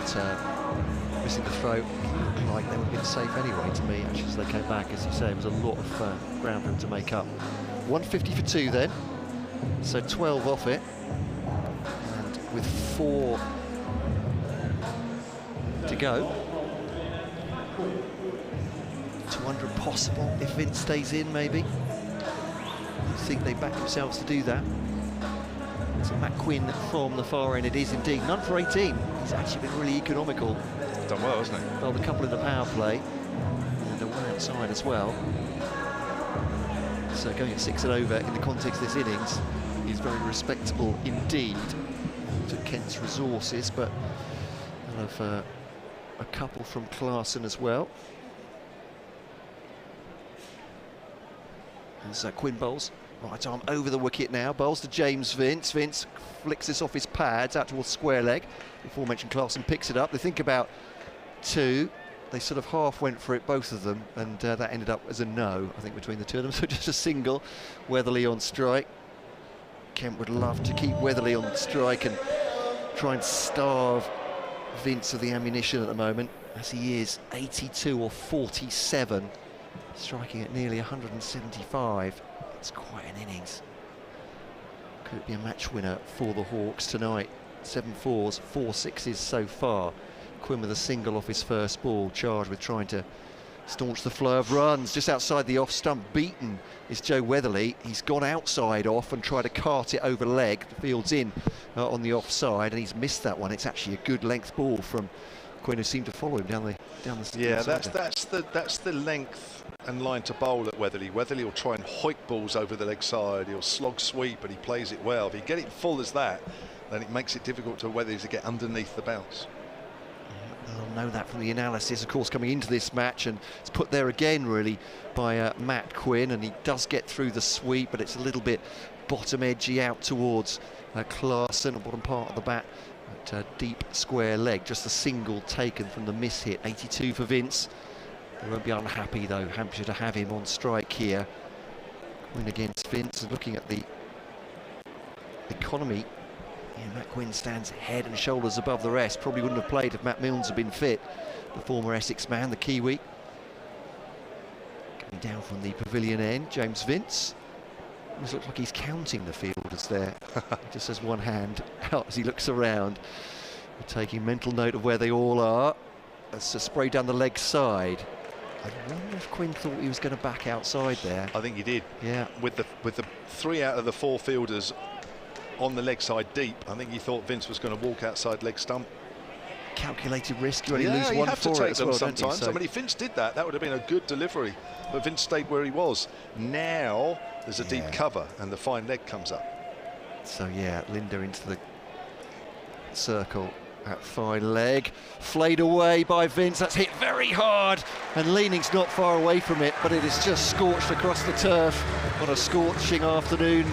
missing the throw. Looked like they would have been safe anyway to me, actually, as they came back. As you say, it was a lot of ground for him to make up. 150 for 2 then, so 12 off it. And with 4 to go. 200 possible if Vince stays in, maybe. You think they back themselves to do that. So Matt Quinn from the far end, it is indeed. None for 18. He's actually been really economical. Done well, hasn't he? Well, the couple in the power play, and the one outside as well. So going at 6 and over in the context of this innings is very respectable indeed to Kent's resources, but they'll have a couple from Clarkson as well. There's Quinn bowls. Right arm over the wicket now. Bowls to James Vince. Vince flicks this off his pads out towards square leg. Before mentioned Clarkson picks it up. They think about 2. They sort of half went for it, both of them, and that ended up as a no, I think, between the 2 of them. So just a single. Weatherly on strike. Kent would love to keep Weatherly on strike and try and starve Vince of the ammunition at the moment. as he is, 82 or 47, striking at nearly 175. It's quite an innings. Could it be a match winner for the Hawks tonight? 7 fours, 4 sixes so far. Quinn with a single off his first ball, charged with trying to staunch the flow of runs. Just outside the off stump, beaten is Joe Weatherly. He's gone outside off and tried to cart it over leg. The field's in on the offside, and he's missed that one. It's actually a good length ball from Quinn, who seemed to follow him down the yeah, that's the length and line to bowl at Weatherly. Weatherly will try and hoik balls over the leg side. He'll slog sweep, and he plays it well. If you get it full as that, then it makes it difficult to Weatherly to get underneath the bounce. I'll know that from the analysis, of course, coming into this match, and it's put there again really by Matt Quinn, and he does get through the sweep, but it's a little bit bottom edgy out towards Clarkson, the bottom part of the bat, at deep square leg. Just a single taken from the miss hit. 82 for Vince. They won't be unhappy though, Hampshire, to have him on strike here. Quinn against Vince, and looking at the economy, yeah, Matt Quinn stands head and shoulders above the rest. Probably wouldn't have played if Matt Milnes had been fit. The former Essex man, the Kiwi. Coming down from the pavilion end, James Vince. It looks like he's counting the fielders there. He just has one hand out as he looks around, taking mental note of where they all are. That's a spray down the leg side. I wonder if Quinn thought he was going to back outside there. I think he did. Yeah. With the 3 out of the 4 fielders on the leg side deep, I think he thought Vince was going to walk outside leg stump. Calculated risk. You only yeah, lose you one have for to it take as them well, sometimes. So. I mean, if Vince did that, that would have been a good delivery. But Vince stayed where he was. Now there's a deep cover, and the fine leg comes up. So yeah, Linda into the circle. That fine leg, flayed away by Vince. That's hit very hard, and leaning's not far away from it, but it is just scorched across the turf on a scorching afternoon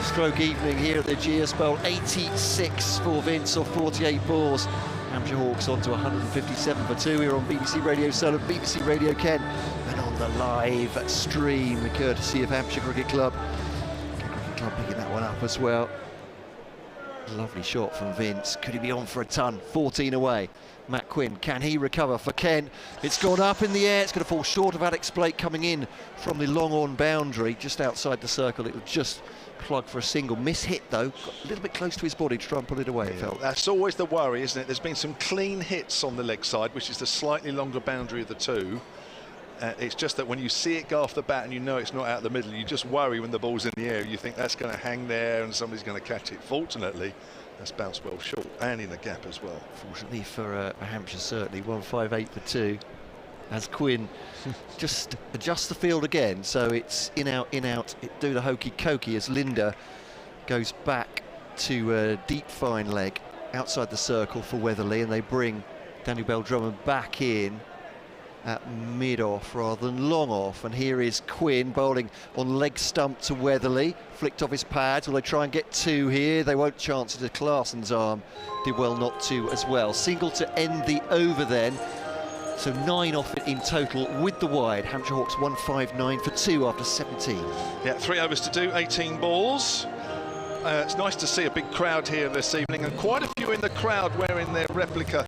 stroke evening here at the Ageas Bowl. 86 for Vince off 48 balls. Hampshire Hawks on to 157 for 2 here on BBC Radio Soul and BBC Radio Kent, and on the live stream, courtesy of Hampshire Cricket Club. Cricket Club picking that one up as well. Lovely shot from Vince. Could he be on for a ton? 14 away. Matt Quinn, can he recover for Kent? It's gone up in the air. It's going to fall short of Alex Blake coming in from the long-on boundary. Just outside the circle, it would just plug for a single. Miss hit though, got a little bit close to his body to try and pull it away, it felt. That's always the worry, isn't it? There's been some clean hits on the leg side, which is the slightly longer boundary of the two. It's just that when you see it go off the bat and you know it's not out the middle, you just worry when the ball's in the air. You think that's going to hang there and somebody's going to catch it. Fortunately, that's bounced well short and in a gap as well. Fortunately for Hampshire, certainly 158 for 2. As Quinn just adjusts the field again, so it's in out, it do the hokey cokey as Linda goes back to a deep fine leg outside the circle for Weatherly, and they bring Daniel Bell Drummond back in at mid-off rather than long-off, and here is Quinn bowling on leg stump to Weatherly, flicked off his pads. Will they try and get 2 here? They won't chance it. Clarson's arm did well not to as well. Single to end the over then, so 9 off it in total with the wide. Hampshire Hawks 159 for 2 after 17. Yeah, 3 overs to do, 18 balls. It's nice to see a big crowd here this evening, and quite a few in the crowd wearing their replica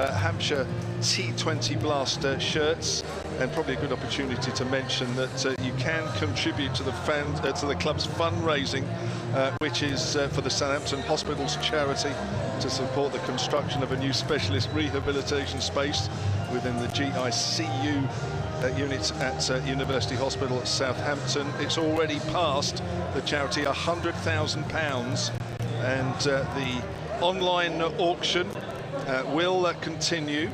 Hampshire T20 Blast shirts, and probably a good opportunity to mention that you can contribute to the club's fundraising, which is for the Southampton Hospitals charity, to support the construction of a new specialist rehabilitation space within the GICU unit at University Hospital at Southampton. It's already passed the charity £100,000, and the online auction will continue.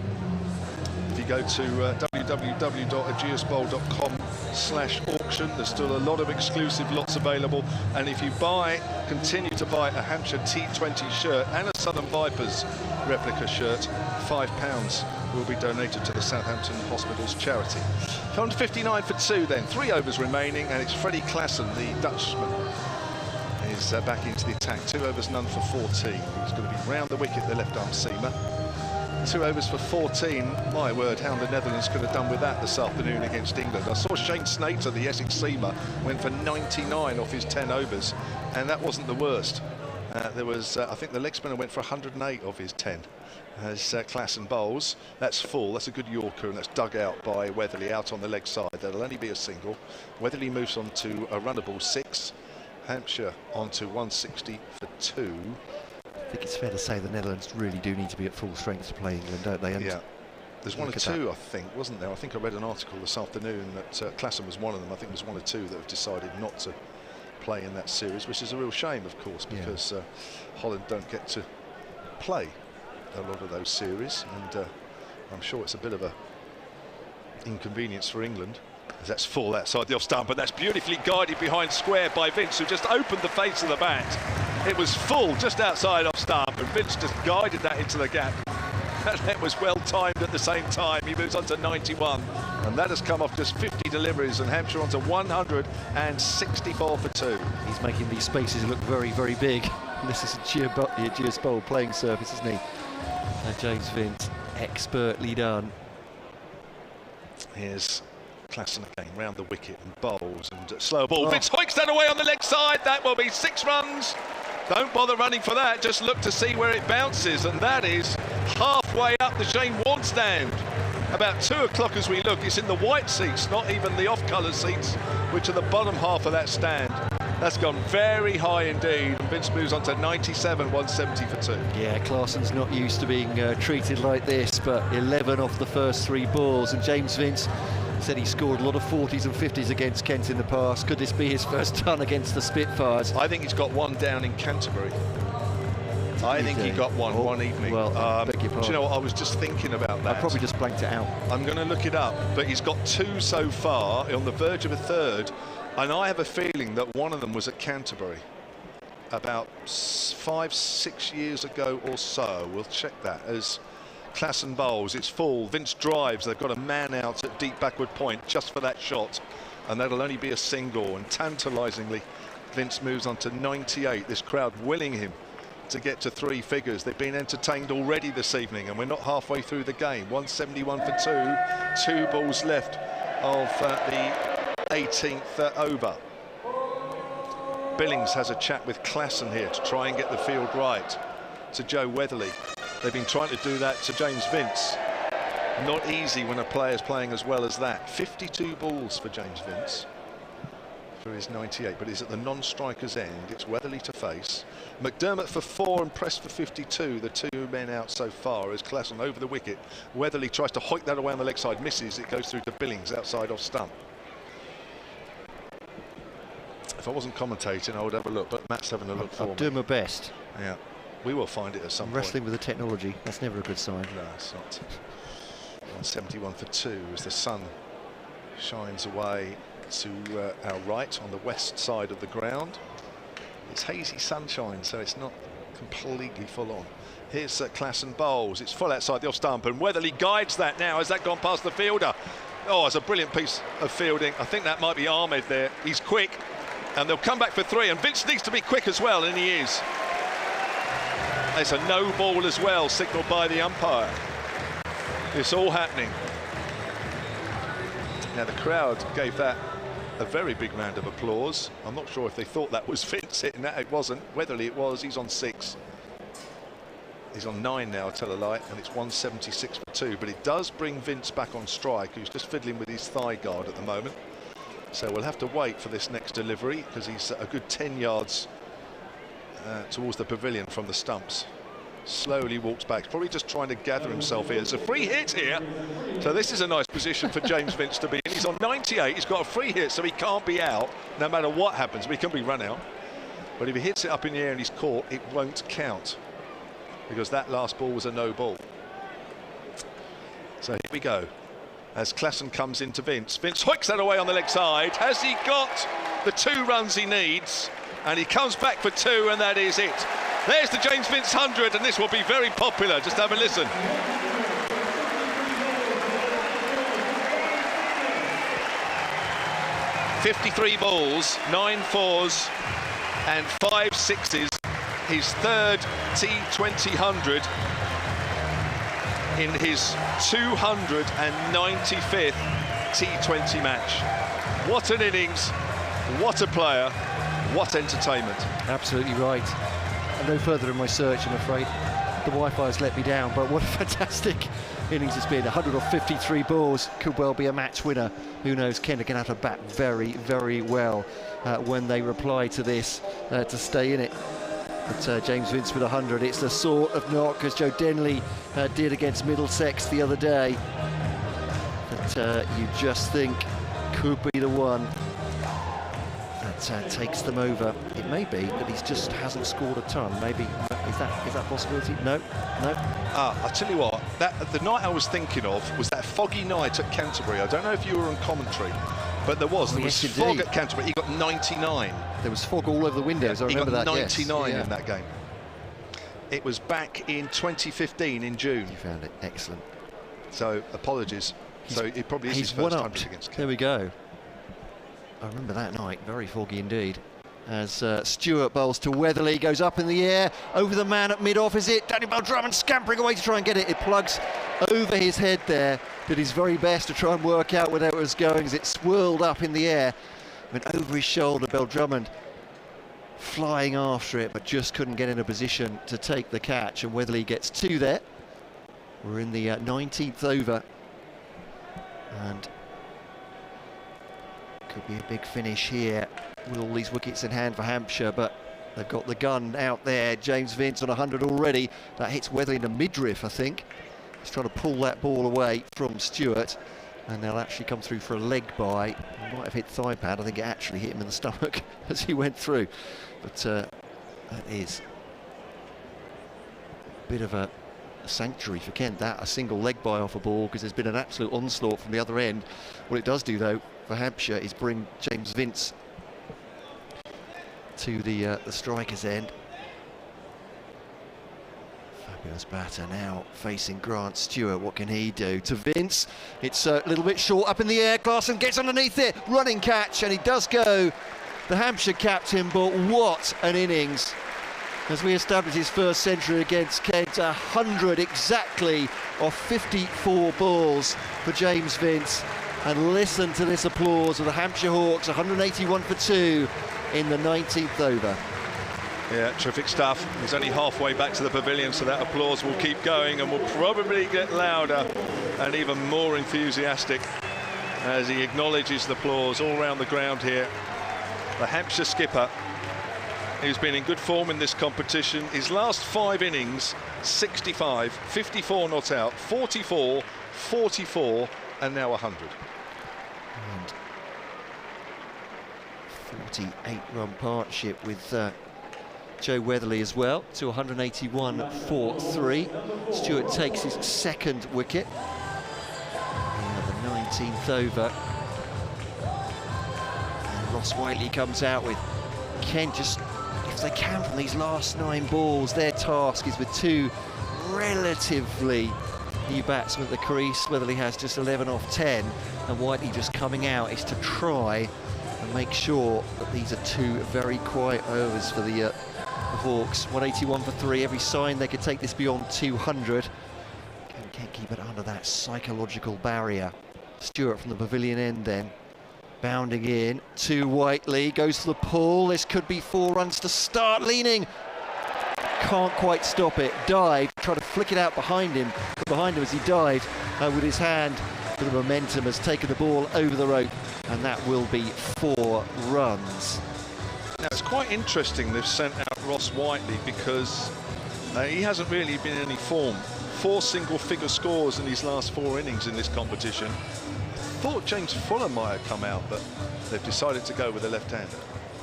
If you go to www.ageasbowl.com/auction, there's still a lot of exclusive lots available, and if you continue to buy a Hampshire T20 shirt and a Southern Vipers replica shirt, £5 will be donated to the Southampton Hospitals charity. 159 for 2 then, 3 overs remaining, and it's Freddie Klassen, the Dutchman, is back into the attack. 2 overs, none for 14. He's going to be round the wicket, the left-arm seamer. 2 overs for 14. My word, how the Netherlands could have done with that this afternoon against England. I saw Shane Snater, the Essex seamer, went for 99 off his 10 overs, and that wasn't the worst. There was, I think the leg spinner went for 108 of his 10 as Klassen bowls. That's full, that's a good Yorker, and that's dug out by Weatherly out on the leg side. That'll only be a single. Weatherly moves on to a runnable 6. Hampshire on to 160 for 2. I think it's fair to say the Netherlands really do need to be at full strength to play England, don't they? And yeah. There's 1 or 2, I think, wasn't there? I think I read an article this afternoon that Klassen was one of them. I think there's 1 or 2 that have decided not to play in that series, which is a real shame, of course, because Holland don't get to play a lot of those series, and I'm sure it's a bit of a inconvenience for England. That's full outside the off stump, but that's beautifully guided behind square by Vince, who just opened the face of the bat. It was full just outside off stump, and Vince just guided that into the gap. That was well timed at the same time. He moves on to 91, and that has come off just 50 deliveries, and Hampshire on to 164 for 2. He's making these spaces look very, very big. This is the Ageas Bowl playing surface, isn't he? James Vince, expertly done. Here's Klassen again, round the wicket and bowls and slow ball. Vince hoiks that away on the leg side. That will be 6 runs. Don't bother running for that, just look to see where it bounces, and that is halfway up the Shane Warne stand. About 2 o'clock as we look. It's in the white seats, not even the off-colour seats, which are the bottom half of that stand. That's gone very high indeed. Vince moves on to 97, 170 for 2. Yeah, Clarkson's not used to being treated like this, but 11 off the first 3 balls, and James Vince said he scored a lot of 40s and 50s against Kent in the past. Could this be his first ton against the Spitfires? I think he's got 1 down in Canterbury. I think he got one evening. Well, beg your pardon. Do you know what, I was just thinking about that. I probably just blanked it out. I'm going to look it up, but he's got 2 so far, on the verge of a 3rd, and I have a feeling that one of them was at Canterbury about 5-6 years ago or so. We'll check that. As Klassen bowls, it's full. Vince drives. They've got a man out at deep backward point just for that shot, and that'll only be a single. And tantalisingly, Vince moves on to 98. This crowd willing him to get to 3 figures. They've been entertained already this evening, and we're not halfway through the game. 171 for 2. 2 balls left of the 18th over. Billings has a chat with Klassen here to try and get the field right to Joe Weatherly. They've been trying to do that to James Vince. Not easy when a player's playing as well as that. 52 balls for James Vince for his 98, but he's at the non-striker's end. It's Weatherly to face. McDermott for 4 and Press for 52. The 2 men out so far as Klassen over the wicket. Weatherly tries to hoik that away on the leg side, misses. It goes through to Billings outside off stump. If I wasn't commentating, I would have a look, but Matt's having a look for me. I'll do my best. Yeah, we will find it at some point. Wrestling with the technology, that's never a good sign. No, it's not. 171 for 2 as the sun shines away to our right on the west side of the ground. It's hazy sunshine, so it's not completely full on. Here's Klassen bowls. It's full outside the off stump, and Weatherly guides that now. Has that gone past the fielder? Oh, it's a brilliant piece of fielding. I think that might be Ahmed there. He's quick, and they'll come back for 3, and Vince needs to be quick as well, and he is. It's a no ball as well, signalled by the umpire. It's all happening. Now the crowd gave that a very big round of applause. I'm not sure if they thought that was Vince hitting that. It wasn't. Weatherly it was. He's on 6. He's on 9 now, I tell a lie, and it's 176 for 2. But it does bring Vince back on strike, who's just fiddling with his thigh guard at the moment. So we'll have to wait for this next delivery, because he's a good 10 yards towards the pavilion from the stumps. Slowly walks back, probably just trying to gather himself here. It's a free hit here, so this is a nice position for James Vince to be in. He's on 98, he's got a free hit, so he can't be out no matter what happens, but he can be run out. But if he hits it up in the air and he's caught, it won't count, because that last ball was a no ball. So here we go, as Klassen comes into Vince. Vince hoiks that away on the leg side. Has he got the 2 runs he needs? And he comes back for 2, and that is it. There's the James Vince 100, and this will be very popular. Just have a listen. "53 balls, 9 4s and 5 6s. His 3rd T20 100 in his 295th T20 match. What an innings, what a player, what entertainment. Absolutely right. no further in my search, I'm afraid. The Wi-Fi has let me down, but what a fantastic innings it's been. 153 balls, could well be a match winner. Who knows? Kent are going to have to bat very, very well when they reply to this to stay in it. But James Vince with 100, it's the sort of knock, as Joe Denley did against Middlesex the other day, that you just think could be the one that takes them over. It may be that he just hasn't scored a ton. Maybe is that a possibility? No. I'll tell you what. The night I was thinking of was that foggy night at Canterbury. I don't know if you were on commentary, but there was fog at Canterbury. He got 99. There was fog all over the windows. I remember that. He got 99 in that game. It was back in 2015 in June. You found it excellent. So apologies. So it probably is his first 100 against Kent. There we go. I remember that night, very foggy indeed. As Stewart bowls to Weatherly, goes up in the air, over the man at mid-off is it. Daniel Bell Drummond scampering away to try and get it. It plugs over his head there. Did his very best to try and work out where it was going as it swirled up in the air. Went over his shoulder, Bell Drummond flying after it, but just couldn't get in a position to take the catch. And Weatherly gets two there. We're in the 19th over. And could be a big finish here with all these wickets in hand for Hampshire, but they've got the gun out there. James Vince on 100 already. That hits Weatherly in the midriff, I think. He's trying to pull that ball away from Stewart, and they'll actually come through for a leg by. He might have hit thigh pad. I think it actually hit him in the stomach as he went through. But that is a bit of a sanctuary for Kent, that, a single leg by off a ball, because there's been an absolute onslaught from the other end. What it does do, though, for Hampshire is bring James Vince to the striker's end. Fabulous batter now facing Grant Stewart. What can he do? To Vince, it's a little bit short up in the air. Glasson gets underneath it, running catch, and he does go. The Hampshire captain, but what an innings as we establish his first century against Kent. 100 exactly off 54 balls for James Vince. And listen to this applause of the Hampshire Hawks, 181 for 2 in the 19th over. Yeah, terrific stuff. He's only halfway back to the pavilion, so that applause will keep going and will probably get louder and even more enthusiastic as he acknowledges the applause all around the ground here. The Hampshire skipper, who's been in good form in this competition. His last 5 innings, 65, 54 not out, 44, 44, and now 100. And 48-run partnership with Joe Weatherly as well, to 181 for 3. Stewart takes his second wicket. The 19th over. And Ross Whiteley comes out with Kent just, if they can from these last 9 balls, their task is with 2 relatively new batsmen at the crease. Weatherly has just 11 off 10, and Whiteley just coming out is to try and make sure that these are 2 very quiet overs for the Hawks. 181 for 3, every sign they could take this beyond 200. Can't keep it under that psychological barrier. Stewart from the pavilion end then, bounding in to Whiteley, goes to the pull. This could be 4 runs to start, leaning. Can't quite stop it, dive, try to flick it out behind him, but behind him as he dived with his hand, but the momentum has taken the ball over the rope, and that will be 4 runs. Now it's quite interesting they've sent out Ross Whiteley, because he hasn't really been in any form. 4 single-figure scores in his last 4 innings in this competition. I thought James Fuller might have come out, but they've decided to go with a left-hander.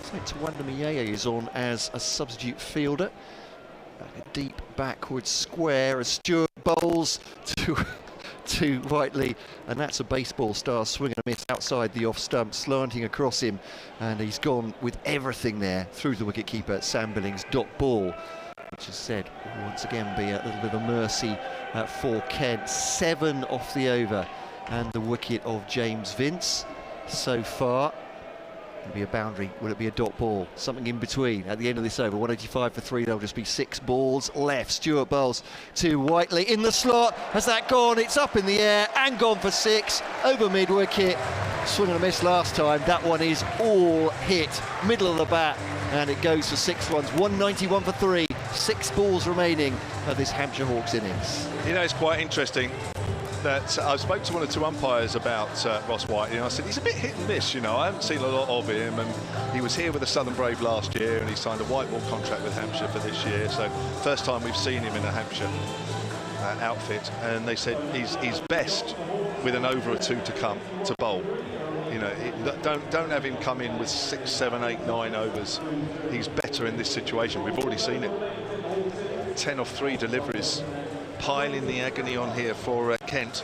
So Tawanda Miyeye is on as a substitute fielder. A deep backward square as Stewart bowls to Whiteley, and that's a baseball style swing and a miss outside the off stump, slanting across him, and he's gone with everything there through the wicketkeeper Sam Billings. Dot ball, which has said will once again be a little bit of mercy for Kent. 7 off the over, and the wicket of James Vince so far. Will it be a boundary? Will it be a dot ball? Something in between at the end of this over. 185 for 3. There'll just be 6 balls left. Stuart Bowles to Whiteley in the slot. Has that gone? It's up in the air and gone for 6 over mid wicket. Swing and a miss last time. That one is all hit middle of the bat, and it goes for 6 runs. 191 for 3. 6 balls remaining of this Hampshire Hawks innings. You know, it's quite interesting that I spoke to one or 2 umpires about Ross Whiteley, and I said he's a bit hit and miss. You know, I haven't seen a lot of him, and he was here with the Southern Brave last year, and he signed a white ball contract with Hampshire for this year. So first time we've seen him in a Hampshire outfit, and they said he's best with an over or 2 to come to bowl. You know, don't have him come in with 6, 7, 8, 9 overs. He's better in this situation. We've already seen it. 10 off 3 deliveries. Piling the agony on here for Kent.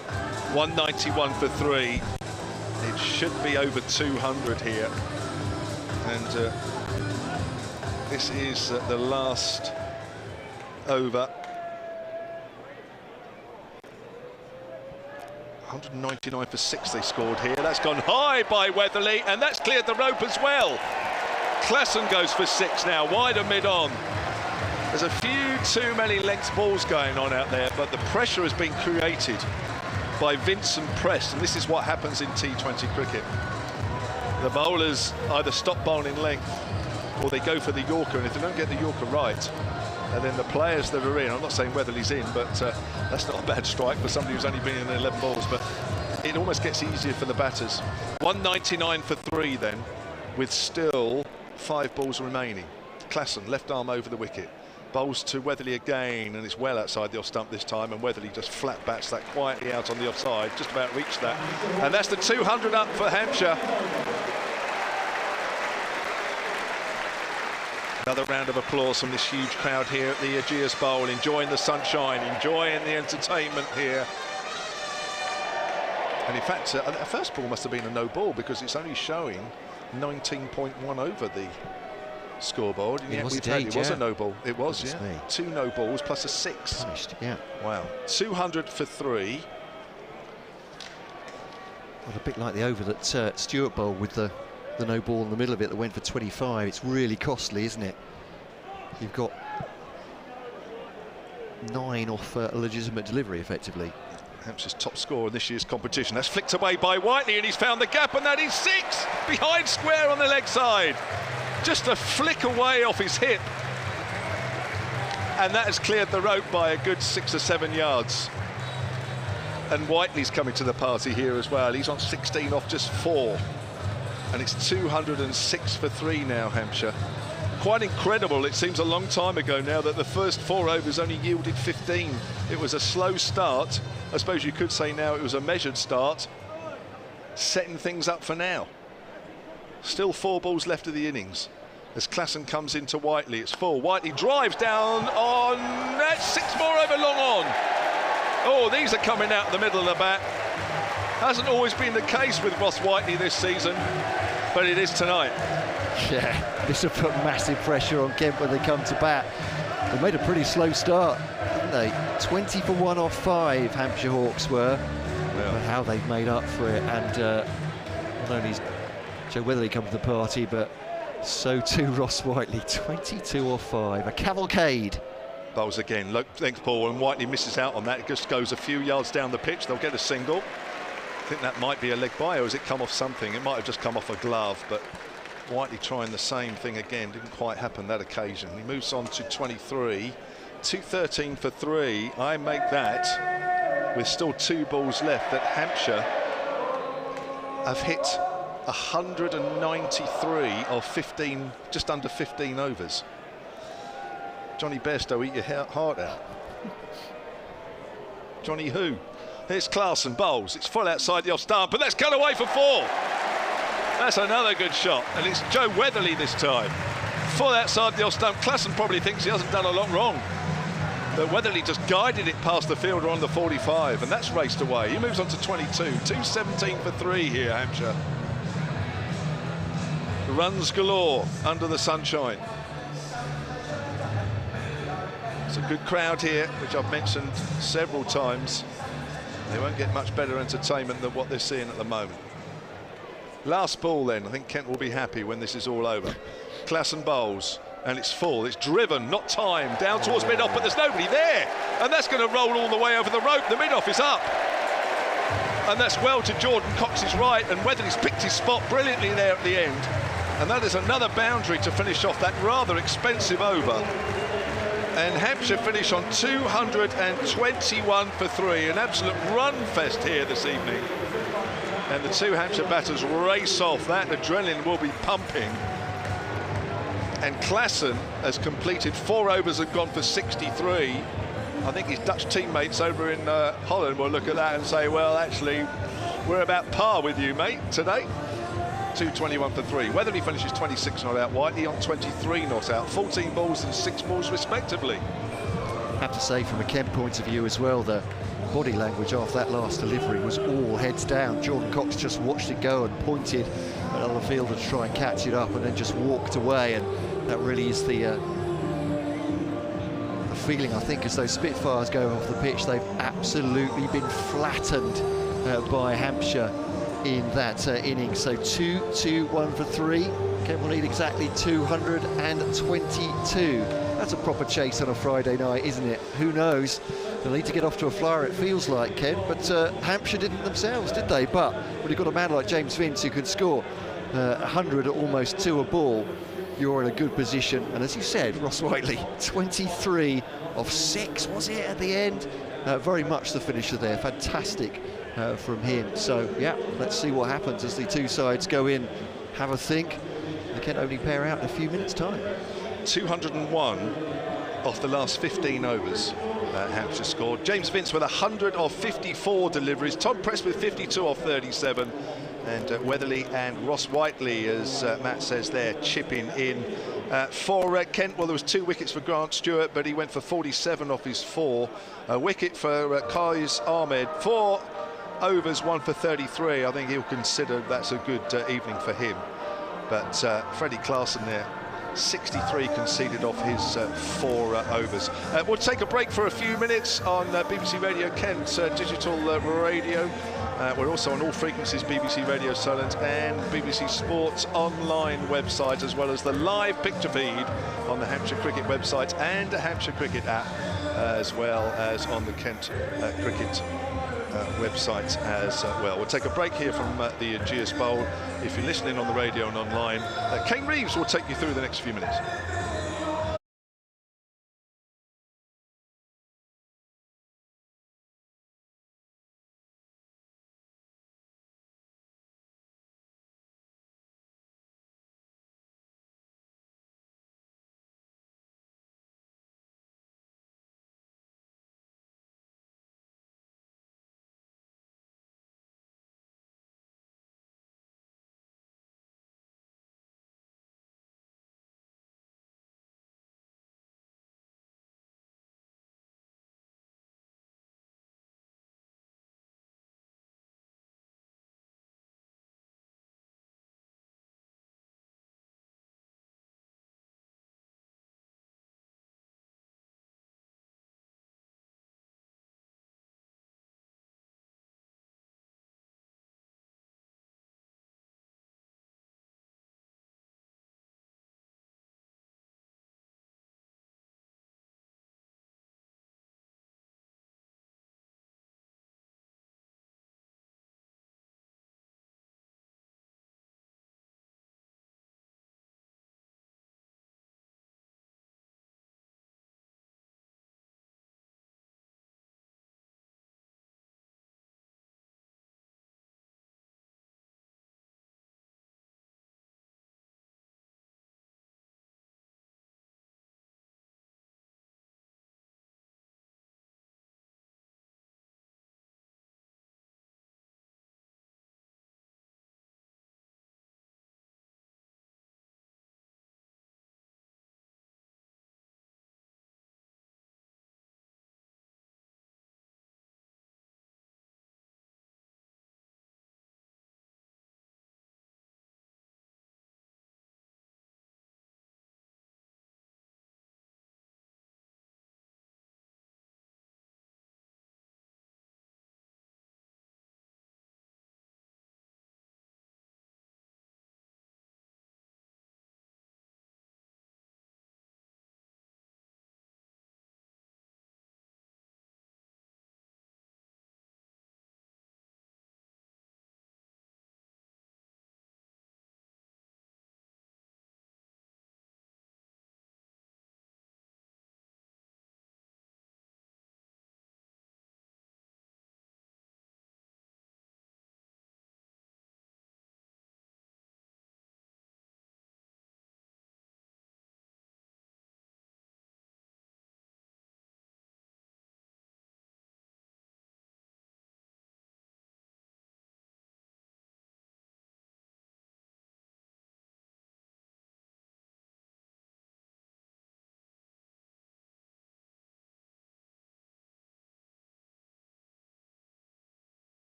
191 for 3. It should be over 200 here. And this is the last over. 199 for 6 they scored here. That's gone high by Weatherly, and that's cleared the rope as well. Klassen goes for 6 now, wide and mid-on. There's a few too many length balls going on out there, but the pressure has been created by Vincent Press, and this is what happens in T20 cricket. The bowlers either stop bowling length or they go for the Yorker, and if they don't get the Yorker right, and then the players that are in, I'm not saying Weatherly's in, but that's not a bad strike for somebody who's only been in 11 balls, but it almost gets easier for the batters. 199 for 3 then, with still 5 balls remaining. Klassen, left arm over the wicket. Bowls to Weatherly again, and it's well outside the off stump this time, and Weatherly just flat bats that quietly out on the offside, just about reached that. And that's the 200 up for Hampshire. Another round of applause from this huge crowd here at the Ageas Bowl, enjoying the sunshine, enjoying the entertainment here. And in fact, the first ball must have been a no ball, because it's only showing 19.1 over the scoreboard. And it was a no ball. It was, yeah. Me. 2 no balls plus a 6. Punished, yeah. Wow. 200 for 3. Well, a bit like the over that Stuart bowled with the no ball in the middle of it that went for 25. It's really costly, isn't it? You've got 9 off a legitimate delivery, effectively. Hampshire's top scorer in this year's competition. That's flicked away by Whiteley, and he's found the gap, and that is 6 behind square on the leg side. Just a flick away off his hip, and that has cleared the rope by a good 6 or 7 yards. And Whiteley's coming to the party here as well. He's on 16 off just 4, and it's 206 for 3 now, Hampshire. Quite incredible. It seems a long time ago now that the first 4 overs only yielded 15. It was a slow start. I suppose you could say now it was a measured start, setting things up for now. Still 4 balls left of the innings. As Klassen comes into Whiteley, it's 4. Whiteley drives down on... That's 6 more over long on. Oh, these are coming out the middle of the bat. Hasn't always been the case with Ross Whiteley this season, but it is tonight. Yeah, this will put massive pressure on Kent when they come to bat. They made a pretty slow start, didn't they? 20 for 1 off 5, Hampshire Hawks were. Yeah. But how they've made up for it, and not only Joe Weatherly come to the party, but so too Ross Whiteley. 22 off 5, a cavalcade. Bowls again, length ball, and Whiteley misses out on that. It just goes a few yards down the pitch. They'll get a single. I think that might be a leg by, or has it come off something? It might have just come off a glove, but Whiteley trying the same thing again. Didn't quite happen that occasion. He moves on to 23. 213 for 3. I make that with still 2 balls left that Hampshire have hit 193 of 15, just under 15 overs. Johnny Bairstow, eat your heart out. Johnny who? Here's Klassen, bowls. It's full outside the off stump, but that's cut away for 4. That's another good shot, and it's Joe Weatherly this time. Full outside the off stump. Klassen probably thinks he hasn't done a lot wrong, but Weatherly just guided it past the fielder on the 45, and that's raced away. He moves on to 22. 217 for 3 here, Hampshire. Runs galore under the sunshine. It's a good crowd here, which I've mentioned several times. They won't get much better entertainment than what they're seeing at the moment. Last ball then. I think Kent will be happy when this is all over. Klassen bowls, and it's full. It's driven, not timed, down towards mid-off, but there's nobody there. And that's going to roll all the way over the rope. The mid-off is up. And that's well to Jordan Cox's right, and Weatherly's picked his spot brilliantly there at the end. And that is another boundary to finish off that rather expensive over. And Hampshire finish on 221 for 3. An absolute run fest here this evening. And the two Hampshire batters race off. That adrenaline will be pumping. And Klassen has completed 4 overs and gone for 63. I think his Dutch teammates over in Holland will look at that and say, well, actually, we're about par with you, mate, today. 221 for 3. Weatherly finishes 26 not out, Whiteley on 23 not out, 14 balls and 6 balls respectively. I have to say, from a Kent point of view as well, the body language after that last delivery was all heads down. Jordan Cox just watched it go and pointed at other fielder to try and catch it up, and then just walked away. And that really is the feeling, I think, as those Spitfires go off the pitch. They've absolutely been flattened by Hampshire in that innings. So 2-2-1 for 3. Kent will need exactly 222. That's a proper chase on a Friday night, isn't it? Who knows? They'll need to get off to a flyer, it feels like, Kent. But Hampshire didn't themselves, did they? But when you've got a man like James Vince who can score 100 at almost 2 a ball, you're in a good position. And as you said, Ross Whiteley, 23 of 6, was it, at the end? Very much the finisher there. Fantastic from him. So, yeah, let's see what happens as the two sides go in, have a think. The Kent opening pair out in a few minutes' time. 201 off the last 15 overs. Hampshire scored. James Vince with 100 of 54 deliveries. Tom Press with 52 of 37. And Weatherly and Ross Whiteley, as Matt says there, chipping in. For Kent, well, there was 2 wickets for Grant Stewart, but he went for 47 off his 4. A wicket for Qais Ahmed. 4 overs, 1 for 33. I think he'll consider that's a good evening for him. But Freddie Klassen there, 63 conceded off his 4 overs. We'll take a break for a few minutes on BBC Radio Kent digital radio. We're also on all frequencies, BBC Radio Solent and BBC Sports online website, as well as the live picture feed on the Hampshire Cricket website and the Hampshire Cricket app, as well as on the Kent Cricket website as well. We'll take a break here from the Ageas Bowl. If you're listening on the radio and online, Kane Reeves will take you through the next few minutes.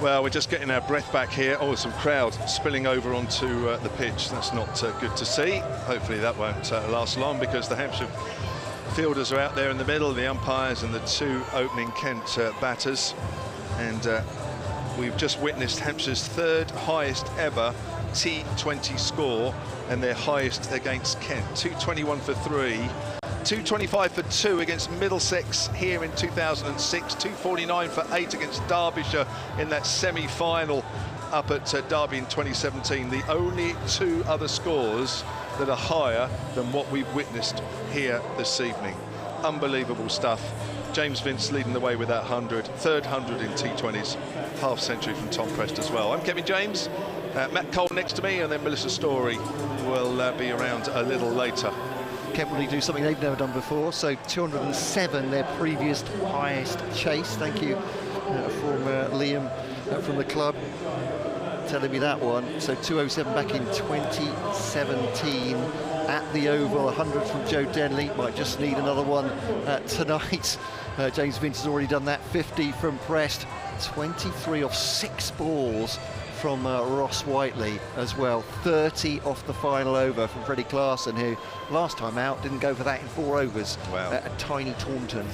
Well, we're just getting our breath back here. Oh, some crowd spilling over onto the pitch. That's not good to see. Hopefully that won't last long, because the Hampshire fielders are out there in the middle, the umpires and the two opening Kent batters. And we've just witnessed Hampshire's third highest ever T20 score, and their highest against Kent. 221 for 3, 225 for 2 against Middlesex here in 2006, 249 for 8 against Derbyshire in that semi-final up at Derby in 2017. The only two other scores that are higher than what we've witnessed here this evening. Unbelievable stuff. James Vince leading the way with that 100, third 100 in T20s, half century from Tom Prest as well. I'm Kevin James, Matt Cole next to me, and then Melissa Story will be around a little later. Kent will do something they've never done before, so 207, their previous highest chase. Thank you from Liam from the club telling me that one. So 207 back in 2017 at the Oval. 100 from Joe Denley, might just need another one tonight. James Vince has already done that. 50 from Prest, 23 off 6 balls from Ross Whiteley as well. 30 off the final over from Freddie Clarkson, who last time out didn't go for that in 4 overs. Wow. At a tiny Taunton.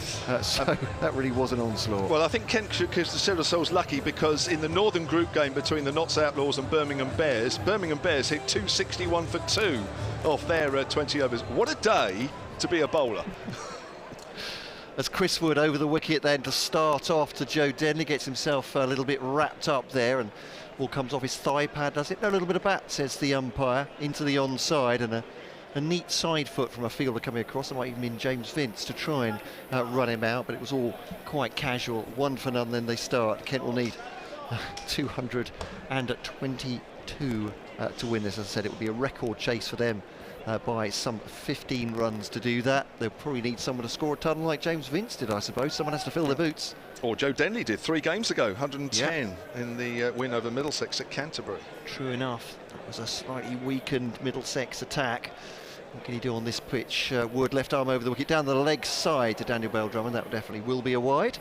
So that really was an onslaught. Well, I think Kent should consider themselves lucky, because in the Northern Group game between the Notts Outlaws and Birmingham Bears hit 261 for 2 off their 20 overs. What a day to be a bowler. As Chris Wood over the wicket then to start off to Joe Denley, gets himself a little bit wrapped up there, and ball comes off his thigh pad, does it? No, a little bit of bat, says the umpire, into the onside, and a neat side foot from a fielder coming across. There might even been James Vince to try and run him out, but it was all quite casual. 1 for none, then they start. Kent will need 222 to win this. As I said, it would be a record chase for them by some 15 runs to do that. They'll probably need someone to score a ton like James Vince did, I suppose. Someone has to fill their boots. Or Joe Denley did 3 games ago, 110 in the win over Middlesex at Canterbury. True enough. That was a slightly weakened Middlesex attack. What can he do on this pitch? Wood, left arm over the wicket, down the leg side to Daniel Bell-Drummond. That definitely will be a wide.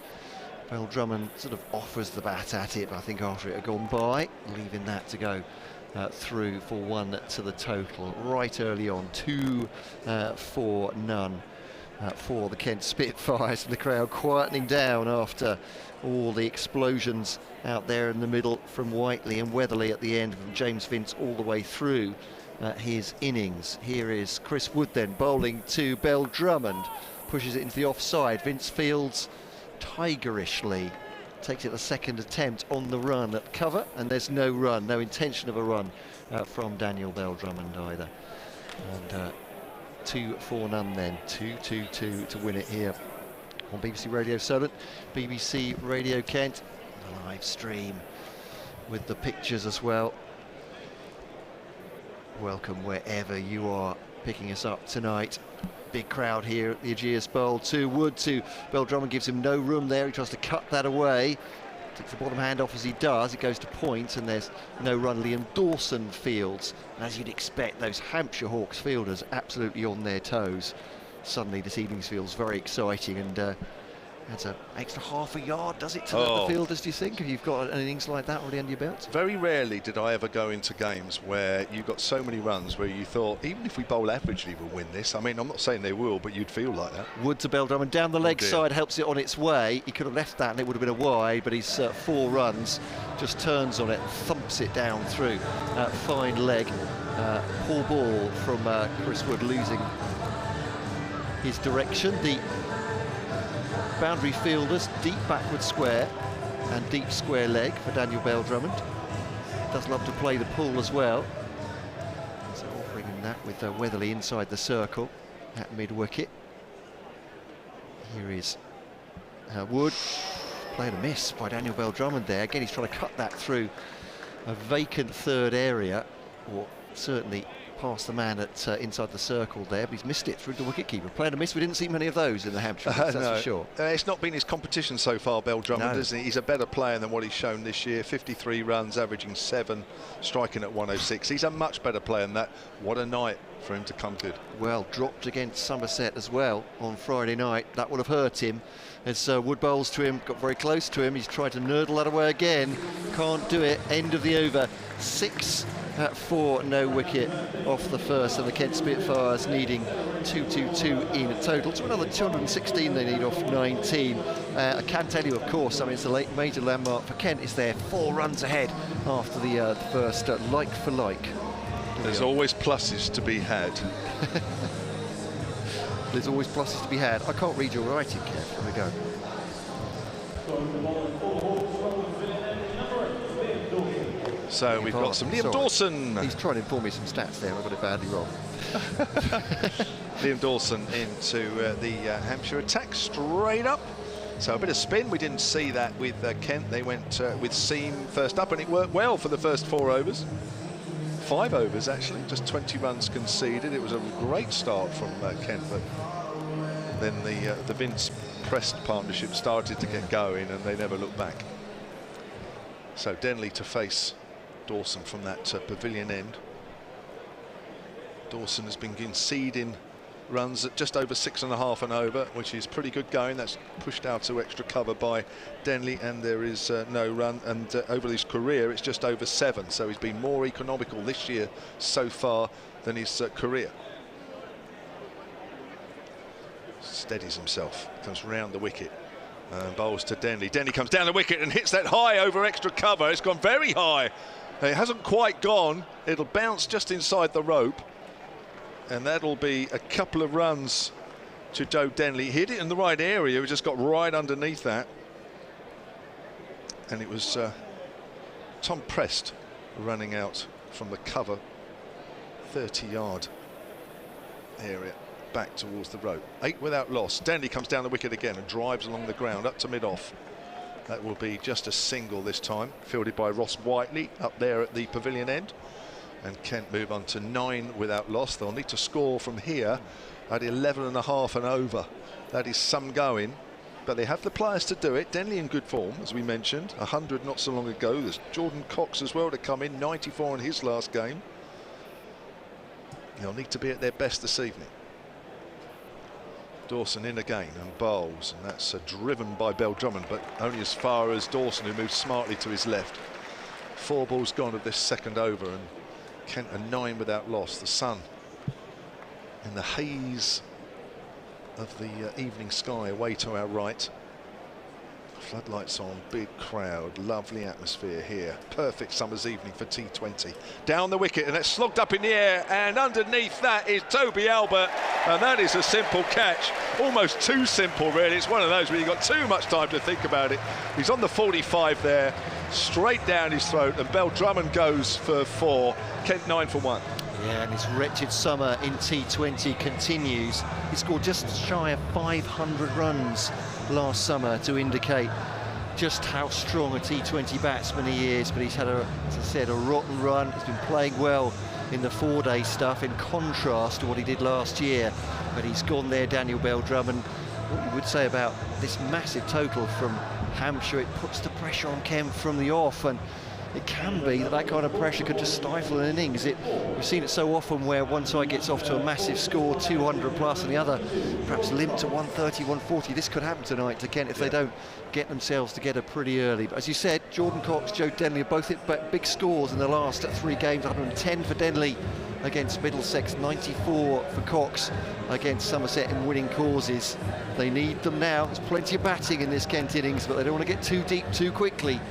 Bell-Drummond sort of offers the bat at it, but I think after it had gone by, leaving that to go through for 1 to the total. Right early on, 2 for none for the Kent Spitfires. The crowd quietening down after all the explosions out there in the middle from Whiteley and Weatherly at the end, from James Vince all the way through his innings. Here is Chris Wood then bowling to Bell-Drummond, pushes it into the offside. Vince fields tigerishly, takes it a second attempt on the run at cover, and there's no run, no intention of a run from Daniel Bell-Drummond either. And 2 for none then, 2-2-2 to win it here on BBC Radio Solent, BBC Radio Kent, the live stream with the pictures as well. Welcome wherever you are picking us up tonight. Big crowd here at the Ageas Bowl. To Wood, to Bell-Drummond, gives him no room there. He tries to cut that away. Takes the bottom hand off as he does. It goes to point, and there's no run. Liam Dawson fields. And as you'd expect, those Hampshire Hawks fielders absolutely on their toes. Suddenly this evening's feels very exciting, and adds an extra half a yard, does it, to the fielders, do you think, if you've got an innings like that already under your belt? Very rarely did I ever go into games where you got so many runs where you thought, even if we bowl averagely, we'll win this. I mean, I'm not saying they will, but you'd feel like that. Wood to Bell-Drummond, down the leg side, helps it on its way. He could have left that and it would have been a wide, but his 4 runs just turns on it, thumps it down through. Fine leg. Poor ball from Chris Wood, losing his direction. The boundary fielders, deep backward square and deep square leg for Daniel Bell-Drummond. Does love to play the pull as well. So offering him that with Weatherly inside the circle at mid-wicket. Here is Wood. Playing a miss by Daniel Bell-Drummond there. Again, he's trying to cut that through a vacant third area, or certainly past the man at inside the circle there, but he's missed it through the wicketkeeper. Playing a miss, we didn't see many of those in the Hampshire, that's for sure. It's not been his competition so far, Bell-Drummond, isn't he? He's a better player than what he's shown this year. 53 runs, averaging 7, striking at 106. He's a much better player than that. What a night for him to come good. Well, dropped against Somerset as well on Friday night. That would have hurt him. As Wood bowls to him, got very close to him. He's tried to nurdle that away again. Can't do it. End of the over. 6-4, no wicket off the first, and the Kent Spitfires needing 222 in total. So another 216 they need off 19. I can tell you, of course, I mean, it's a major landmark for Kent. It's there 4 runs ahead after the first, like for like. There's always pluses to be had. There's always pluses to be had. I can't read your writing, Kev. Here we go. So we've got some Liam Dawson. He's trying to inform me some stats there. I got it badly wrong. Liam Dawson into the Hampshire attack straight up. So a bit of spin. We didn't see that with Kent. They went with seam first up, and it worked well for the first 4 overs. 5 overs actually, just 20 runs conceded. It was a great start from Kent, but then the Vince Prest partnership started to get going, and they never looked back. So Denley to face Dawson from that pavilion end. Dawson has been conceding runs at just over 6.5 and over, which is pretty good going. That's pushed out to extra cover by Denley, and there is no run, and over his career it's just over 7, so he's been more economical this year so far than his career. Steadies himself, comes round the wicket and bowls to Denley. Denley comes down the wicket and hits that high over extra cover. It's gone very high. It hasn't quite gone. It'll bounce just inside the rope, and that'll be a couple of runs to Joe Denley. He hit it in the right area. We just got right underneath that, and it was Tom Prest running out from the cover 30-yard area back towards the rope. 8 without loss. Denley comes down the wicket again and drives along the ground up to mid-off. That will be just a single this time, fielded by Ross Whiteley up there at the pavilion end. And Kent move on to 9 without loss. They'll need to score from here at 11.5 and over. That is some going, but they have the players to do it. Denley in good form, as we mentioned, 100 not so long ago. There's Jordan Cox as well to come in, 94 in his last game. They'll need to be at their best this evening. Dawson in again and bowls, and that's driven by Bell Drummond, but only as far as Dawson, who moves smartly to his left. 4 balls gone of this second over, and Kent a 9 without loss. The sun in the haze of the evening sky away to our right. Floodlights on, big crowd, lovely atmosphere here. Perfect summer's evening for T20. Down the wicket, and it's slogged up in the air, and underneath that is Toby Albert, and that is a simple catch. Almost too simple, really. It's one of those where you've got too much time to think about it. He's on the 45 there, straight down his throat, and Bell Drummond goes for 4. Kent 9 for 1. Yeah, and his wretched summer in T20 continues. He scored just shy of 500 runs last summer to indicate just how strong a T20 batsman he is, but he's had, as I said, a rotten run. He's been playing well in the 4-day stuff, in contrast to what he did last year, but he's gone there, Daniel Bell Drummond. What you would say about this massive total from Hampshire, it puts the pressure on Kent from the off, and it can be that kind of pressure could just stifle an innings. We've seen it so often where one side gets off to a massive score, 200 plus, and the other perhaps limp to 130, 140. This could happen tonight to Kent if they don't get themselves together pretty early. But as you said, Jordan Cox, Joe Denley have both hit big scores in the last 3 games. 110 for Denley against Middlesex, 94 for Cox against Somerset in winning causes. They need them now. There's plenty of batting in this Kent innings, but they don't want to get too deep too quickly.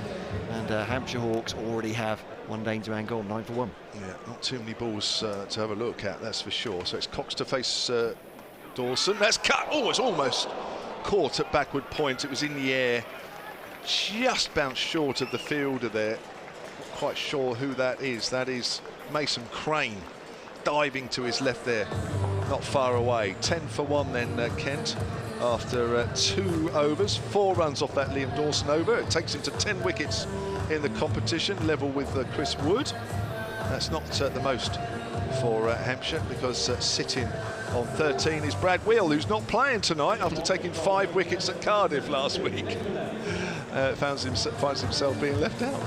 And Hampshire Hawks already have 1 danger man gone, 9 for 1. Yeah, not too many balls to have a look at, that's for sure. So it's Cox to face Dawson. That's cut. Oh, it's almost caught at backward point. It was in the air, just bounced short of the fielder there. Not quite sure who that is. That is Mason Crane diving to his left there, not far away. 10 for 1 then, Kent. After 2 overs, 4 runs off that Liam Dawson over. It takes him to 10 wickets in the competition, level with Chris Wood. That's not the most for Hampshire, because sitting on 13 is Brad Wheel, who's not playing tonight after taking 5 wickets at Cardiff last week. Finds himself being left out.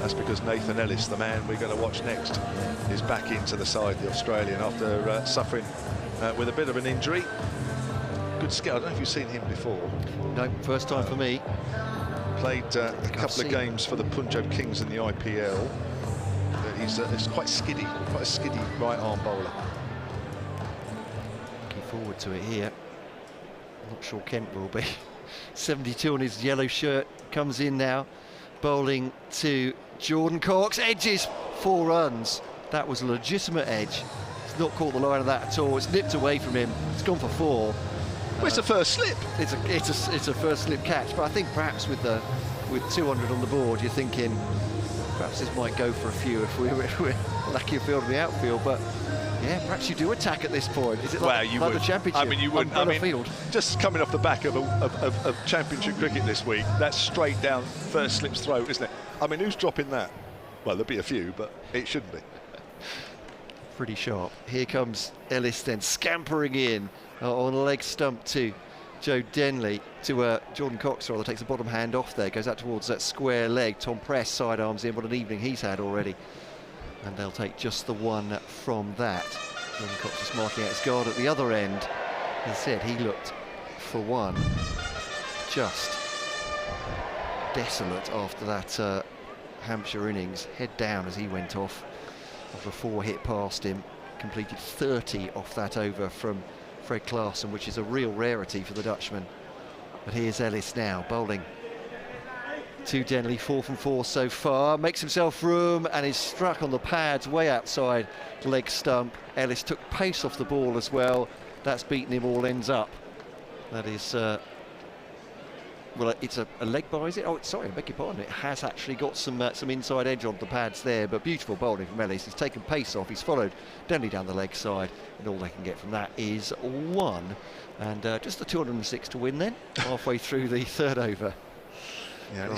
That's because Nathan Ellis, the man we're going to watch next, is back into the side, the Australian, after suffering with a bit of an injury. Good skill. I don't know if you've seen him before. No, first time for me. Played a couple of games for the Punjab Kings in the IPL. He's quite skiddy, quite a skiddy right-arm bowler. Looking forward to it here. I'm not sure Kent will be. 72 on his yellow shirt, comes in now, bowling to Jordan Cox. Edges, 4 runs. That was a legitimate edge. He's not caught the line of that at all. It's nipped away from him. It's gone for 4. Well, it's a first slip. It's a first slip catch, but I think perhaps with 200 on the board, you're thinking perhaps this might go for a few if we're lucky field in the outfield. But yeah, perhaps you do attack at this point. Is it like the championship? I mean, you wouldn't. I mean, field? Just coming off the back of championship cricket this week, that's straight down first slip's throat, isn't it? I mean, who's dropping that? Well, there'll be a few, but it shouldn't be. Pretty sharp. Here comes Ellis then scampering in on a leg stump to Joe Denley, to Jordan Cox, rather, takes the bottom hand off there, goes out towards that square leg. Tom Press sidearms in, what an evening he's had already. And they'll take just the one from that. Jordan Cox is marking out his guard at the other end. As I said, he looked for one just desolate after that Hampshire innings. Head down as he went off a 4 hit past him. Completed 30 off that over from Fred Klaassen, which is a real rarity for the Dutchman. But here's Ellis now, bowling to Denley, 4 from 4 so far. Makes himself room and is struck on the pads way outside leg stump. Ellis took pace off the ball as well. That's beaten him all ends up. That is, well, it's a leg bar, is it? Oh, sorry, I beg your pardon. It has actually got some inside edge on the pads there, but beautiful bowling from Ellis. He's taken pace off. He's followed Denley down the leg side, and all they can get from that is 1. And just the 206 to win then, halfway through the 3rd over. Yeah,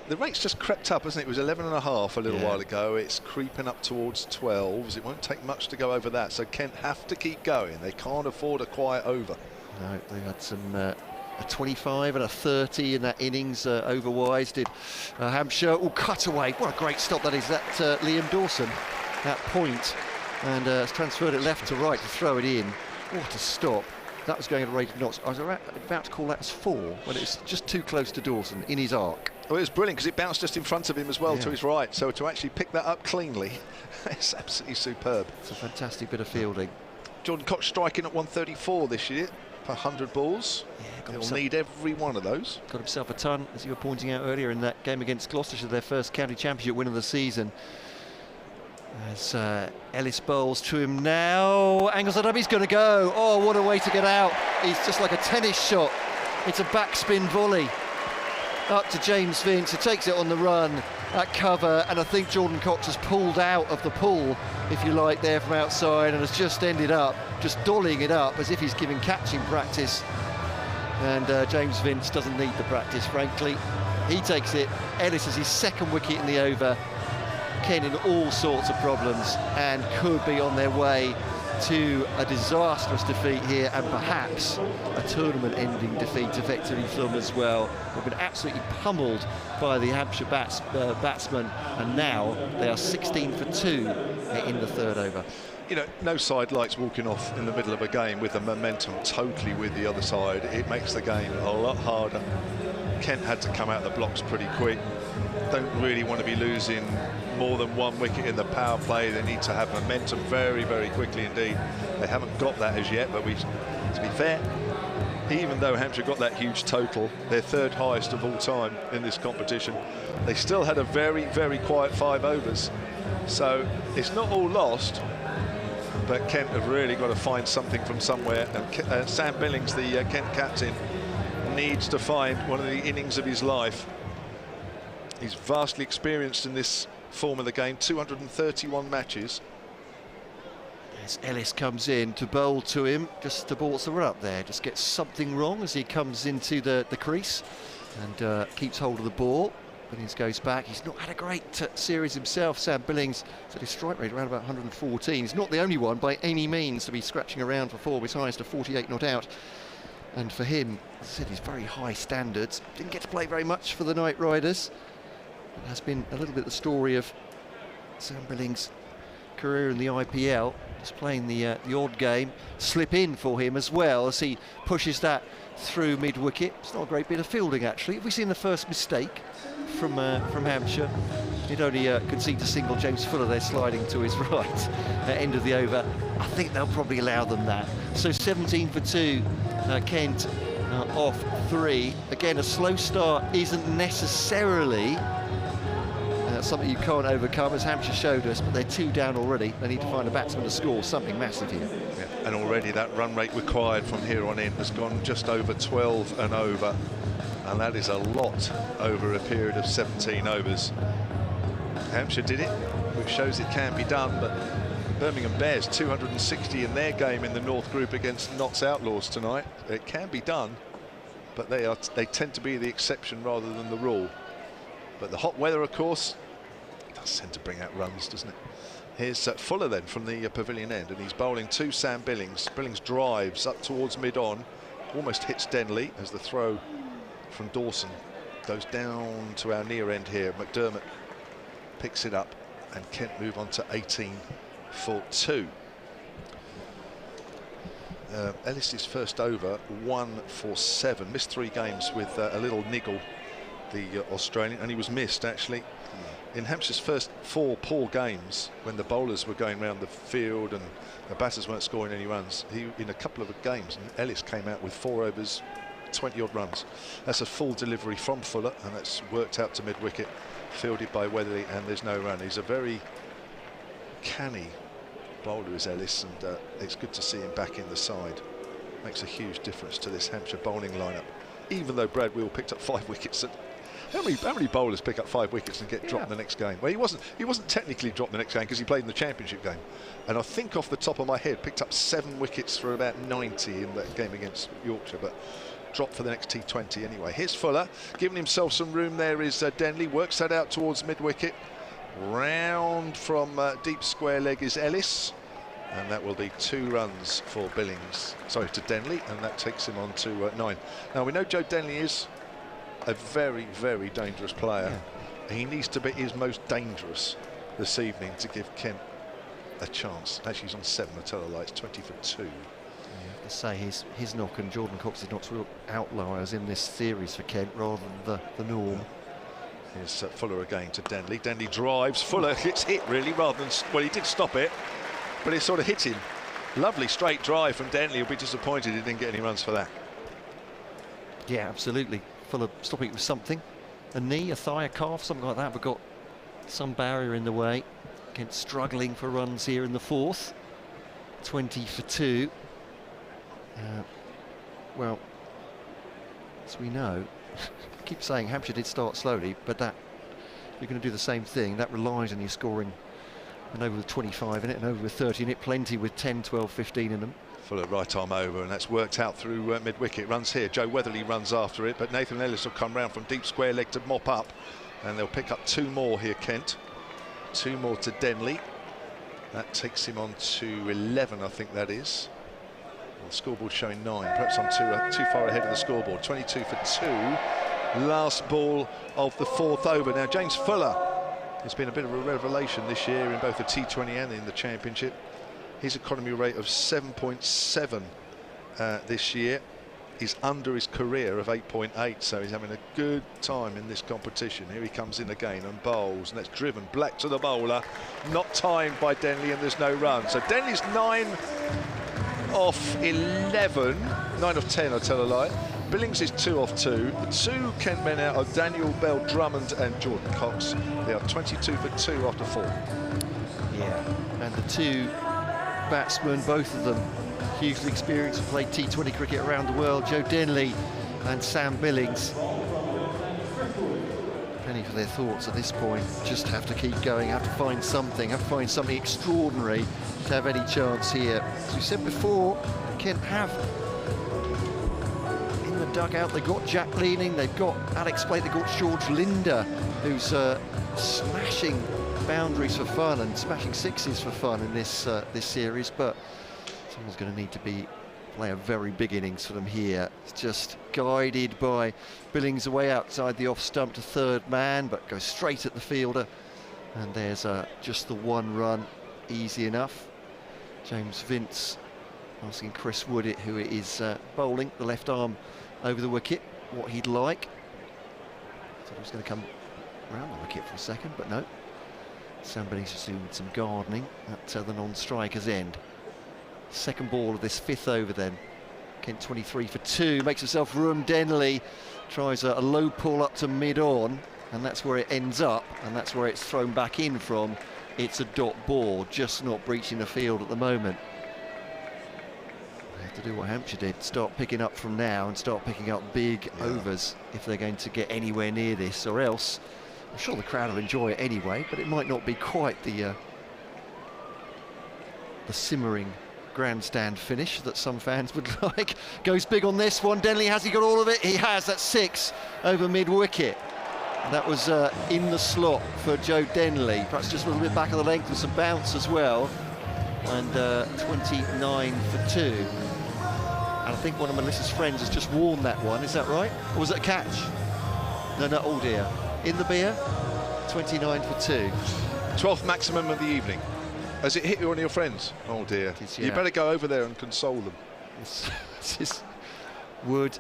the rate's just crept up, hasn't it? It was 11.5 a little while ago. It's creeping up towards 12s. It won't take much to go over that, so Kent have to keep going. They can't afford a quiet over. No, they had some a 25 and a 30 in that innings over-wise, did Hampshire. Oh, cut away. What a great stop that is. That Liam Dawson, that point, and has transferred it left to right to throw it in. What a stop. That was going at a rate of knots. I was about to call that as 4, but it's just too close to Dawson in his arc. Well, it was brilliant because it bounced just in front of him as well, to his right. So to actually pick that up cleanly, it's absolutely superb. It's a fantastic bit of fielding. Jordan Cox striking at 134 this year per 100 balls. Yeah, he'll need every one of those. Got himself a ton, as you were pointing out earlier, in that game against Gloucestershire, their first county championship win of the season. As Ellis bowls to him now, angles it up, he's going to go. Oh, what a way to get out. He's just like a tennis shot. It's a backspin volley up to James Vince, who takes it on the run at cover, and I think Jordan Cox has pulled out of the pool, if you like, there from outside, and has just ended up just dollying it up as if he's giving catching practice. And James Vince doesn't need the practice, frankly. He takes it. Ellis has his 2nd wicket in the over. Ken in all sorts of problems and could be on their way to a disastrous defeat here, and perhaps a tournament-ending defeat effectively for them as well. They've been absolutely pummeled by the Hampshire batsmen, and now they are 16 for 2 in the 3rd over. You know, no side likes walking off in the middle of a game with the momentum totally with the other side. It makes the game a lot harder. Kent had to come out the blocks pretty quick. Don't really want to be losing more than 1 wicket in the power play. They need to have momentum very, very quickly indeed. They haven't got that as yet, but to be fair, even though Hampshire got that huge total, their 3rd highest of all time in this competition, they still had a very, very quiet 5 overs. So it's not all lost, but Kent have really got to find something from somewhere, and Sam Billings, the Kent captain, needs to find one of the innings of his life. He's vastly experienced in this form of the game, 231 matches. As Ellis comes in to bowl to him, just the ball's the run up there, just gets something wrong as he comes into the crease and keeps hold of the ball. Billings goes back. He's not had a great series himself. Sam Billings said his strike rate around about 114. He's not the only one by any means to be scratching around for 4, his highest of 48 not out. And for him, as I said, he's very high standards. Didn't get to play very much for the Knight Riders. has been a little bit the story of Sam Billings' career in the IPL. Just playing the odd game, slip in for him as well as he pushes that through mid-wicket. It's not a great bit of fielding, actually. Have we seen the first mistake from Hampshire? He'd only conceded a single. James Fuller there sliding to his right at end of the over. I think they'll probably allow them that. So 17 for 2, Kent off 3. Again, a slow start isn't necessarily something you can't overcome, as Hampshire showed us, but they're 2 down already. They need to find a batsman to score something massive here. Yeah, and already that run rate required from here on in has gone just over 12 and over, and that is a lot over a period of 17 overs. Hampshire did it, which shows it can be done, but Birmingham Bears 260 in their game in the North Group against Notts Outlaws tonight. It can be done, but they tend to be the exception rather than the rule. But the hot weather, of course, does tend to bring out runs, doesn't it? Here's Fuller then from the pavilion end, and he's bowling to Sam Billings. Billings drives up towards mid-on, almost hits Denley as the throw from Dawson goes down to our near end here. McDermott picks it up, and Kent move on to 18 for 2. Ellis's first over, 1 for 7, missed 3 games with a little niggle, the Australian, and he was missed actually in Hampshire's first 4 poor games when the bowlers were going around the field and the batters weren't scoring any runs. He, in a couple of games, Ellis came out with 4 overs, 20 odd runs. That's a full delivery from Fuller, and that's worked out to mid-wicket, fielded by Weatherly, and there's no run. He's a very canny bowler, is Ellis, and it's good to see him back in the side. Makes a huge difference to this Hampshire bowling lineup, even though Brad Wheel picked up 5 wickets. How many bowlers pick up 5 wickets and get dropped in the next game? Well, he wasn't technically dropped the next game because he played in the championship game, and I think off the top of my head picked up 7 wickets for about 90 in that game against Yorkshire, but dropped for the next T20 anyway. Here's Fuller giving himself some room. There is Denley, works that out towards mid-wicket. Round from deep square leg is Ellis, and that will be 2 runs for Billings, sorry, to Denley, and that takes him on to 9. Now we know Joe Denley is a very, very dangerous player. He needs to be his most dangerous this evening to give Kent a chance. Actually, he's on 7, I tell a lie, it's 20 for 2. You have to say his knock and Jordan Cox's knocks were outliers in this series for Kent rather than the norm. Here's Fuller again to Denley. Denley drives, Fuller gets hit really rather than, well, he did stop it, but it sort of hit him. Lovely straight drive from Denley. He'll be disappointed he didn't get any runs for that. Yeah, absolutely. Fuller stopping it with something, a knee, a thigh, a calf, something like that, but got some barrier in the way. Kent struggling for runs here in the 4th. 20 for 2. Well, as we know, I keep saying Hampshire did start slowly, but that you're going to do the same thing. That relies on you scoring an over with 25 in it, and over with 30 in it, plenty with 10, 12, 15 in them. Fuller right arm over, and that's worked out through mid-wicket. Runs here, Joe Weatherly runs after it, but Nathan Ellis will come round from deep square leg to mop up, and they'll pick up 2 more here, Kent. 2 more to Denley. That takes him on to 11, I think that is. Well, the scoreboard showing 9. Perhaps I'm too far ahead of the scoreboard. 22 for 2. Last ball of the 4th over. Now, James Fuller has been a bit of a revelation this year in both the T20 and in the Championship. His economy rate of 7.7 this year is under his career of 8.8, so he's having a good time in this competition. Here he comes in again and bowls, and that's driven black to the bowler, not timed by Denley, and there's no run. So Denley's 9 off 11, 9 off 10, I tell a lie. Billings is 2 off 2. The 2 Kent men out are Daniel Bell Drummond and Jordan Cox. They are 22 for 2 after 4. Yeah, and the 2 batsmen, both of them hugely experienced, have played T20 cricket around the world. Joe Denley and Sam Billings. Penny for their thoughts at this point. Just have to keep going, have to find something extraordinary to have any chance here. As we said before, Kent have in the dugout, they've got Jack Leaning, they've got Alex Blake, they've got George Linder, who's smashing boundaries for fun and smashing 6s for fun in this this series, but someone's going to need to be play a very big innings for them here. It's just guided by Billings away outside the off stump to third man, but goes straight at the fielder. And there's just the one run, easy enough. James Vince asking Chris Wood, who is bowling the left arm over the wicket, what he'd like. Thought he was going to come around the wicket for a second, but no. Somebody's just doing some gardening at the non-striker's end. Second ball of this 5th over then. Kent 23 for 2, makes himself room. Denley tries a low pull up to mid-on, and that's where it ends up, and that's where it's thrown back in from. It's a dot ball, just not breaching the field at the moment. They have to do what Hampshire did, start picking up from now and start picking up big overs if they're going to get anywhere near this, or else I'm sure the crowd will enjoy it anyway, but it might not be quite the simmering grandstand finish that some fans would like. Goes big on this one. Denley, has he got all of it? He has. That's 6 over mid-wicket. That was in the slot for Joe Denley. Perhaps just a little bit back of the length with some bounce as well. And 29 for 2. And I think one of Melissa's friends has just worn that one. Is that right? Or was it a catch? No, not all dear. In the beer, 29 for 2. 12th maximum of the evening. Has it hit you on your friends? Oh dear. You better go over there and console them. This is Wood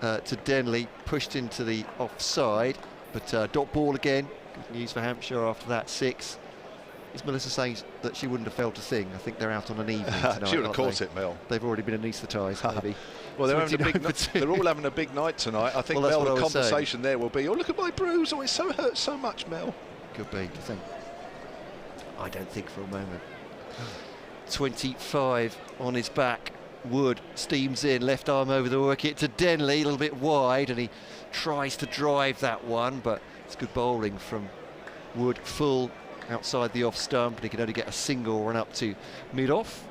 to Denley, pushed into the offside, but dot ball again. Good news for Hampshire after that 6. Is Melissa saying that she wouldn't have felt a thing? I think they're out on an evening tonight. She would have caught it, Mel. They've already been anaesthetised, maybe. Well, they're all having a big night tonight. I think, Mel, the conversation there will be, oh, look at my bruise. Oh, it hurts so much, Mel. Could be, to think. I don't think for a moment. 25 on his back. Wood steams in, left arm over the wicket to Denley, a little bit wide, and he tries to drive that one, but it's good bowling from Wood, full outside the off stump, and he can only get a single run up to mid-off,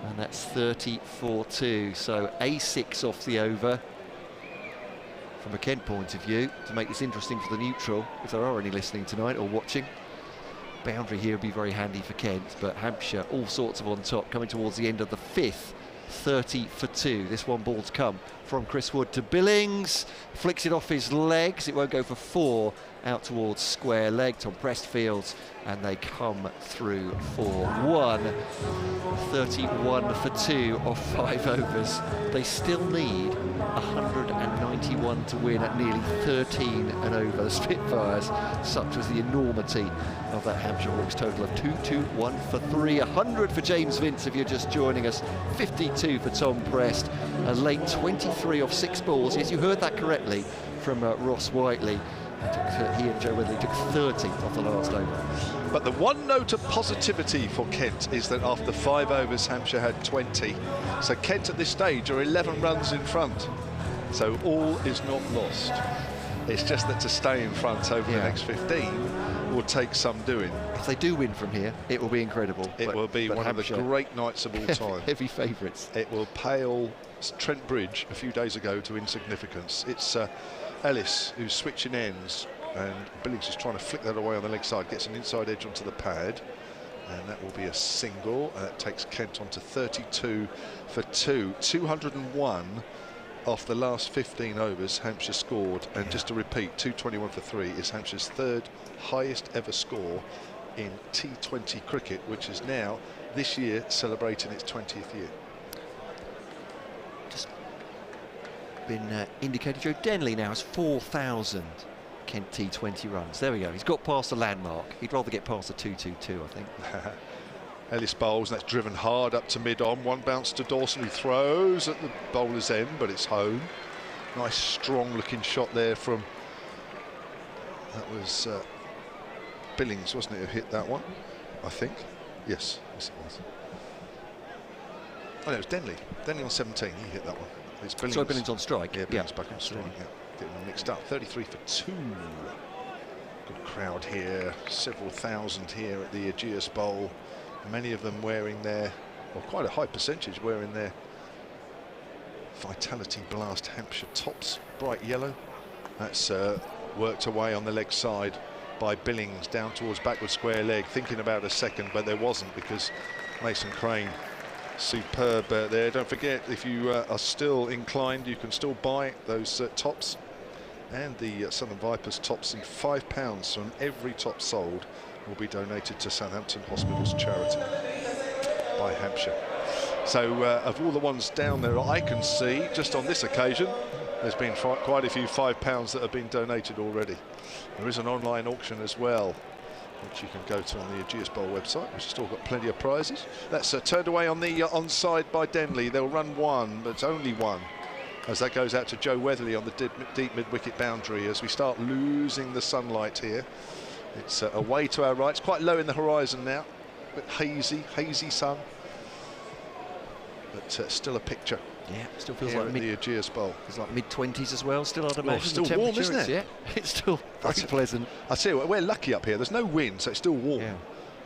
and that's 34-2. So A6 off the over from a Kent point of view to make this interesting for the neutral, if there are any listening tonight or watching. Boundary here would be very handy for Kent, but Hampshire all sorts of on top, coming towards the end of the 5th. 30 for 2. This one ball's come from Chris Wood to Billings, flicks it off his legs. It won't go for 4 out towards square leg. Tom Prestfields, and they come through for 1. 31 for 2 off 5 overs. They still need 191 to win at nearly 13 and over. The Spitfires, such was the enormity of that Hampshire Hawks total of 221 for 3. 100 for James Vince if you're just joining us. 52 for Tom Prest. A late 23 off 6 balls. Yes, you heard that correctly from Ross Whiteley. He and Joe Weatherly took 30 off the last over. But the one note of positivity for Kent is that after 5 overs, Hampshire had 20. So Kent at this stage are 11 runs in front. So all is not lost. It's just that to stay in front over the next 15 will take some doing. If they do win from here, it will be incredible. It will be one Hampshire, of the great nights of all time. Heavy favourites. It will pale Trent Bridge a few days ago to insignificance. It's Ellis who's switching ends, and Billings is trying to flick that away on the leg side, gets an inside edge onto the pad, and that will be a single. That takes Kent on to 32 for 2. 201 off the last 15 overs Hampshire scored, and just to repeat, 221 for 3 is Hampshire's 3rd highest ever score in T20 cricket, which is now this year celebrating its 20th year. Just been indicated. Joe Denley now has 4,000 Kent T20 runs. There we go. He's got past the landmark. He'd rather get past the 222, I think. Ellis bowls, and that's driven hard up to mid-on. One bounce to Dawson, who throws at the bowler's end, but it's home. Nice strong-looking shot there from... That was Billings, wasn't it, who hit that one? I think. Yes, yes it was. Oh, no, it was Denley. Denley on 17, he hit that one. It's Billings. So Billings on strike. Yeah, Billings back on strike. Yeah, getting them mixed up. 33 for 2. Good crowd here. Several thousand here at the Ageas Bowl. Many of them wearing their, or quite a high percentage wearing their Vitality Blast Hampshire tops, bright yellow. That's worked away on the leg side by Billings down towards backward square leg, thinking about a second, but there wasn't, because Mason Crane Superb there. Don't forget, if you are still inclined, you can still buy those tops and the Southern Vipers tops. And £5 from every top sold will be donated to Southampton Hospital's charity by Hampshire. So of all the ones down there I can see, just on this occasion, there's been quite a few £5 that have been donated already. There is an online auction as well, which you can go to on the Ageas Bowl website, which has still got plenty of prizes. That's turned away on the onside by Denley. They'll run one, but it's only one, as that goes out to Joe Weatherly on the deep mid-wicket boundary as we start losing the sunlight here. It's away to our right. It's quite low in the horizon now, but hazy sun. But still a picture. Yeah, still feels like the Ageas Bowl. It's like mid-20s as well. Still, I'd imagine. Still warm, isn't it? Yeah, it's still very pleasant. I tell you what, we're lucky up here. There's no wind, so it's still warm. Yeah.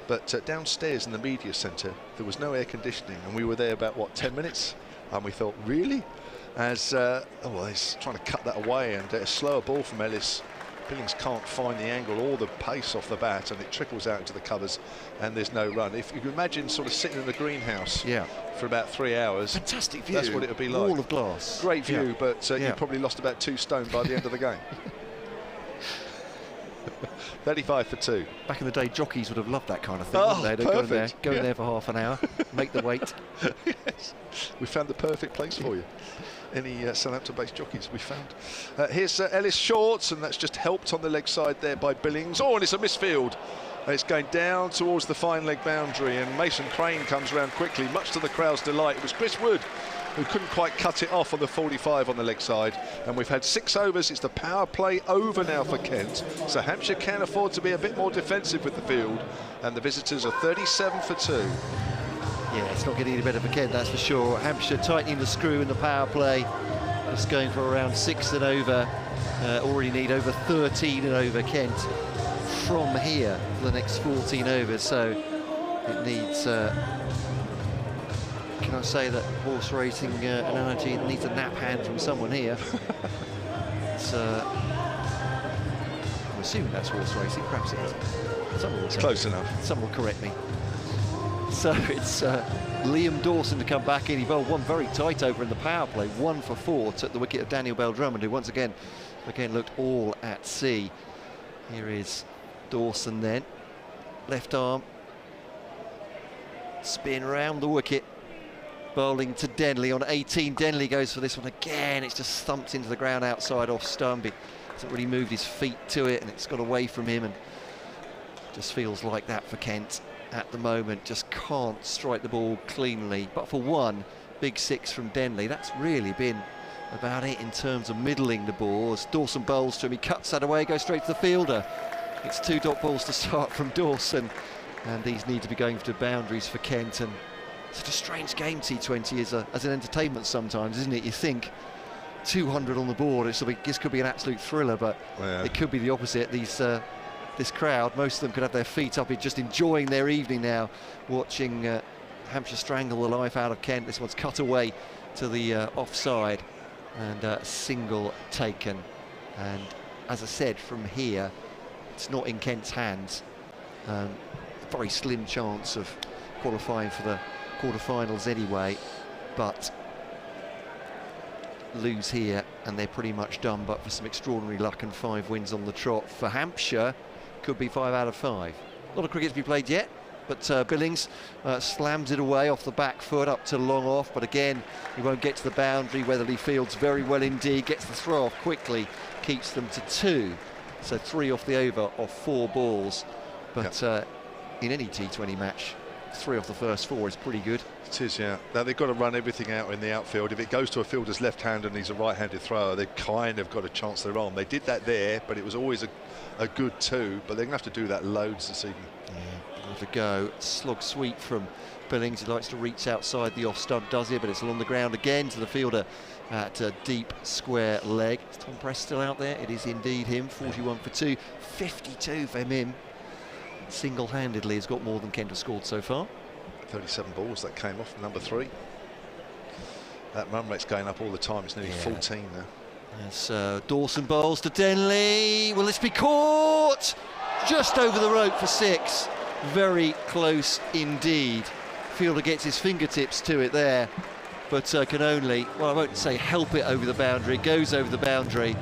But downstairs in the media centre, there was no air conditioning, and we were there about, what, 10 minutes? And we thought, really? As, he's trying to cut that away, and a slower ball from Ellis. Billings can't find the angle or the pace off the bat, and it trickles out into the covers, and there's no run. If you can imagine sort of sitting in the greenhouse for about 3 hours. Fantastic view. That's what it would be like. Wall of glass. Great view, but you probably lost about 2 stone by the end of the game. 35 for 2. Back in the day, jockeys would have loved that kind of thing, wouldn't they? They'd go in there for half an hour, make the wait. Yes, we found the perfect place for you. Any Southampton-based jockeys we found. Here's Ellis short, and that's just helped on the leg side there by Billings. Oh, and it's a misfield. And it's going down towards the fine leg boundary, and Mason Crane comes around quickly, much to the crowd's delight. It was Chris Wood who couldn't quite cut it off on the 45 on the leg side. And we've had 6 overs. It's the power play over now for Kent. So Hampshire can afford to be a bit more defensive with the field, and the visitors are 37 for 2. Yeah, it's not getting any better for Kent, that's for sure. Hampshire tightening the screw in the power play. Just going for around 6 and over. Already need over 13 and over Kent from here for the next 14 overs. So it needs, can I say that horse racing analogy, it needs a nap hand from someone here. It's, I'm assuming that's horse racing, perhaps it isn't. It's close enough. Someone will correct me. So it's Liam Dawson to come back in. He bowled one very tight over in the power play, 1 for 4, took the wicket of Daniel Bell-Drummond, who once again looked all at sea. Here is Dawson then, left arm, spin round the wicket, bowling to Denley on 18. Denley goes for this one again. It's just thumped into the ground outside off stump. He hasn't really moved his feet to it, and it's got away from him, and just feels like that for Kent at the moment. Just can't strike the ball cleanly. But for one big 6 from Denley, that's really been about it in terms of middling the ball. As Dawson bowls to him, he cuts that away, goes straight to the fielder. It's 2 dot balls to start from Dawson, and these need to be going to boundaries for Kent. And such a strange game, T20 as an entertainment sometimes, isn't it? You think 200 on the board, this could be an absolute thriller, but it could be the opposite. This crowd, most of them could have their feet up, just enjoying their evening now, watching Hampshire strangle the life out of Kent. This one's cut away to the offside, and a single taken. And as I said, from here, it's not in Kent's hands. A very slim chance of qualifying for the quarterfinals anyway, but lose here and they're pretty much done, but for some extraordinary luck and 5 wins on the trot. For Hampshire, could be 5 out of 5. A lot of cricket to be played yet, but Billings slams it away off the back foot up to long off, but again he won't get to the boundary. Weatherly fields very well indeed, gets the throw off quickly, keeps them to 2, so 3 off the over of 4 balls. But in any T20 match, 3 off the first 4 is pretty good. It is, yeah. Now they've got to run everything out in the outfield. If it goes to a fielder's left hand and he's a right-handed thrower, they've kind of got a chance they're on. They did that there, but it was always a good 2, but they're going to have to do that loads this evening. Yeah, to go. Slog sweep from Billings. He likes to reach outside the off stump, does he? But it's along the ground again to the fielder at a deep square leg. Is Tom Press still out there? It is indeed him. 41 for 2, 52 for him. Single-handedly has got more than Kent has scored so far. 37 balls that came off number 3. That run rate's going up all the time. It's nearly 14 now. Yes, Dawson bowls to Denley. Will this be caught? Just over the rope for 6. Very close indeed. Fielder gets his fingertips to it there, but can only, well, I won't say help it over the boundary. It goes over the boundary.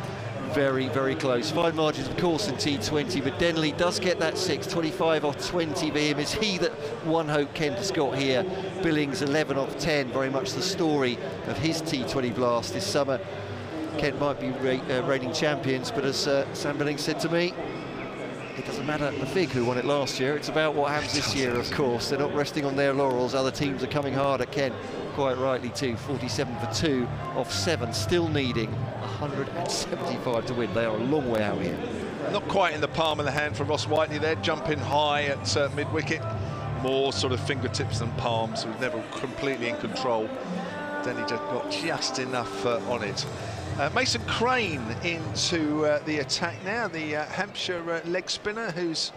Very, very close. Fine margins, of course, in T20, but Denley does get that 6, 25 off 20 for him. It's he that won Hope Kent has got here. Billings 11 off 10, very much the story of his T20 blast this summer. Kent might be reigning champions, but as Sam Billings said to me, it doesn't matter the fig who won it last year. It's about what happens this year, of course. They're not resting on their laurels. Other teams are coming hard at Kent, quite rightly too. 47 for 2 off 7, still needing 175 to win. They are a long way out here. Not quite in the palm of the hand for Ross Whiteley there, jumping high at mid-wicket. More sort of fingertips than palms, so never completely in control. Then he just got just enough on it. Mason Crane into the attack now, the Hampshire leg spinner, who's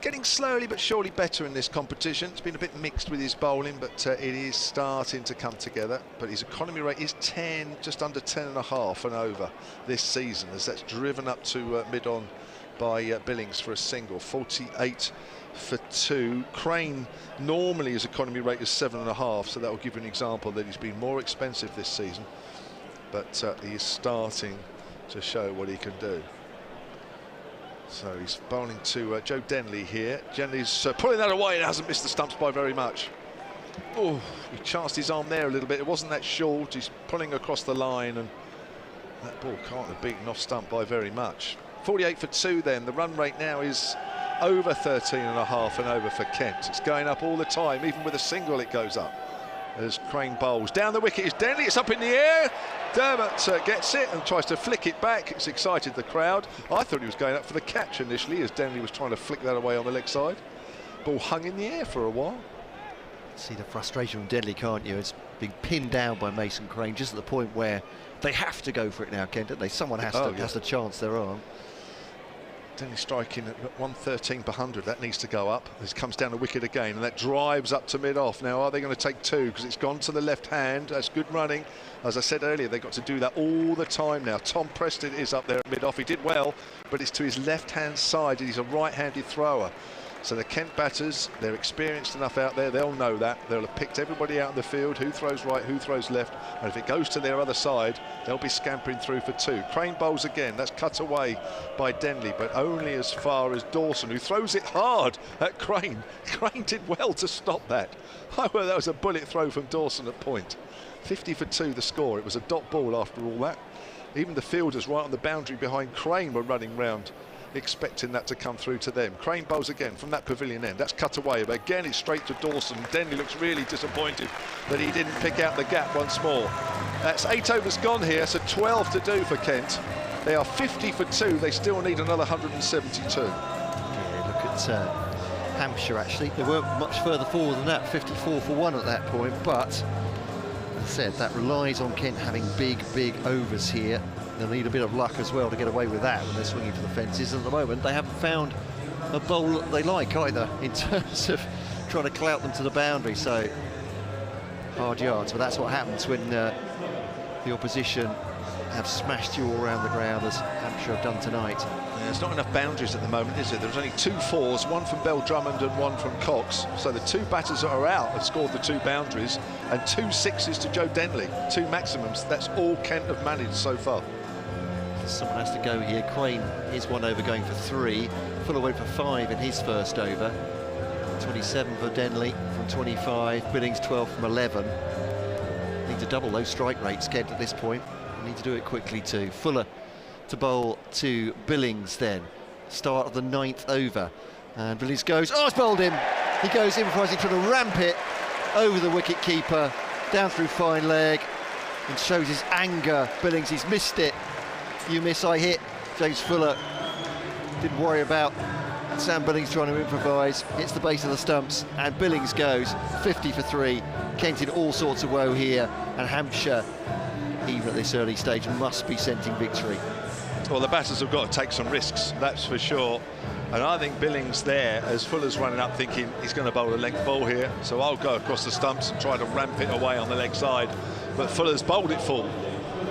getting slowly but surely better in this competition. It's been a bit mixed with his bowling, but it is starting to come together. But his economy rate is 10, just under 10.5 and over this season, as that's driven up to mid-on by Billings for a single. 48 for 2. Crane normally his economy rate is 7.5, so that will give you an example that he's been more expensive this season. But he is starting to show what he can do. So he's bowling to Joe Denley here. Denley's pulling that away and hasn't missed the stumps by very much. Oh, he chanced his arm there a little bit. It wasn't that short. He's pulling across the line, and that ball can't have beaten off stump by very much. 48 for 2 then. The run rate now is over 13.5 and over for Kent. It's going up all the time. Even with a single it goes up. As Crane bowls. Down the wicket is Denley. It's up in the air. Dermot gets it and tries to flick it back. It's excited the crowd. I thought he was going up for the catch initially, as Denley was trying to flick that away on the leg side. Ball hung in the air for a while. See the frustration from Denley, can't you? It's being pinned down by Mason Crane just at the point where they have to go for it now, Kent, don't they? Someone has to chance their arm. Denley striking at 113 per 100. That needs to go up. This comes down the wicket again, and that drives up to mid-off. Now, are they going to take 2? Because it's gone to the left hand. That's good running. As I said earlier, they've got to do that all the time now. Tom Preston is up there at mid-off. He did well, but it's to his left-hand side. He's a right-handed thrower. So the Kent batters, they're experienced enough out there. They'll know that. They'll have picked everybody out in the field, who throws right, who throws left. And if it goes to their other side, they'll be scampering through for 2. Crane bowls again. That's cut away by Denley, but only as far as Dawson, who throws it hard at Crane. Crane did well to stop that. Oh, well, that was a bullet throw from Dawson at point. 50 for 2 the score. It was a dot ball after all that. Even the fielders right on the boundary behind Crane were running round, expecting that to come through to them. Crane bowls again from that pavilion end. That's cut away, but again it's straight to Dawson. Denley looks really disappointed that he didn't pick out the gap once more. That's 8 overs gone here, so 12 to do for Kent. They are 50 for 2. They still need another 172. Yeah, look at Hampshire, actually. They weren't much further forward than that, 54 for 1 at that point, but as I said, that relies on Kent having big overs here. They'll need a bit of luck as well to get away with that when they're swinging for the fences. And at the moment, they haven't found a bowl that they like either in terms of trying to clout them to the boundary. So hard yards, but that's what happens when the opposition have smashed you all around the ground, as Hampshire have done tonight. Yeah, there's not enough boundaries at the moment, is there? There's only 2 4s, one from Bell Drummond and one from Cox. So the 2 batters that are out have scored the 2 boundaries, and 2 6s to Joe Denley, 2 maximums. That's all Kent have managed so far. Someone has to go here. Crane is 1 over going for 3. Fuller went for 5 in his first over. 27 for Denley from 25. Billings 12 from 11. Need to double those strike rates, Kent, at this point. Need to do it quickly too. Fuller to bowl to Billings then. Start of the 9th over. And Billings goes, oh, it's bowled him. He goes improvising, trying to ramp it over the wicket keeper, down through fine leg, and shows his anger. Billings, he's missed it. You miss, I hit. James Fuller didn't worry about Sam Billings trying to improvise. Hits the base of the stumps, and Billings goes 50 for 3. Kent in all sorts of woe here, and Hampshire, even at this early stage, must be scenting victory. Well, the batters have got to take some risks, that's for sure. And I think Billings there, as Fuller's running up thinking he's going to bowl a length ball here, so I'll go across the stumps and try to ramp it away on the leg side. But Fuller's bowled it full.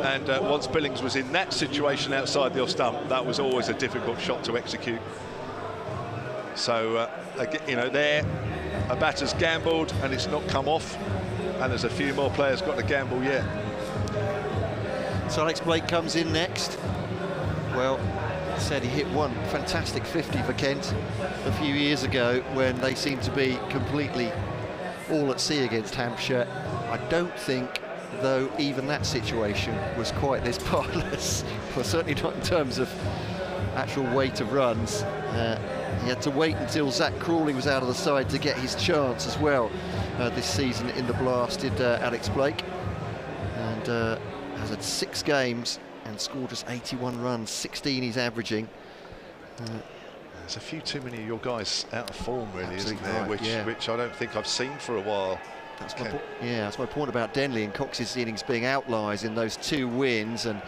And once Billings was in that situation outside the off stump, that was always a difficult shot to execute. So, you know, there, a batter's gambled and it's not come off, and there's a few more players got to gamble yet. So Alex Blake comes in next. Well, said he hit one fantastic 50 for Kent a few years ago when they seemed to be completely all at sea against Hampshire. I don't think, though, even that situation was quite this parlous. Well, certainly not in terms of actual weight of runs. He had to wait until Zach Crawley was out of the side to get his chance as well this season in the Blast, did Alex Blake. And has had 6 games and scored just 81 runs, 16 he's averaging. There's a few too many of your guys out of form, really, isn't there? Right, which I don't think I've seen for a while. That's my point about Denley and Cox's innings being outliers in those 2 wins, and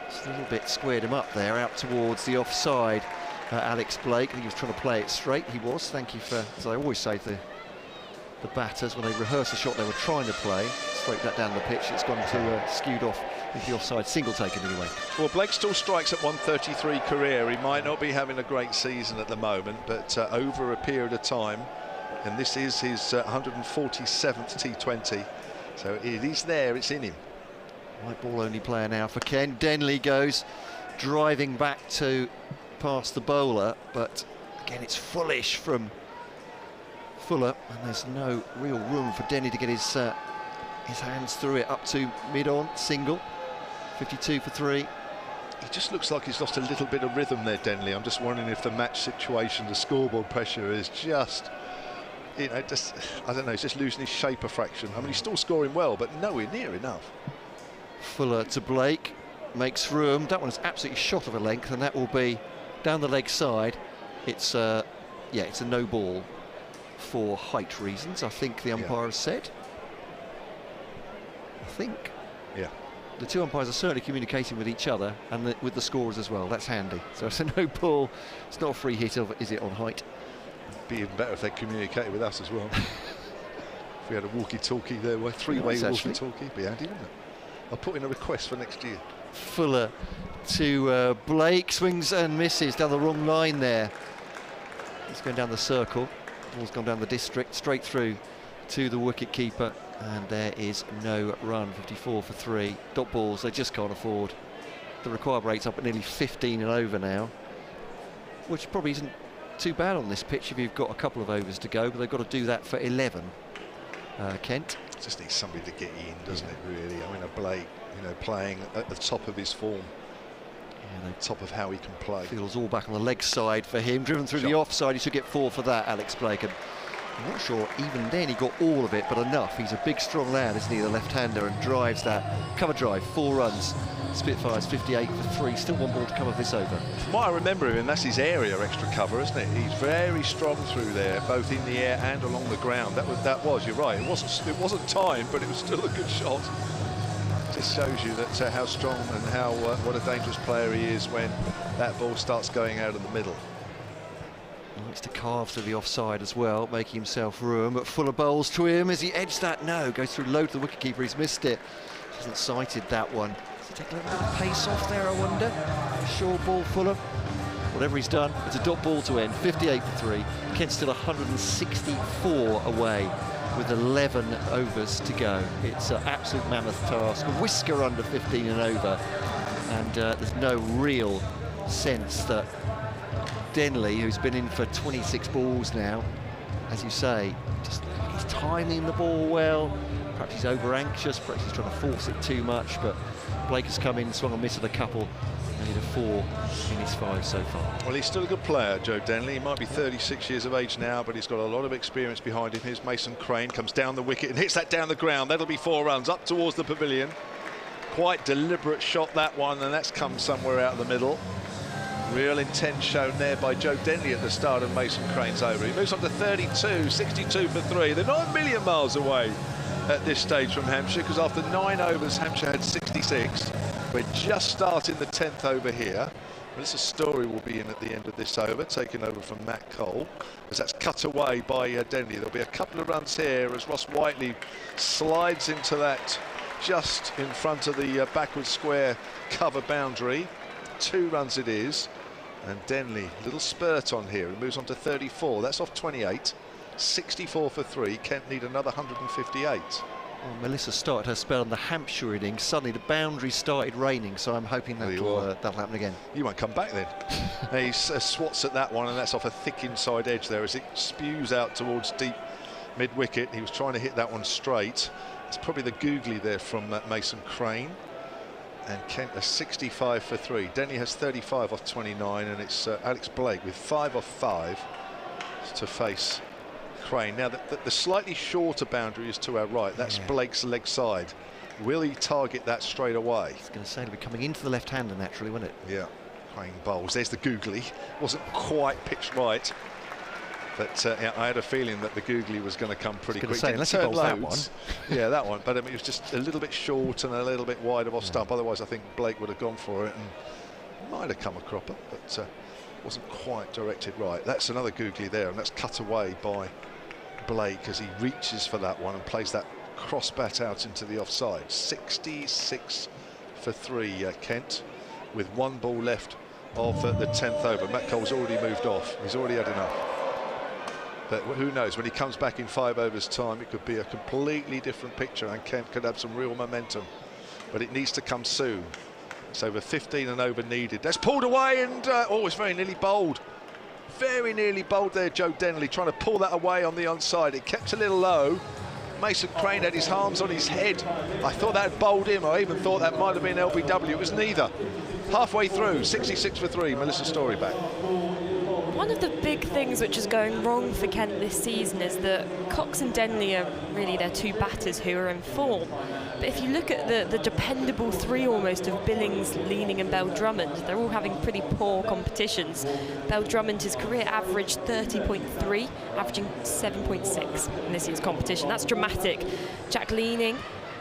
just a little bit squared him up there, out towards the offside. Alex Blake, I think he was trying to play it straight. He was. Thank you for, as I always say to the batters, when they rehearse the shot they were trying to play, straight that down the pitch. It's gone to skewed off with the offside single taken anyway. Well, Blake still strikes at 133 career. He might not be having a great season at the moment, but over a period of time, and this is his 147th T20, so it is there, it's in him. White ball only player now for Kent. Denley goes driving back to past the bowler, but again it's foolish from Fuller, and there's no real room for Denley to get his hands through it up to mid-on, single, 52 for 3. He just looks like he's lost a little bit of rhythm there, Denley. I'm just wondering if the match situation, the scoreboard pressure is just, you know, just, I don't know, he's just losing his shape a fraction. I mean, he's still scoring well, but nowhere near enough. Fuller to Blake, makes room. That one's absolutely shot of a length, and that will be down the leg side. It's it's a no ball for height reasons, I think the umpire has said. I think. Yeah. The 2 umpires are certainly communicating with each other and with the scorers as well. That's handy. So it's a no ball. It's not a free hit, is it, on height? Be even better if they communicated with us as well. If we had a walkie-talkie there, well, 3-way walkie-talkie, be handy, wouldn't it? I'll put in a request for next year. Fuller to Blake, swings and misses down the wrong line there. He's going down the circle. Ball's gone down the district, straight through to the wicket keeper, and there is no run. 54 for 3. Dot balls they just can't afford. The required rate's up at nearly 15 and over now, which probably isn't too bad on this pitch if you've got a couple of overs to go, but they've got to do that for 11. Kent just needs somebody to get in, doesn't it, really? I mean, a Blake, you know, playing at the top of his form, top of how he can play. Feels all back on the leg side for him, driven through the offside. He should get 4 for that, Alex Blake, and I'm not sure even then he got all of it, but enough. He's a big strong lad, isn't he, the left-hander, and drives that cover drive. 4 runs. Spitfires 58 for 3. Still 1 ball to come of this over. From what I remember him, that's his area, extra cover, isn't it? He's very strong through there, both in the air and along the ground. That was. You're right. It wasn't timed, but it was still a good shot. Just shows you that how strong and how what a dangerous player he is when that ball starts going out in the middle. Likes to carve through the offside as well, making himself room. But Fuller bowls to him as he edged that. No, goes through low to the wicketkeeper. He's missed it. Hasn't sighted that one. Take a little bit of pace off there, I wonder. Short ball, Fuller. Whatever he's done, it's a dot ball to end. 58 for 3. Kent's still 164 away with 11 overs to go. It's an absolute mammoth task. A whisker under 15 and over. And there's no real sense that Denley, who's been in for 26 balls now, as you say, just he's timing the ball well. Perhaps he's over anxious, perhaps he's trying to force it too much, but Blake has come in, swung and missed at a couple, and hit a 4 in his 5 so far. Well, he's still a good player, Joe Denley. He might be 36 years of age now, but he's got a lot of experience behind him. Here's Mason Crane, comes down the wicket and hits that down the ground. That'll be 4 runs up towards the pavilion. Quite deliberate shot, that one, and that's come somewhere out of the middle. Real intent shown there by Joe Denley at the start of Mason Crane's over. He moves on to 32, 62 for 3. They're not a million miles away at this stage from Hampshire, because after 9 overs, Hampshire had 66. We're just starting the 10th over here. Melissa Story will be in at the end of this over, taking over from Matt Cole, as that's cut away by Denley. There'll be a couple of runs here as Ross Whiteley slides into that just in front of the backward square cover boundary. 2 runs it is, and Denley, little spurt on here. He moves on to 34. That's off 28. 64 for 3. Kent need another 158. Well, Melissa started her spell on the Hampshire innings. Suddenly the boundary started raining, so I'm hoping that'll happen again. You won't come back then. He swats at that one, and that's off a thick inside edge there as it spews out towards deep mid-wicket. He was trying to hit that one straight. It's probably the googly there from Mason Crane. And Kent are 65 for 3. Denny has 35 off 29, and it's Alex Blake with 5 off 5 to face Crane. Now, the slightly shorter boundary is to our right. That's Blake's leg side. Will he target that straight away? I was going to say it'll be coming into the left-hander naturally, wouldn't it? Yeah. Crane bowls. There's the googly. Wasn't quite pitched right. But yeah, I had a feeling that the googly was going to come pretty quick. Unless he bowls that one. Yeah, that one. But I mean, it was just a little bit short and a little bit wide of off stump. Otherwise, I think Blake would have gone for it and might have come a cropper, but wasn't quite directed right. That's another googly there, and that's cut away by Blake as he reaches for that one and plays that cross bat out into the offside. 66 for 3, Kent, with 1 ball left of the 10th over. Matt Cole's already moved off. He's already had enough. But who knows, when he comes back in 5 overs time, it could be a completely different picture, and Kent could have some real momentum. But it needs to come soon. It's over 15 and over needed. That's pulled away, and oh, it's very nearly bowled. Very nearly bowled there, Joe Denley, trying to pull that away on the onside. It kept a little low. Mason Crane had his arms on his head. I thought that had bowled him. I even thought that might have been LBW. It was neither. Halfway through, 66 for 3. Melissa Story back. One of the big things which is going wrong for Kent this season is that Cox and Denley are really their 2 batters who are in form. But if you look at the dependable 3 almost of Billings, Leaning and Bell Drummond, they're all having pretty poor competitions. Bell Drummond, his career average 30.3, averaging 7.6 in this year's competition. That's dramatic. Jack Leaning,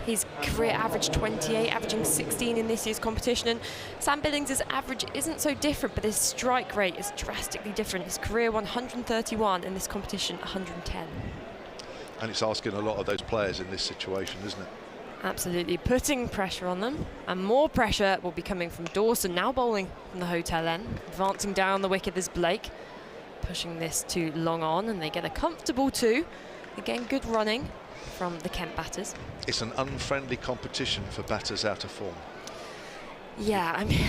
his career average 28, averaging 16 in this year's competition. And Sam Billings' average isn't so different, but his strike rate is drastically different. His career 131, in this competition 110. And it's asking a lot of those players in this situation, isn't it? Absolutely, putting pressure on them. And more pressure will be coming from Dawson, now bowling from the hotel end. Advancing down the wicket is Blake, pushing this to long on, and they get a comfortable 2. Again, good running from the Kent batters. It's an unfriendly competition for batters out of form. Yeah, I mean,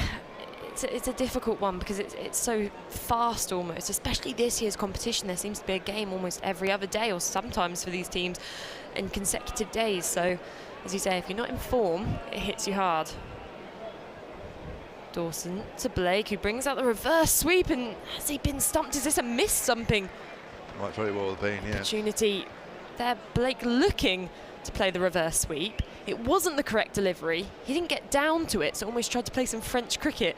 it's a difficult one because it's so fast almost, especially this year's competition. There seems to be a game almost every other day, or sometimes for these teams in consecutive days. So, as you say, if you're not in form, it hits you hard. Dawson to Blake, who brings out the reverse sweep, and has he been stumped? Is this a miss something? Might very well have been, yeah. Opportunity there, Blake looking to play the reverse sweep. It wasn't the correct delivery. He didn't get down to it, so almost tried to play some French cricket.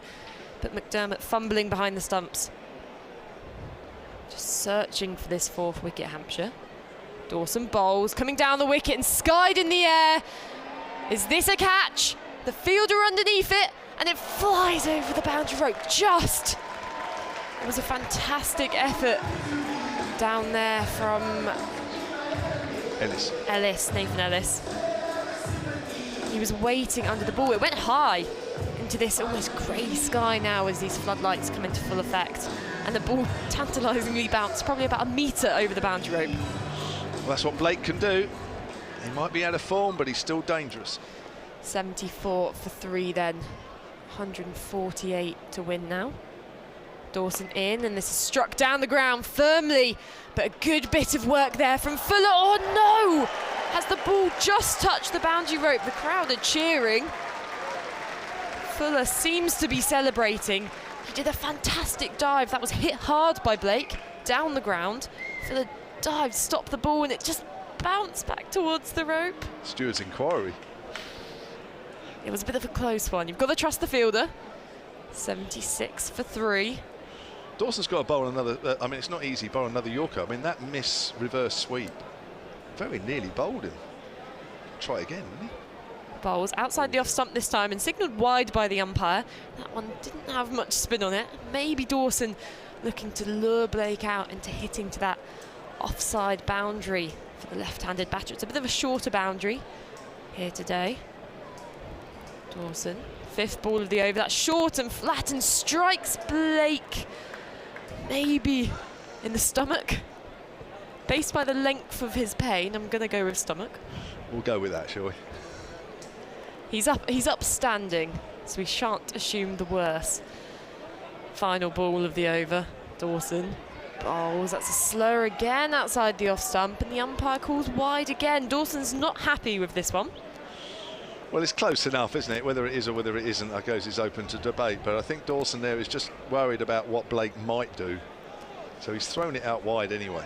But McDermott fumbling behind the stumps. Just searching for this 4th wicket, Hampshire. Dawson bowls, coming down the wicket and skied in the air. Is this a catch? The fielder underneath it, and it flies over the boundary rope. Just. It was a fantastic effort down there from Nathan Ellis. He was waiting under the ball. It went high into this almost grey sky now as these floodlights come into full effect. And the ball tantalisingly bounced probably about a metre over the boundary rope. Well, that's what Blake can do. He might be out of form, but he's still dangerous. 74 for 3 then. 148 to win now. Dawson in, and this is struck down the ground firmly, but a good bit of work there from Fuller. Oh no! Has the ball just touched the boundary rope? The crowd are cheering. Fuller seems to be celebrating. He did a fantastic dive. That was hit hard by Blake, down the ground. Fuller dived, stopped the ball, and it just bounced back towards the rope. Stewart's inquiry. It was a bit of a close one. You've got to trust the fielder. 76 for 3. Dawson's got to bowl another, I mean, it's not easy, bowl another Yorker. I mean, that miss reverse sweep very nearly bowled him. Try again, wouldn't he? Bowls outside the off stump this time and signalled wide by the umpire. That one didn't have much spin on it. Maybe Dawson looking to lure Blake out into hitting to that offside boundary for the left-handed batter. It's a bit of a shorter boundary here today. Dawson, 5th ball of the over. That's short and flat and strikes Blake maybe in the stomach. Based by the length of his pain, I'm going to go with stomach. We'll go with that, shall we? He's upstanding, so we shan't assume the worst. Final ball of the over. Dawson bowls. That's a slower again outside the off stump, and the umpire calls wide again. Dawson's not happy with this one. Well, it's close enough, isn't it? Whether it is or whether it isn't, I suppose, is open to debate. But I think Dawson there is just worried about what Blake might do. So he's thrown it out wide anyway.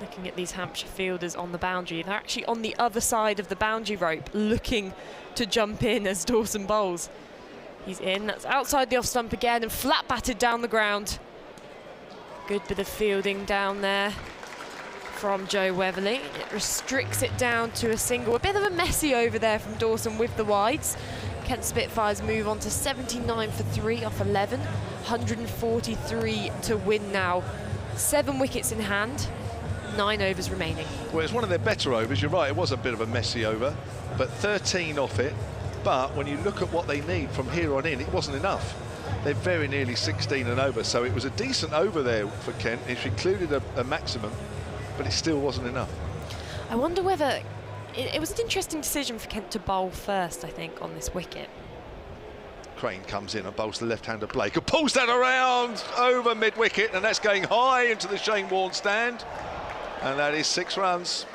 Looking at these Hampshire fielders on the boundary, they're actually on the other side of the boundary rope, looking to jump in as Dawson bowls. He's in, that's outside the off stump again, and flat batted down the ground. Good bit of fielding down there from Joe Weatherly. It restricts it down to a single. A bit of a messy over there from Dawson with the wides. Kent Spitfires move on to 79 for 3 off 11. 143 to win now. 7 wickets in hand, 9 overs remaining. Well, it's one of their better overs. You're right, it was a bit of a messy over, but 13 off it. But when you look at what they need from here on in, it wasn't enough. They're very nearly 16 and over, so it was a decent over there for Kent. It included a maximum, but it still wasn't enough. I wonder whether it was an interesting decision for Kent to bowl first, I think, on this wicket. Crane comes in and bowls the left-hander Blake, who pulls that around over mid-wicket, and that's going high into the Shane Warne stand, and that is 6 runs.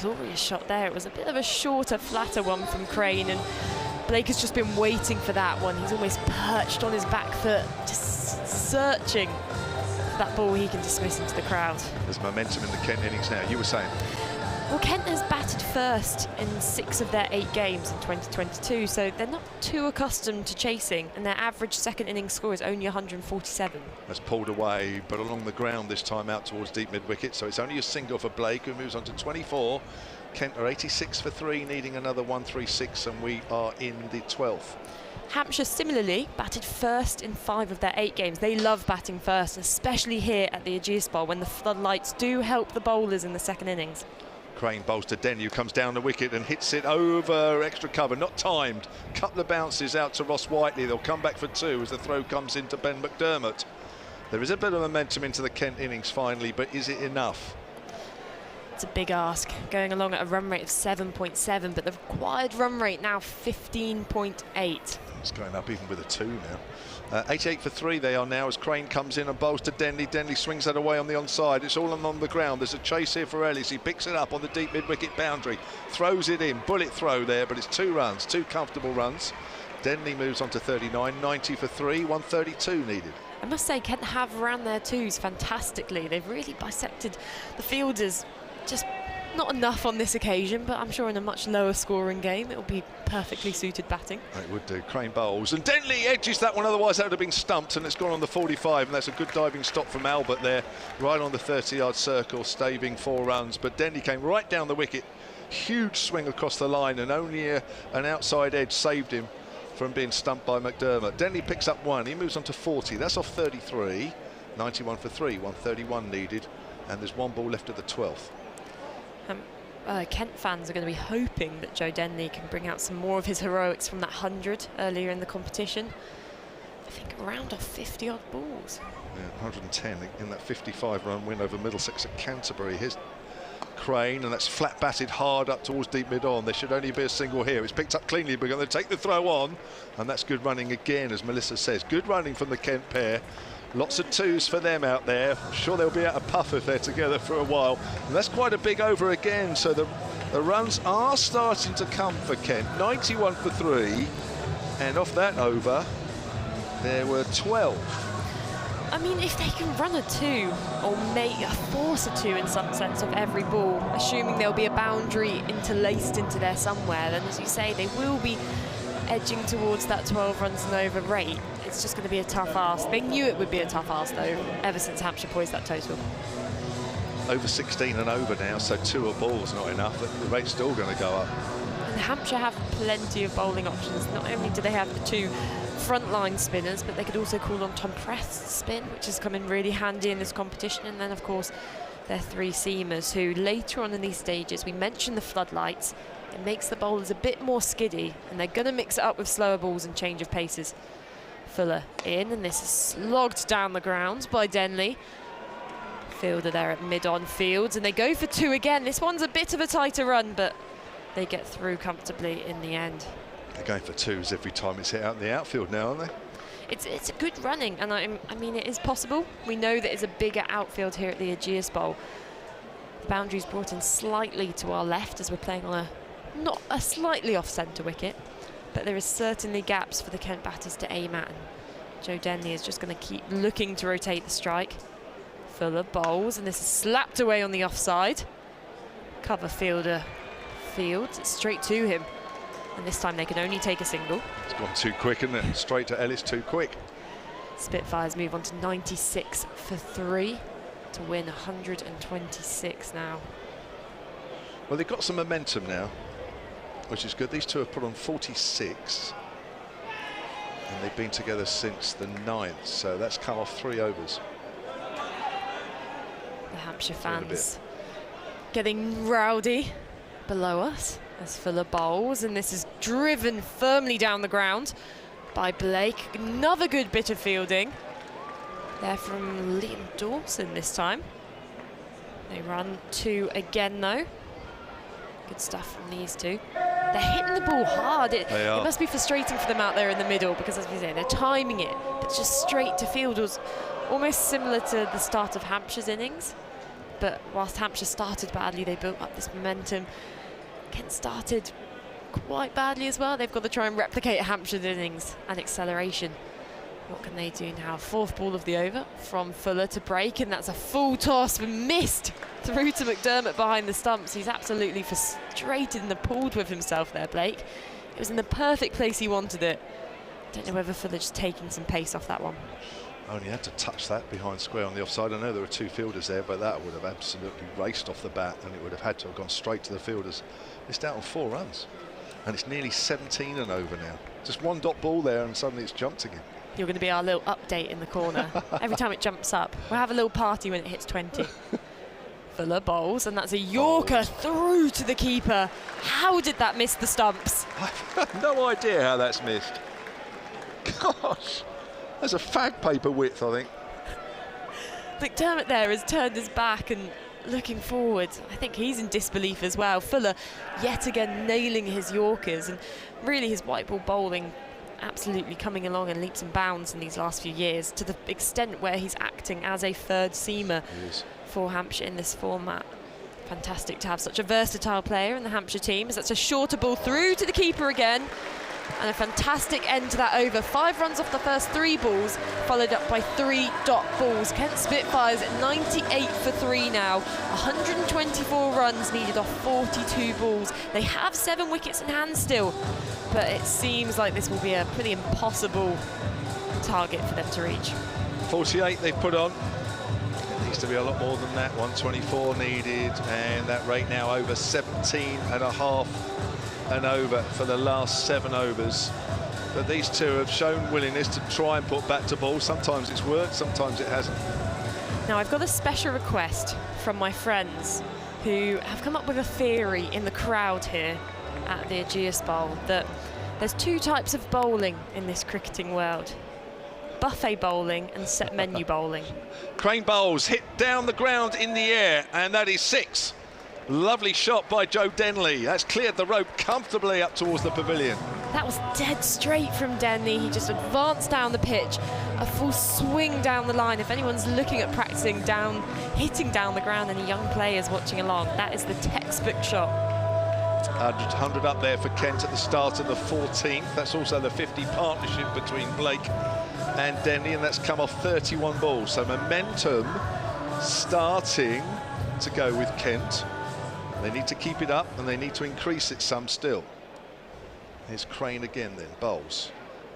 Glorious shot there. It was a bit of a shorter, flatter one from Crane, and Blake has just been waiting for that one. He's almost perched on his back foot, just searching for that ball he can dismiss into the crowd. There's momentum in the Kent innings now. You were saying? Well, Kent has batted first in 6 of their 8 games in 2022, so they're not too accustomed to chasing, and their average second innings score is only 147. That's pulled away, but along the ground this time out towards deep mid-wicket, so it's only a single for Blake, who moves on to 24. Kent are 86 for 3, needing another 136, and we are in the 12th. Hampshire similarly batted first in 5 of their 8 games. They love batting first, especially here at the Ageas Bowl, when the floodlights do help the bowlers in the second innings. Crane bowls to Den, who comes down the wicket and hits it over extra cover, not timed. Couple of bounces out to Ross Whiteley. They'll come back for 2 as the throw comes into Ben McDermott. There is a bit of momentum into the Kent innings finally, but is it enough? It's a big ask, going along at a run rate of 7.7, but the required run rate now 15.8. It's going up even with a 2 now. 88 for 3 they are now as Crane comes in and bowls to Denley. Denley swings that away on the onside. It's all on the ground. There's a chase here for Ellis. He picks it up on the deep mid-wicket boundary, throws it in, bullet throw there, but it's 2 runs, 2 comfortable runs. Denley moves on to 39, 90 for 3, 132 needed. I must say, Kent have ran their 2s fantastically. They've really bisected the fielders. Just not enough on this occasion, but I'm sure in a much lower scoring game it'll be perfectly suited batting. It would do. Crane bowls and Denley edges that one, otherwise that would have been stumped, and it's gone on the 45, and that's a good diving stop from Albert there, right on the 30-yard circle, staving 4 runs. But Denley came right down the wicket, huge swing across the line, and only an outside edge saved him from being stumped by McDermott. Denley picks up 1, he moves on to 40, that's off 33, 91 for 3, 131 needed, and there's 1 ball left at the 12th. Kent fans are going to be hoping that Joe Denley can bring out some more of his heroics from that 100 earlier in the competition. I think around off 50-odd balls. Yeah, 110 in that 55-run win over Middlesex at Canterbury. Here's Crane, and that's flat batted hard up towards deep mid-on. There should only be a single here. It's picked up cleanly, but going to take the throw on, and that's good running again, as Melissa says. Good running from the Kent pair. Lots of 2s for them out there. I'm sure they'll be out of puff if they're together for a while. And that's quite a big over again, so the runs are starting to come for Kent. 91 for 3, and off that over there were 12. I mean, if they can run a 2 or make a force a 2 in some sense of every ball, assuming there'll be a boundary interlaced into there somewhere, then as you say, they will be edging towards that 12 runs and over rate. It's just going to be a tough ask. They knew it would be a tough ask, though, ever since Hampshire poised that total. Over 16 and over now, so 2 a ball's not enough. The rate's still going to go up. And Hampshire have plenty of bowling options. Not only do they have the 2 frontline spinners, but they could also call on Tom Prest's spin, which has come in really handy in this competition. And then, of course, their 3 seamers, who later on in these stages, we mentioned the floodlights. It makes the bowlers a bit more skiddy, and they're going to mix it up with slower balls and change of paces. Fuller in, and this is slogged down the ground by Denley. fielder there at mid-on field, and they go for 2 again. This one's a bit of a tighter run, but they get through comfortably in the end. They're going for 2s every time it's hit out in the outfield now, aren't they? It's a good running, and I mean, it is possible. We know that it's a bigger outfield here at the Ageas Bowl. The boundary's brought in slightly to our left as we're playing on not a slightly off-centre wicket, but there is certainly gaps for the Kent batters to aim at. And Joe Denley is just going to keep looking to rotate the strike. Fuller bowls, and this is slapped away on the offside. Cover fielder fields it straight to him, and this time they can only take a single. It's gone too quick, isn't it? Straight to Ellis, too quick. Spitfires move on to 96 for 3 to win 126 now. Well, they've got some momentum now, which is good. These two have put on 46, and they've been together since the 9th, so that's come off 3 overs. The Hampshire fans getting rowdy below us as Fuller bowls, and this is driven firmly down the ground by Blake. Another good bit of fielding there from Liam Dawson this time. They run 2 again though. Good stuff from these two. They're hitting the ball hard. It must be frustrating for them out there in the middle, because as we say, they're timing it, but just straight to field was almost similar to the start of Hampshire's innings. But whilst Hampshire started badly, they built up this momentum. Kent started quite badly as well. They've got to try and replicate Hampshire's innings and acceleration. What can they do now? 4th ball of the over from Fuller to break, and that's a full toss, but missed through to McDermott behind the stumps. He's absolutely frustrated and appalled with himself there, Blake. It was in the perfect place he wanted it. Don't know whether Fuller just taking some pace off that one. Only had to touch that behind square on the offside. I know there were 2 fielders there, but that would have absolutely raced off the bat, and it would have had to have gone straight to the fielders. Missed out on 4 runs, and it's nearly 17 and over now. Just 1 dot ball there, and suddenly it's jumped again. You're going to be our little update in the corner. Every time it jumps up, we'll have a little party when it hits 20. Fuller bowls, and that's a Yorker through to the keeper. How did that miss the stumps? I've no idea how that's missed. Gosh, that's a fag paper width, I think. McDermott there has turned his back and looking forward. I think he's in disbelief as well. Fuller yet again nailing his Yorkers, and really his white ball bowling absolutely coming along in leaps and bounds in these last few years, to the extent where he's acting as a 3rd seamer for Hampshire in this format. Fantastic to have such a versatile player in the Hampshire team, as that's a shorter ball through to the keeper again, and a fantastic end to that over. 5 runs off the first 3 balls, followed up by 3 dot balls. Kent Spitfires at 98 for 3 now. 124 runs needed off 42 balls. They have 7 wickets in hand still, but it seems like this will be a pretty impossible target for them to reach. 48 they've put on. It needs to be a lot more than that. 124 needed, and that rate now over 17.5 and over for the last 7 overs. But these two have shown willingness to try and put bat to ball. Sometimes it's worked, sometimes it hasn't. Now I've got a special request from my friends who have come up with a theory in the crowd here at the Ageas Bowl, that there's 2 types of bowling in this cricketing world: buffet bowling and set menu bowling. Crane bowls, hit down the ground in the air, and that is 6. Lovely shot by Joe Denley. That's cleared the rope comfortably up towards the pavilion. That was dead straight from Denley. He just advanced down the pitch, a full swing down the line. If anyone's looking at practicing hitting down the ground, any young players watching along, that is the textbook shot. 100 up there for Kent at the start of the 14th. That's also the 50 partnership between Blake and Denley, and that's come off 31 balls. So momentum starting to go with Kent. They need to keep it up, and they need to increase it some still. Here's Crane again then, bowls.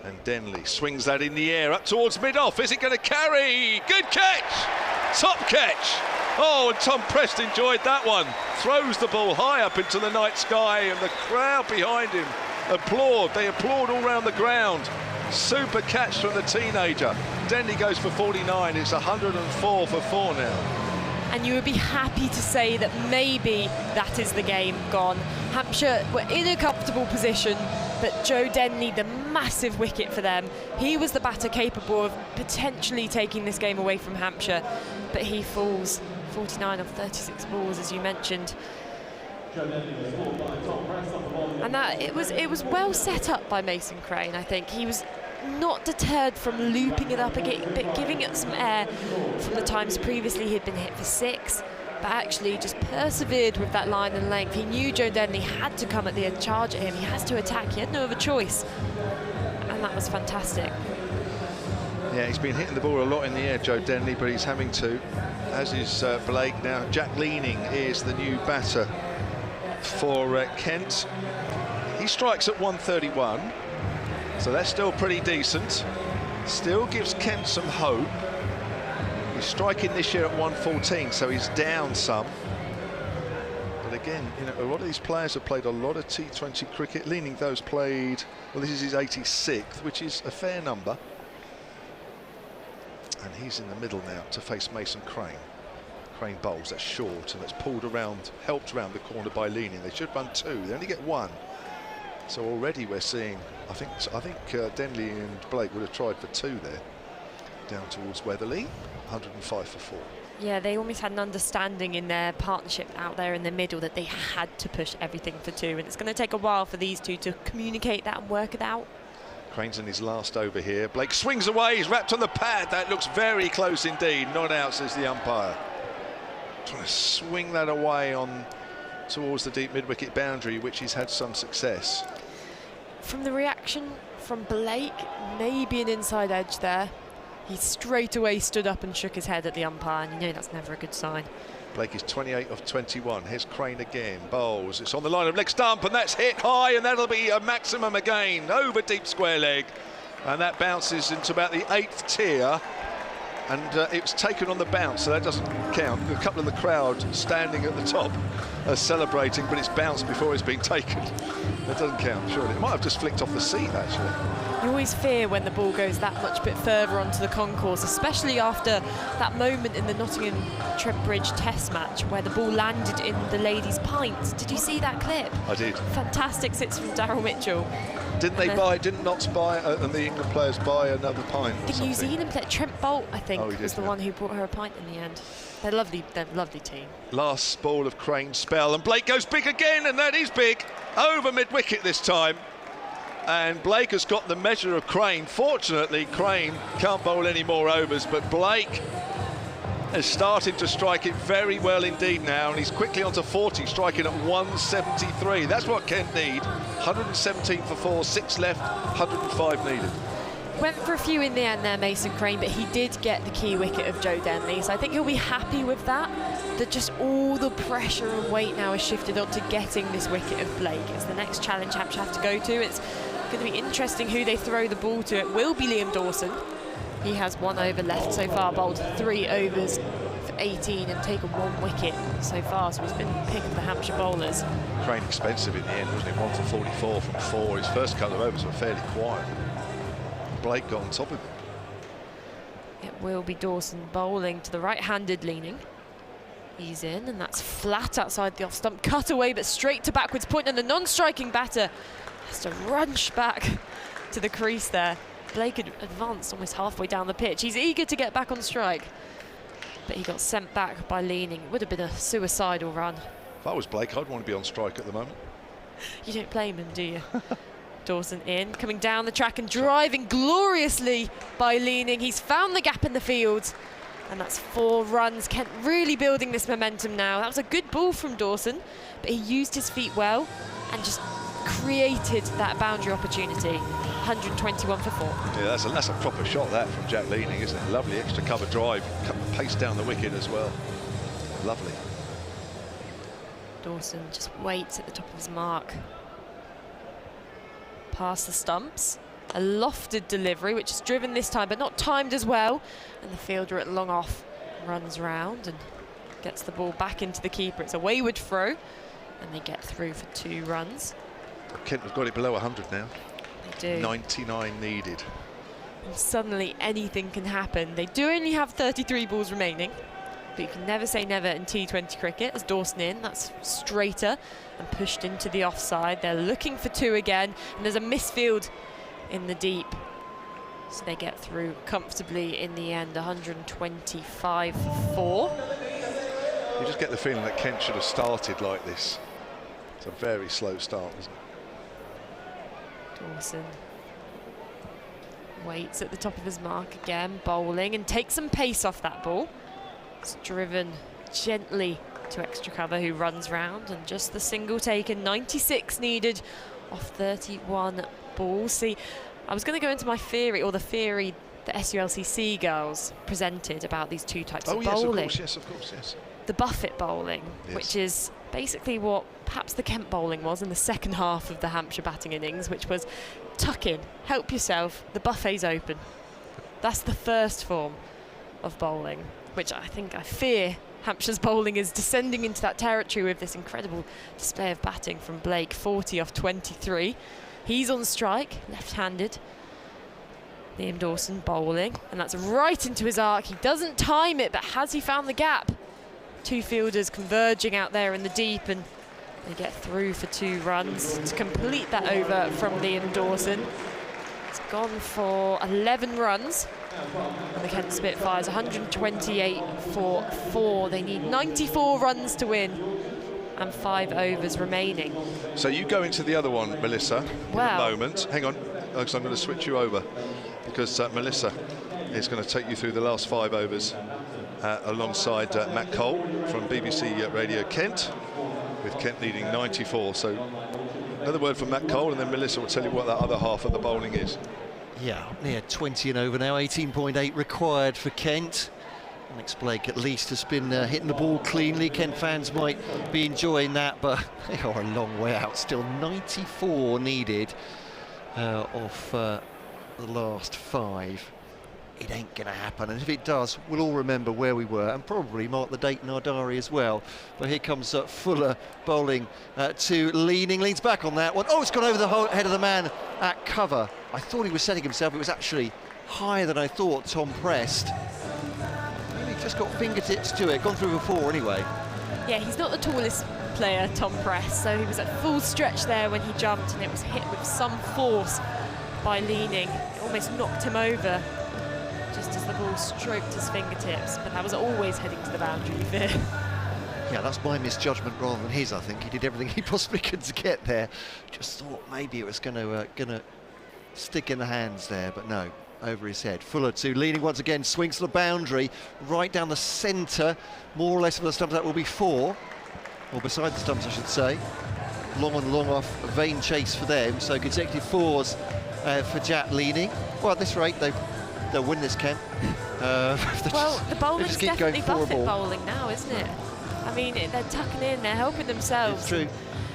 And Denley swings that in the air up towards mid-off. Is it going to carry? Good catch! Top catch! Oh, and Tom Prest enjoyed that one. Throws the ball high up into the night sky, and the crowd behind him applaud. They applaud all round the ground. Super catch from the teenager. Denley goes for 49. It's 104 for 4 now. And you would be happy to say that maybe that is the game gone. Hampshire were in a comfortable position, but Joe Denley, the massive wicket for them, he was the batter capable of potentially taking this game away from Hampshire, but he falls 49 of 36 balls, as you mentioned. And that it was well set up by Mason Crane. I think he was not deterred from looping it up again, but giving it some air. From the times previously he'd been hit for 6, but actually just persevered with that line and length. He knew Joe Denley had to come at the end, charge at him. He has to attack. He had no other choice, and that was fantastic. Yeah, he's been hitting the ball a lot in the air, Joe Denley, but he's having to, as is Blake. Now Jack Leaning is the new batter for Kent. He strikes at 131, so that's still pretty decent. Still gives Kent some hope. He's striking this year at 114, so he's down some. But again, you know, a lot of these players have played a lot of T20 cricket. Leaning, those played, well, this is his 86th, which is a fair number. And he's in the middle now to face Mason Crane. Crane bowls, that's short, and that's pulled around, helped around the corner by Leaning. They should run 2, they only get 1. So already we're seeing, I think Denley and Blake would have tried for 2 there. Down towards Weatherly, 105 for 4. Yeah, they almost had an understanding in their partnership out there in the middle that they had to push everything for 2, and it's going to take a while for these two to communicate that and work it out. Crane's in his last over here. Blake swings away, he's wrapped on the pad. That looks very close indeed. Not out, says the umpire. Trying to swing that away on towards the deep mid-wicket boundary, which he's had some success. From the reaction from Blake, maybe an inside edge there. He straight away stood up and shook his head at the umpire, and you know that's never a good sign. Blake is 28 of 21. Here's Crane again, bowls. It's on the line of leg stump, and that's hit high, and that'll be a maximum again, over deep square leg. And that bounces into about the 8th tier, and it's taken on the bounce, so that doesn't count. A couple of the crowd standing at the top are celebrating, but it's bounced before it's been taken. That doesn't count, surely. It might have just flicked off the seat, actually. You always fear when the ball goes that much bit further onto the concourse, especially after that moment in the Nottingham-Trent Bridge Test match where the ball landed in the ladies' pints. Did you see that clip? I did. Fantastic sits from Daryl Mitchell. Didn't Notts buy, and the England players buy another pint or The something? New Zealand player, Trent Bolt, I think, was the yeah. one who brought her a pint in the end. They're lovely team. Last ball of Crane's spell, and Blake goes big again, and that is big. Over mid-wicket this time. And Blake has got the measure of Crane. Fortunately, Crane can't bowl any more overs, but Blake has started to strike it very well indeed now, and he's quickly onto 40, striking at 173. That's what Kent need. 117 for 4, 6 left, 105 needed. Went for a few in the end there, Mason Crane, but he did get the key wicket of Joe Denley, so I think he'll be happy with that. That just all the pressure and weight now is shifted onto getting this wicket of Blake. It's the next challenge Hampshire have to go to. It's going to be interesting who they throw the ball to. It will be Liam Dawson. He has 1 over left so far, bowled 3 overs for 18 and taken 1 wicket so far, so he's been pick of the Hampshire bowlers. Crane expensive in the end, wasn't it? 1 for 44 from 4. His first couple of overs were fairly quiet. Blake got on top of it. It will be Dawson bowling to the right-handed Leaning. He's in, and that's flat outside the off-stump. Cut away, but straight to backwards point, and the non-striking batter has to runch back to the crease there. Blake had advanced almost halfway down the pitch. He's eager to get back on strike, but he got sent back by Leaning. It would have been a suicidal run. If I was Blake, I'd want to be on strike at the moment. You don't blame him, do you? Dawson in, coming down the track and driving gloriously by Leaning. He's found the gap in the field, and that's 4 runs. Kent really building this momentum now. That was a good ball from Dawson, but he used his feet well and just created that boundary opportunity. 121 for 4. Yeah, that's a proper shot, that, from Jack Leaning, isn't it? Lovely extra cover drive, pace down the wicket as well. Lovely. Dawson just waits at the top of his mark. Past the stumps. A lofted delivery, which is driven this time, but not timed as well. And the fielder at long off runs round and gets the ball back into the keeper. It's a wayward throw, and they get through for 2 runs. Kent have got it below 100 now. They do. 99 needed. And suddenly anything can happen. They do only have 33 balls remaining. but you can never say never in T20 cricket. As Dawson in, that's straighter and pushed into the offside. They're looking for 2 again, and there's a misfield in the deep. So they get through comfortably in the end, 125 for 4. You just get the feeling that Kent should have started like this. It's a very slow start, isn't it? Dawson waits at the top of his mark again, bowling, and takes some pace off that ball. It's driven gently to extra cover, who runs round, and just the single taken. 96 needed off 31 balls. See, I was going to go into my theory, or the theory that SULCC girls presented about these 2 types of bowling. Yes, of course, yes. The buffet bowling, yes, which is basically what perhaps the Kent bowling was in the second half of the Hampshire batting innings, which was tuck in, help yourself, the buffet's open. That's the first form of bowling, which I fear Hampshire's bowling is descending into that territory with this incredible display of batting from Blake, 40 off 23. He's on strike, left-handed. Liam Dawson bowling, and that's right into his arc. He doesn't time it, but has he found the gap? 2 fielders converging out there in the deep, and they get through for 2 runs to complete that over from Liam Dawson. It's gone for 11 runs. And the Kent Spitfires, 128 for 4. They need 94 runs to win, and 5 overs remaining. So you go into the other one, Melissa, in a moment. Hang on, because I'm going to switch you over, because Melissa is going to take you through the last 5 overs alongside Matt Cole from BBC Radio Kent, with Kent leading 94. So another word from Matt Cole, and then Melissa will tell you what that other half of the bowling is. Yeah, near 20 and over now, 18.8 required for Kent. Alex Blake at least has been hitting the ball cleanly. Kent fans might be enjoying that, but they are a long way out. Still 94 needed off the last 5. It ain't going to happen, and if it does, we'll all remember where we were and probably mark the date in our diary as well. But here comes Fuller bowling to leaning, leans back on that one. Oh, it's gone over the head of the man at cover. I thought he was setting himself. It was actually higher than I thought. Tom Prest. Maybe just got fingertips to it. Gone through for 4 anyway. Yeah, he's not the tallest player, Tom Prest, so he was at full stretch there when he jumped, and it was hit with some force by leaning. It almost knocked him over just as the ball stroked his fingertips, but that was always heading to the boundary, you fear. Yeah, that's my misjudgment rather than his, I think. He did everything he possibly could to get there. Just thought maybe it was going to stick in the hands there, but no, over his head. Fuller too, leaning once again, swings to the boundary, right down the centre, more or less of the stumps. That will be 4, or beside the stumps, I should say. Long and long off, a vain chase for them, so consecutive 4s for Jack leaning. Well, at this rate, they'll win this, Kent. Well, the bowling's just keep definitely going buffet ball. bowling now, isn't it? I mean, they're tucking in, they're helping themselves. It's true,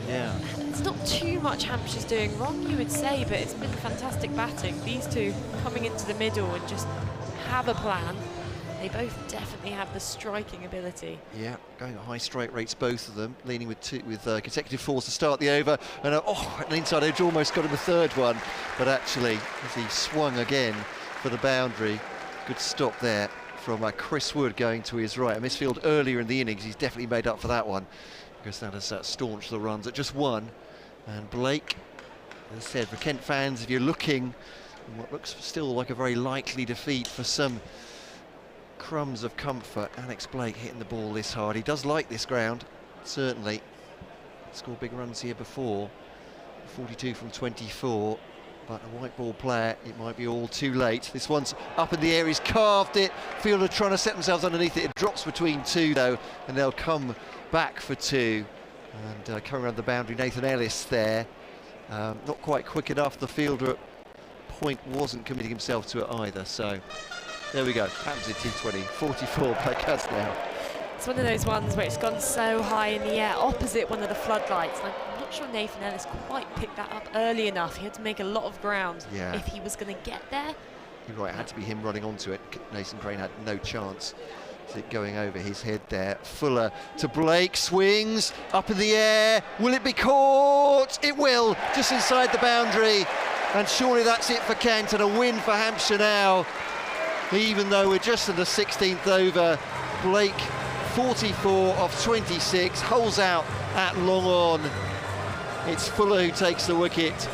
yeah. It's not too much Hampshire's doing wrong, you would say, but it's been fantastic batting. These 2 coming into the middle and just have a plan. They both definitely have the striking ability. Yeah, going at high strike rates, both of them, leaning with consecutive 4s to start the over. And an inside edge, almost got him a 3rd one. But actually, as he swung again for the boundary, good stop there from Chris Wood going to his right. A misfield earlier in the innings, he's definitely made up for that one, because that has staunched the runs at just 1. And Blake, as I said, for Kent fans, if you're looking at what looks still like a very likely defeat for some crumbs of comfort, Alex Blake hitting the ball this hard. He does like this ground, certainly. Scored big runs here before, 42 from 24. But a white ball player, it might be all too late. This one's up in the air, he's carved it. Fielder trying to set themselves underneath it. It drops between 2 though, and they'll come back for 2. And coming around the boundary, Nathan Ellis there. Not quite quick enough. The fielder at point wasn't committing himself to it either. So there we go. Happens in T20. 44 by Kaz now. It's one of those ones where it's gone so high in the air, opposite one of the floodlights. And I'm not sure Nathan Ellis quite picked that up early enough. He had to make a lot of ground if he was going to get there. You're right, it had to be him running onto it. Nathan Crane had no chance. It going over his head there. Fuller to Blake, swings up in the air. Will it be caught? It will, just inside the boundary. And surely that's it for Kent, and a win for Hampshire now. Even though we're just in the 16th over, Blake 44 off 26, holes out at long on. It's Fuller who takes the wicket,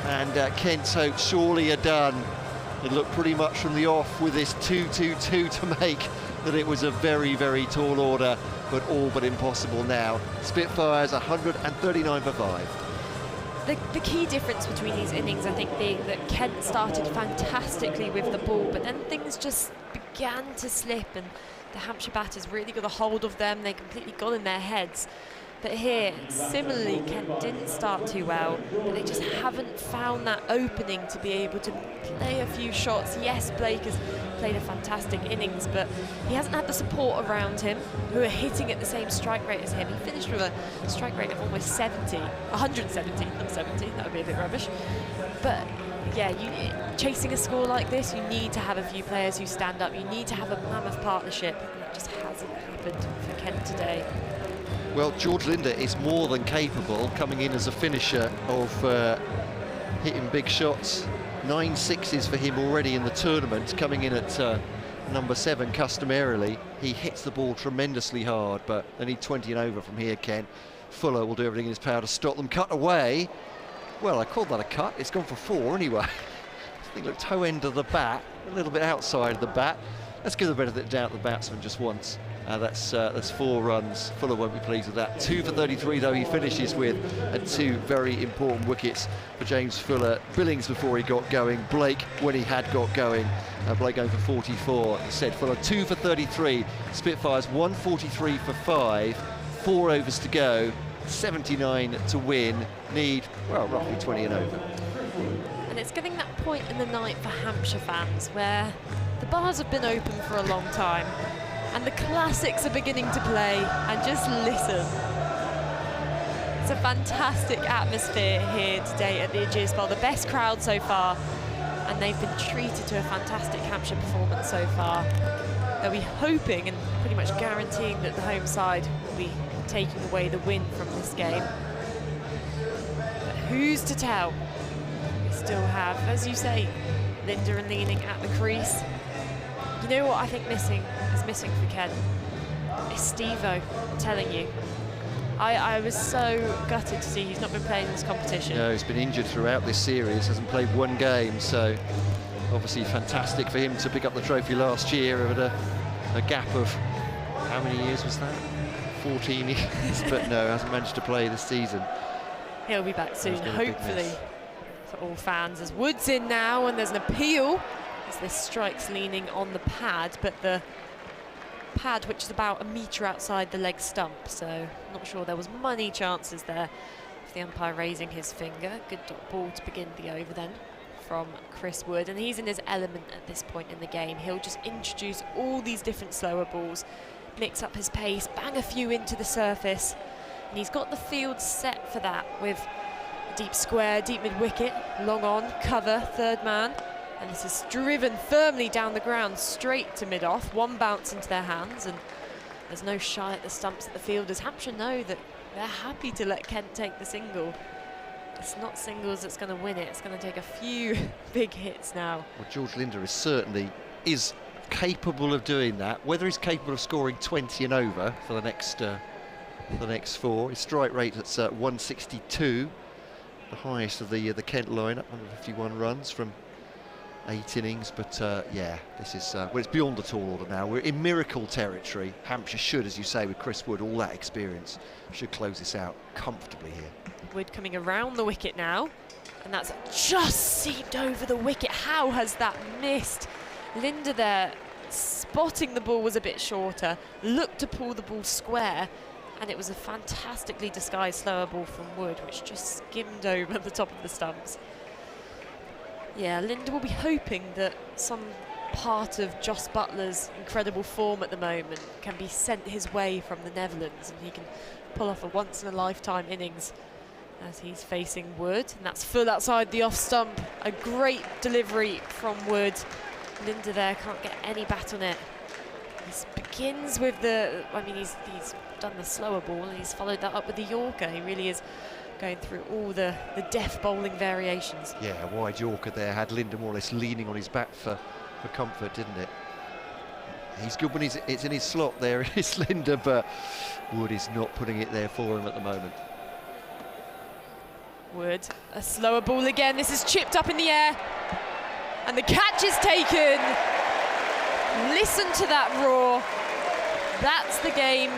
and Kent's hopes surely are done. It looked pretty much from the off with this 2-2-2 to make that it was a very, very tall order, but all but impossible now. Spitfires 139 for 5. The key difference between these innings, I think, being that Kent started fantastically with the ball, but then things just began to slip, and the Hampshire batters really got a hold of them. They completely got in their heads. But here, similarly, Kent didn't start too well, but they just haven't found that opening to be able to play a few shots. Yes, Blake has played a fantastic innings, but he hasn't had the support around him who are hitting at the same strike rate as him. He finished with a strike rate of almost 170, not 70, that would be a bit rubbish. But yeah, chasing a score like this, you need to have a few players who stand up. You need to have a mammoth partnership, and that just hasn't happened for Kent today. Well, George Linder is more than capable, coming in as a finisher, of hitting big shots. 9 sixes for him already in the tournament, coming in at number 7 customarily. He hits the ball tremendously hard, but they need 20 and over from here, Kent. Fuller will do everything in his power to stop them. Cut away. Well, I called that a cut. It's gone for 4 anyway. I think, look, toe end of the bat, a little bit outside of the bat. Let's give the benefit of the doubt to the batsman just once. That's 4 runs. Fuller won't be pleased with that. 2 for 33 though he finishes with, and 2 very important wickets for James Fuller. Billings before he got going, Blake when he had got going. Blake going for 44. As I said, Fuller 2 for 33. Spitfires 143 for 5. 4 overs to go. 79 to win. Need, well, roughly 20 and over. And it's getting that point in the night for Hampshire fans where the bars have been open for a long time, and the classics are beginning to play, and just listen. It's a fantastic atmosphere here today at the Ageas Bowl, the best crowd so far, and they've been treated to a fantastic Hampshire performance so far. They'll be hoping and pretty much guaranteeing that the home side will be taking away the win from this game. But who's to tell? We still have, as you say, Linder and Leaning at the crease. You know what I think is missing for Kent? It's Steve-O, I'm telling you. I was so gutted to see he's not been playing this competition. No, he's been injured throughout this series, hasn't played 1 game, so obviously fantastic for him to pick up the trophy last year at a gap of, how many years was that? 14 years, but no, hasn't managed to play this season. He'll be back soon, hopefully, for all fans, as Wood's in now, and there's an appeal as this strikes Leaning on the pad, but the pad, which is about 1 metre outside the leg stump, so not sure there was many chances there of the umpire raising his finger. Good dot ball to begin the over then from Chris Wood, and he's in his element at this point in the game. He'll just introduce all these different slower balls, mix up his pace, bang a few into the surface, and he's got the field set for that with a deep square, deep mid-wicket, long on, cover, third man. And this is driven firmly down the ground, straight to mid-off. 1 bounce into their hands, and there's no shy at the stumps at the fielders. Hampshire know that they're happy to let Kent take the single. It's not singles that's going to win it. It's going to take a few big hits now. Well, George Linder is capable of doing that. Whether he's capable of scoring 20 and over for the next 4. His strike rate at 162, the highest of the Kent lineup, 151 runs from 8 innings, but yeah, this is well, it's beyond the tall order now. We're in miracle territory. Hampshire should, as you say, with Chris Wood, all that experience, should close this out comfortably here. Wood coming around the wicket now, and that's just seeped over the wicket. How has that missed? Linder there, spotting the ball was a bit shorter, looked to pull the ball square, and it was a fantastically disguised slower ball from Wood, which just skimmed over the top of the stumps. Yeah, Linder will be hoping that some part of Jos Buttler's incredible form at the moment can be sent his way from the Netherlands, and he can pull off a once-in-a-lifetime innings as he's facing Wood, and that's full outside the off stump. A great delivery from Wood. Linder there can't get any bat on it. He begins with the, I mean, he's done the slower ball, and he's followed that up with the Yorker. He really is going through all the deft bowling variations. Yeah, a wide Yorker there had Linder more or less leaning on his bat for comfort, didn't it? He's good when it's in his slot there, it's Linda, but Wood is not putting it there for him at the moment. Wood, a slower ball again. This is chipped up in the air, and the catch is taken. Listen to that roar. That's the game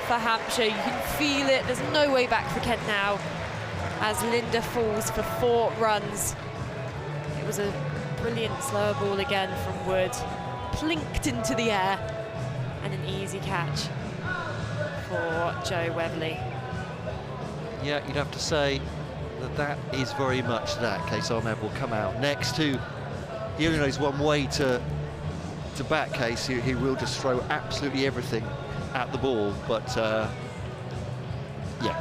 for Hampshire. You can feel it. There's no way back for Kent now, as Linda falls for 4 runs. It was a brilliant slower ball again from Wood, plinked into the air, and an easy catch for Joe Webley. Yeah, you'd have to say that is very much that. Case Ahmed will come out next to. He only knows one way to bat Case. He will just throw absolutely everything at the ball, but yeah,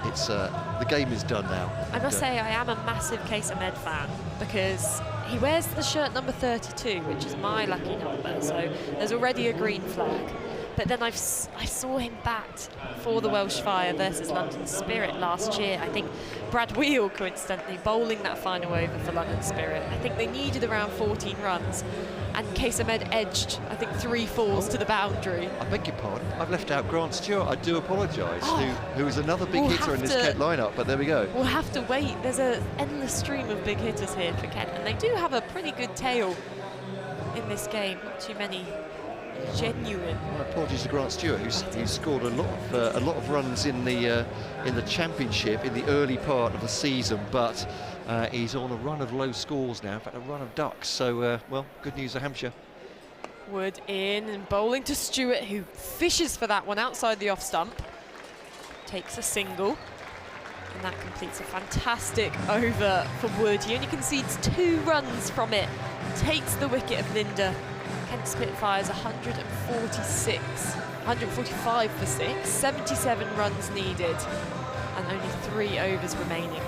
it's the game is done now. I must say I am a massive Case Ahmed fan, because he wears the shirt number 32, which is my lucky number, so there's already a green flag. But then I saw him bat for the Welsh Fire versus London Spirit last year. I think Brad Wheel, coincidentally, bowling that final over for London Spirit. I think they needed around 14 runs, and Case Ahmed edged, I think, 3 falls to the boundary. I beg your pardon, I've left out Grant Stewart. I do apologise, who is another big hitter in this Kent lineup, but there we go. We'll have to wait. There's an endless stream of big hitters here for Kent, and they do have a pretty good tail in this game. Not too many genuine. Well, apologies to Grant Stewart, who's scored a lot of runs in the championship in the early part of the season, but he's on a run of low scores now. In fact, a run of ducks. So, well, good news for Hampshire. Wood in and bowling to Stewart, who fishes for that one outside the off stump. Takes a single, and that completes a fantastic over for Wood. He only concedes 2 runs from it. Takes the wicket of Linda. Kent Spitfires 145 for 6, 77 runs needed, and only 3 overs remaining.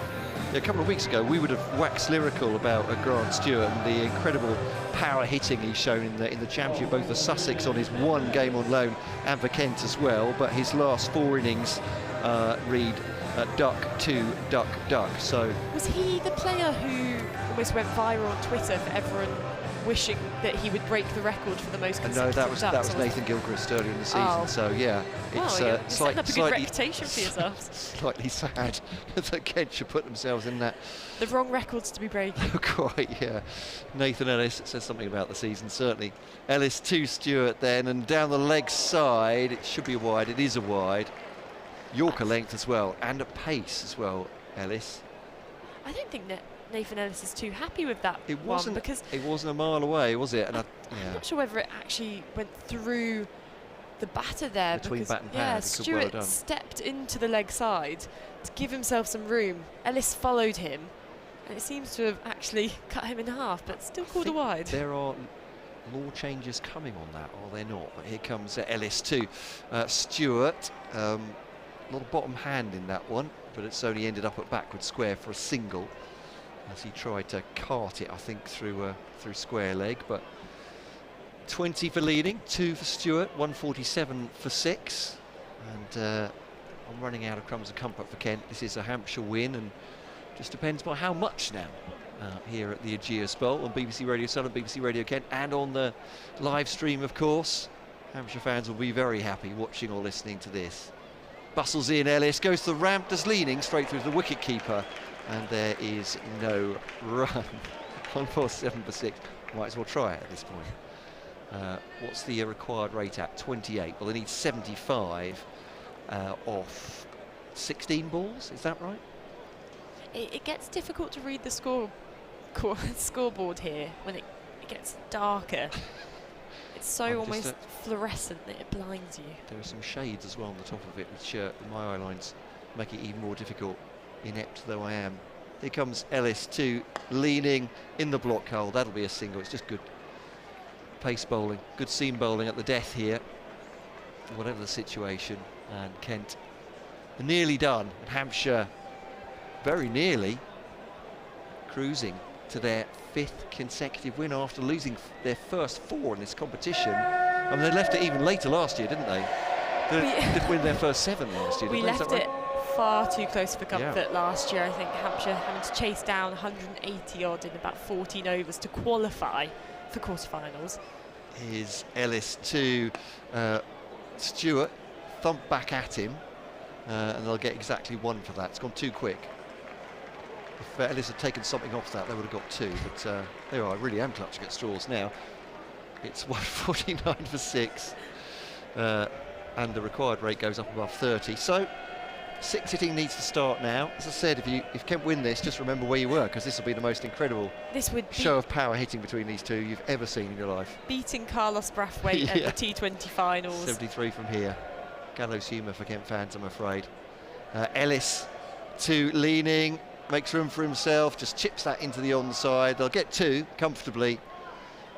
Yeah, a couple of weeks ago, we would have waxed lyrical about Grant Stewart and the incredible power hitting he's shown in the championship, both for Sussex on his 1 game on loan and for Kent as well. But his last 4 innings read duck to duck duck. So was he the player who almost went viral on Twitter for everyone wishing that he would break the record for the most consecutive No, that was ducks? Nathan Gilchrist earlier in the season. So yeah, it's you're setting up a good reputation for yourselves. Slightly sad that Kent should put themselves in that. The wrong records to be breaking. Quite, yeah. Nathan Ellis says something about the season, certainly. Ellis to Stewart then, and down the leg side, it should be a wide, it is a wide. Yorker length as well, and a pace as well, Ellis. I don't think that Nathan Ellis is too happy with that one, because it wasn't a mile away, was it? And I'm not sure whether it actually went through the batter there. Between bat and pad, yeah, Stewart stepped into the leg side to give himself some room. Ellis followed him, and it seems to have actually cut him in half, but still called a wide. There are law changes coming on that, are there not? But here comes Ellis too. Stewart, a lot of bottom hand in that one, but it's only ended up at backward square for a single, as he tried to cart it, I think, through square leg. But 20 for leading, 2 for Stewart, 147 for 6, and I'm running out of crumbs of comfort for Kent. This is a Hampshire win, and just depends by how much now. Here at the Ageas Bowl on BBC Radio Southern, BBC Radio Kent, and on the live stream, of course. Hampshire fans will be very happy watching or listening to this. Bustles in, Ellis goes to the ramp, does leaning straight through the wicket keeper, and there is no run. 147 for 6. Might as well try it at this point. What's the required rate at? 28. Well, they need 75 off 16 balls. Is that right? It gets difficult to read the scoreboard here when it gets darker. It's so almost fluorescent that it blinds you. There are some shades as well on the top of it, which my eye lines make it even more difficult, inept though I am. Here comes Ellis too, leaning in the block hole. That'll be a single. It's just good pace bowling, good seam bowling at the death here, whatever the situation. And Kent are nearly done, and Hampshire very nearly cruising to their 5th consecutive win after losing their first 4 in this competition. I mean, they left it even later last year, didn't they? They did win their first 7 last year. We left it far too close for comfort last year. I think Hampshire having to chase down 180 odd in about 14 overs to qualify for quarterfinals. is Ellis to Stewart, thump back at him, and they'll get exactly 1 for that. It's gone too quick. If Ellis had taken something off that, they would have got 2, but there you are. I really am clutching at straws now. It's 149 for 6, and the required rate goes up above 30. So 6 hitting needs to start now. As I said, if Kent win this, just remember where you were, because this will be the most incredible show of power hitting between these two you've ever seen in your life. Beating Carlos Brathwaite at the T20 finals. 73 from here. Gallows humour for Kent fans, I'm afraid. Ellis to leaning, makes room for himself, just chips that into the onside. They'll get 2 comfortably,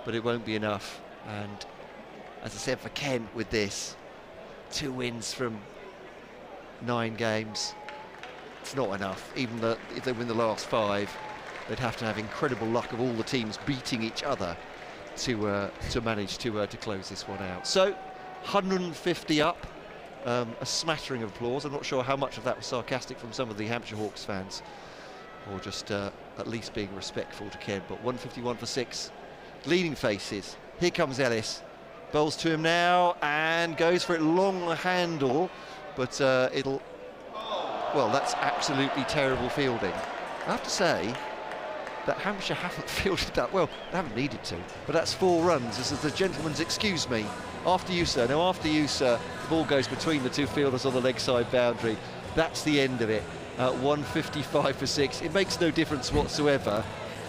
but it won't be enough. And as I said, for Kent with this, 2 wins from 9 games, it's not enough. Even if they win the last 5, they'd have to have incredible luck of all the teams beating each other to manage to close this one out. So 150 up, a smattering of applause. I'm not sure how much of that was sarcastic from some of the Hampshire Hawks fans, or just at least being respectful to Kent. But 151 for 6, leading faces. Here comes Ellis, bowls to him now and goes for it, long handle. But well, that's absolutely terrible fielding. I have to say that Hampshire haven't fielded that well. They haven't needed to, but that's 4 runs. This is the gentleman's excuse me. After you, sir. No, after you, sir. The ball goes between the 2 fielders on the leg side boundary. That's the end of it. 155 for 6. It makes no difference whatsoever.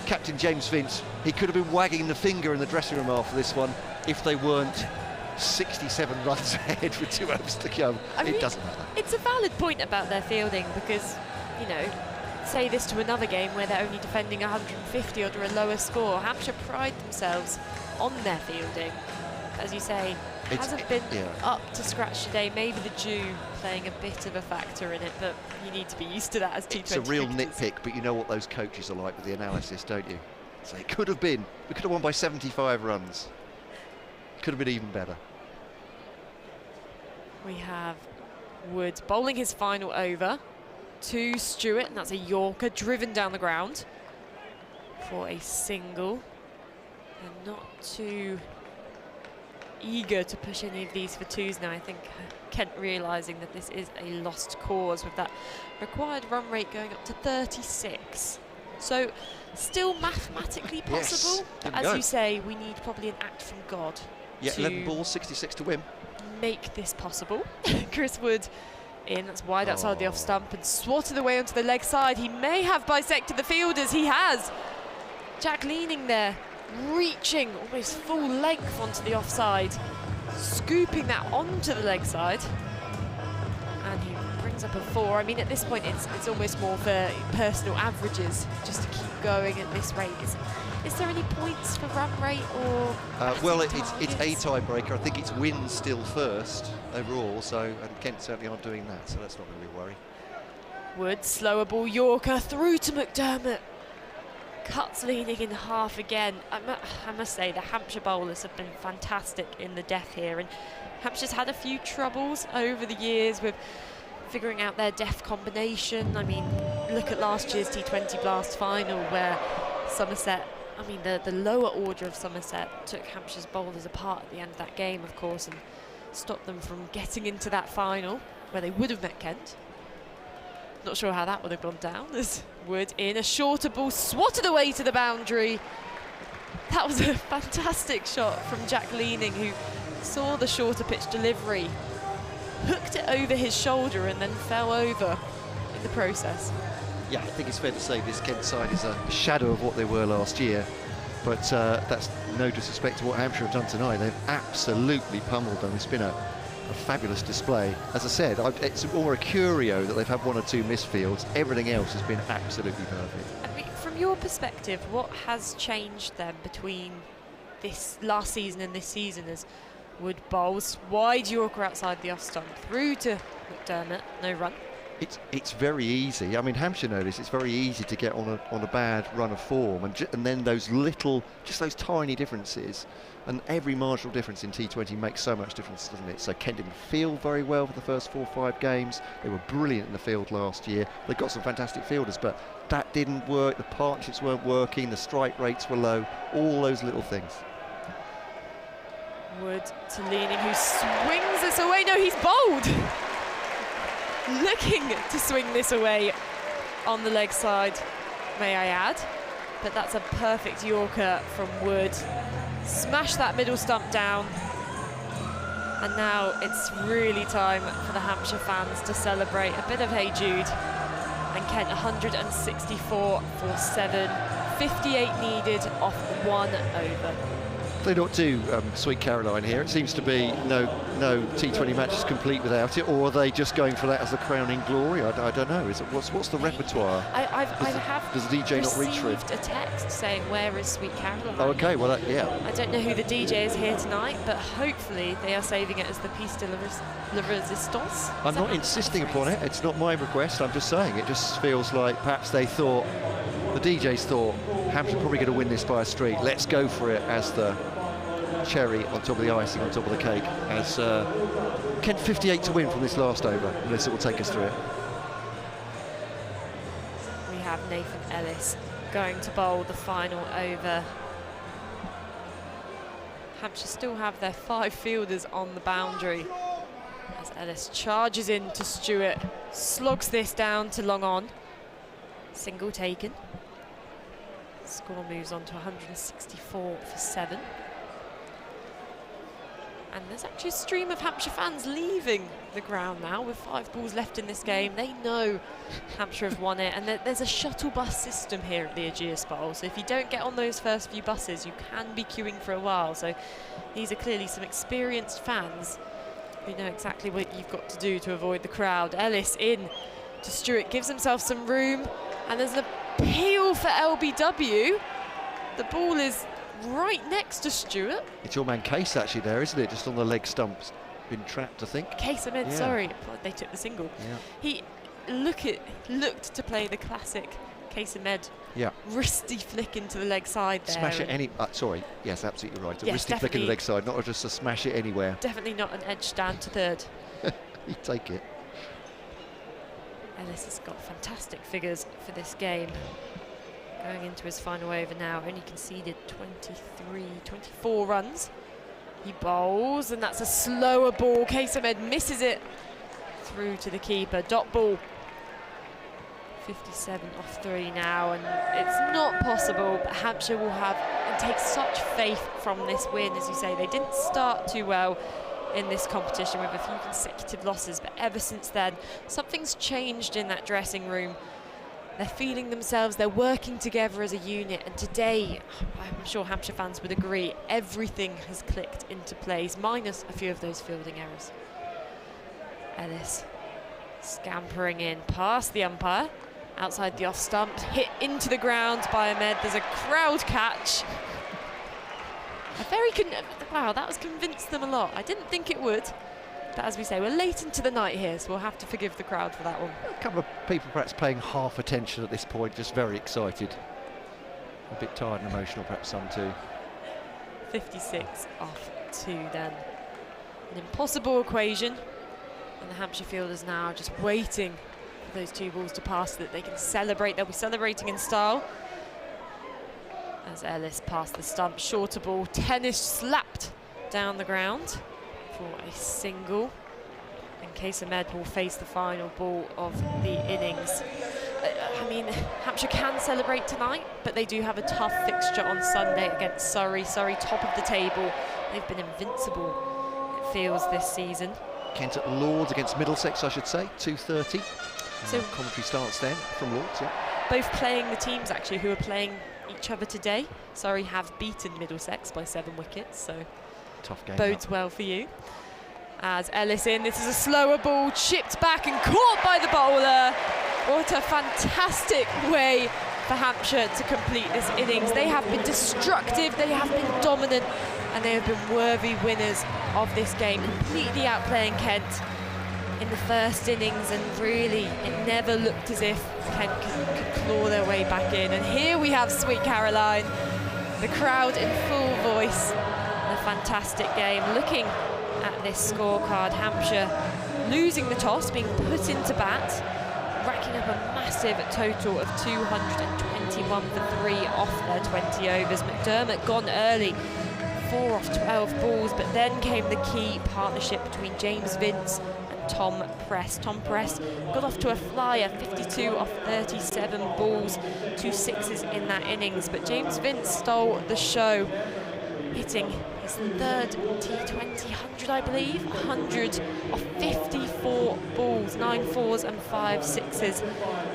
Captain James Vince, he could have been wagging the finger in the dressing room after this one if they weren't 67 runs ahead with 2 overs to go. It doesn't matter. It's a valid point about their fielding, because, you know, say this to another game where they're only defending 150 under a lower score. Hampshire pride themselves on their fielding. As you say, hasn't been up to scratch today. Maybe the dew playing a bit of a factor in it, but you need to be used to that as T20 It's a real cricketers. nitpick, but you know what those coaches are like with the analysis, don't you? So it could have been. We could have won by 75 runs. Could have been even better. We have Woods bowling his final over to Stewart, and that's a Yorker driven down the ground for a single. And not too eager to push any of these for 2s now. I think Kent realising that this is a lost cause with that required run rate going up to 36. So still mathematically possible, but as you say, we need probably an act from God. Yeah, 11 balls, 66 to win. Make this possible. Chris Wood in, that's wide outside the off stump, and swatted away onto the leg side. He may have bisected the fielders, he has. Jack leaning there, reaching almost full length onto the offside, scooping that onto the leg side, and he brings up a 4. I mean, at this point it's almost more for personal averages, just to keep going at this rate. Is there any points for run rate or well, it's a tiebreaker. I think it's wins still first overall, so, and Kent certainly aren't doing that, so that's not going to be a worry. Wood, slower ball Yorker through to McDermott. Cuts leaning in half again. I must say the Hampshire bowlers have been fantastic in the death here, and Hampshire's had a few troubles over the years with figuring out their death combination. I mean, look at last year's T20 Blast final where Somerset, I mean the lower order of Somerset took Hampshire's bowlers apart at the end of that game, of course, and stopped them from getting into that final where they would have met Kent. Not sure how that would have gone down. As Wood in, a shorter ball swatted away to the boundary. That was a fantastic shot from Jack Leaning, who saw the shorter pitch delivery, hooked it over his shoulder and then fell over in the process. Yeah, I think it's fair to say this Kent side is a shadow of what they were last year, but that's no disrespect to what Hampshire have done tonight. They've absolutely pummeled them. It's been a fabulous display. As I said, it's more a curio that they've had 1 or 2 misfields. Everything else has been absolutely perfect. I mean, from your perspective, what has changed then between this last season and this season? As Wood bowls wide Yorker outside the off stump through to McDermott, no run. It's very easy. I mean, Hampshire know this. It's very easy to get on a bad run of form, and then those those tiny differences, and every marginal difference in T20 makes so much difference, doesn't it? So Kent didn't field very well for the first 4 or 5 games. They were brilliant in the field last year. They got some fantastic fielders, but that didn't work. The partnerships weren't working. The strike rates were low. All those little things. Wood to Leaning, who swings this away. No, he's bowled. Looking to swing this away on the leg side, may I add. But that's a perfect Yorker from Wood. Smash that middle stump down. And now it's really time for the Hampshire fans to celebrate a bit of Hey Jude. And Kent 164 for 7. 58 needed off 1 over. They don't do Sweet Caroline here. It seems to be no T20 matches complete without it, or are they just going for that as the crowning glory? I don't know. Is it, what's the repertoire? Does the DJ not reach for it? received a text saying, where is Sweet Caroline? Oh, okay, well, yeah. I don't know who the DJ is here tonight, but hopefully they are saving it as the piece de la resistance. I'm not insisting upon it. It's not my request. I'm just saying it just feels like perhaps they thought, the DJs thought, Hampshire probably going to win this by a streak. Let's go for it as the cherry on top of the icing on top of the cake. As Kent 58 to win from this last over. Melissa will take us through it. We have Nathan Ellis going to bowl the final over. Hampshire still have their 5 fielders on the boundary. As Ellis charges in to Stewart, slogs this down to long on. Single taken. Score moves on to 164 for 7. And there's actually a stream of Hampshire fans leaving the ground now with 5 balls left in this game. They know Hampshire have won it, and there's a shuttle bus system here at the Ageas Bowl. So if you don't get on those first few buses, you can be queuing for a while. So these are clearly some experienced fans who know exactly what you've got to do to avoid the crowd. Ellis in to Stewart, gives himself some room, and there's an appeal for LBW. The ball is right next to Stewart. It's your man Case actually there, isn't it? Just on the leg stumps. Been trapped, I think. Case Ahmed, yeah. sorry. They took the single. Yeah. He looked to play the classic Case Ahmed wristy flick into the leg side there. Smash it any... sorry, yes, absolutely right. A yes, wristy flick in the leg side, not just a smash it anywhere. Definitely not an edge stand to third. You take it. Ellis has got fantastic figures for this game. Going into his final over now, only conceded 24 runs. He bowls, and that's a slower ball. Case Ahmed misses it through to the keeper. Dot ball. 57 off 3 now, and it's not possible, but Hampshire will have and take such faith from this win. As you say, they didn't start too well in this competition with a few consecutive losses, but ever since then, something's changed in that dressing room. They're feeling themselves, they're working together as a unit, and today, I'm sure Hampshire fans would agree, everything has clicked into place, minus a few of those fielding errors. Ellis scampering in past the umpire, outside the off stump, hit into the ground by Ahmed. There's a crowd catch. Wow, that was convinced them a lot. I didn't think it would. But as we say, we're late into the night here, so we'll have to forgive the crowd for that one. A couple of people perhaps paying half attention at this point, just very excited. A bit tired and emotional, perhaps some too. 56 off 2 then. An impossible equation. And the Hampshire fielders now just waiting for those 2 balls to pass so that they can celebrate. They'll be celebrating in style. As Ellis passed the stump, shorter ball, tennis slapped down the ground for a single, and Case Ahmed will face the final ball of the innings. I mean, Hampshire can celebrate tonight, but they do have a tough fixture on Sunday against Surrey. Surrey, top of the table. They've been invincible, it feels, this season. Kent at Lords against Middlesex, I should say, 2:30. So commentary starts then from Lords, yeah. Both playing the teams, actually, who are playing each other today. Surrey have beaten Middlesex by 7 wickets, so tough game. Bodes well for you. As Ellis in, this is a slower ball, chipped back and caught by the bowler. What a fantastic way for Hampshire to complete this innings. They have been destructive, they have been dominant, and they have been worthy winners of this game, completely outplaying Kent in the first innings, and really it never looked as if Kent could claw their way back in. And here we have Sweet Caroline, the crowd in full voice. A fantastic game. Looking at this scorecard, Hampshire losing the toss, being put into bat, racking up a massive total of 221 for 3 off their 20 overs. McDermott gone early, 4 off 12 balls, but then came the key partnership between James Vince and Tom Press. Tom Press got off to a flyer, 52 off 37 balls, 2 sixes in that innings, but James Vince stole the show, hitting his third T20 100, I believe, 100 off 54 balls, 9 fours and 5 sixes.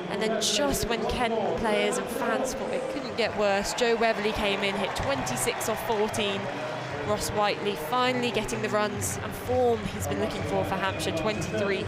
And then just when Kent players and fans thought it couldn't get worse, Joe Weatherly came in, hit 26 off 14. Ross Whiteley finally getting the runs and form he's been looking for Hampshire, 23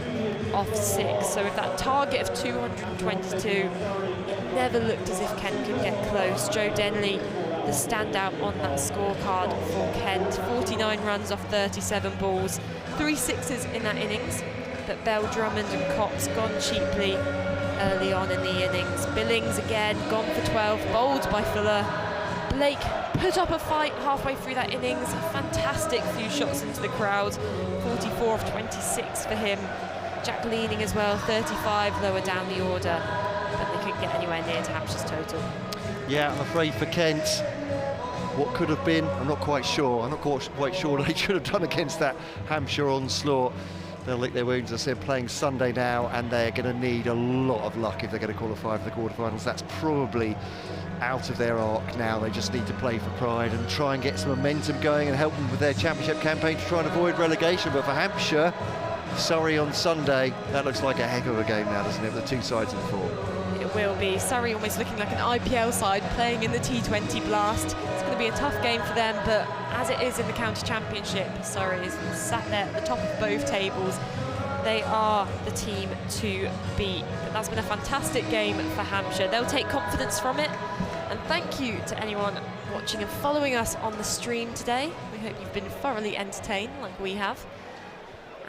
off 6. So with that target of 222, it never looked as if Kent could get close. Joe Denley, the standout on that scorecard for Kent, 49 runs off 37 balls, 3 sixes in that innings, but Bell, Drummond and Cox gone cheaply early on in the innings. Billings again gone for 12, bowled by Fuller. Blake put up a fight halfway through that innings, a fantastic few shots into the crowd, 44 off 26 for him. Jack Leaning as well, 35 lower down the order, but they couldn't get anywhere near to Hampshire's total. Yeah, I'm afraid for Kent, what could have been, I'm not quite sure. I'm not quite sure what they should have done against that Hampshire onslaught. They'll lick their wounds. As I said, playing Sunday now, and they're going to need a lot of luck if they're going to qualify for the quarterfinals. That's probably out of their arc now. They just need to play for pride and try and get some momentum going and help them with their championship campaign to try and avoid relegation. But for Hampshire, Surrey on Sunday, that looks like a heck of a game now, doesn't it, with the 2 sides in the form. It will be. Surrey almost looking like an IPL side playing in the T20 Blast. It's going to be a tough game for them, but as it is in the county championship, Surrey is sat there at the top of both tables. They are the team to beat. But that's been a fantastic game for Hampshire. They'll take confidence from it. And thank you to anyone watching and following us on the stream today. We hope you've been thoroughly entertained like we have.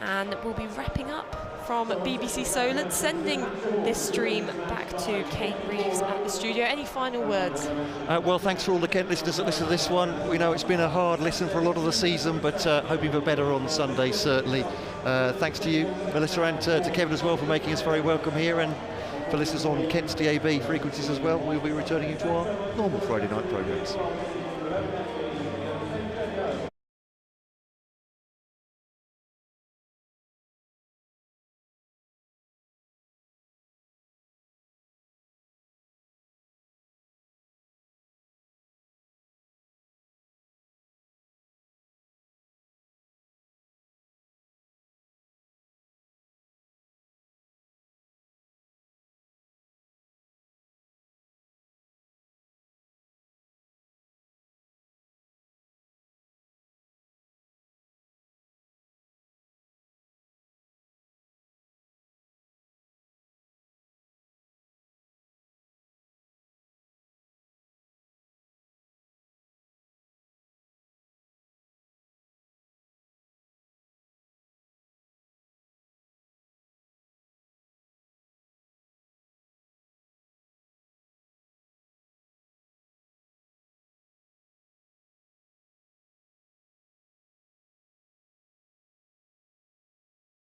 And we'll be wrapping up from BBC Solent, sending this stream back to Kate Reeves at the studio. Any final words? Well, thanks for all the Kent listeners that listen to this one. We know it's been a hard listen for a lot of the season, but hoping for better on Sunday, certainly. Thanks to you, Melissa, and to Kevin as well for making us very welcome here, and for listeners on Kent's DAB frequencies as well. We'll be returning into our normal Friday night programmes.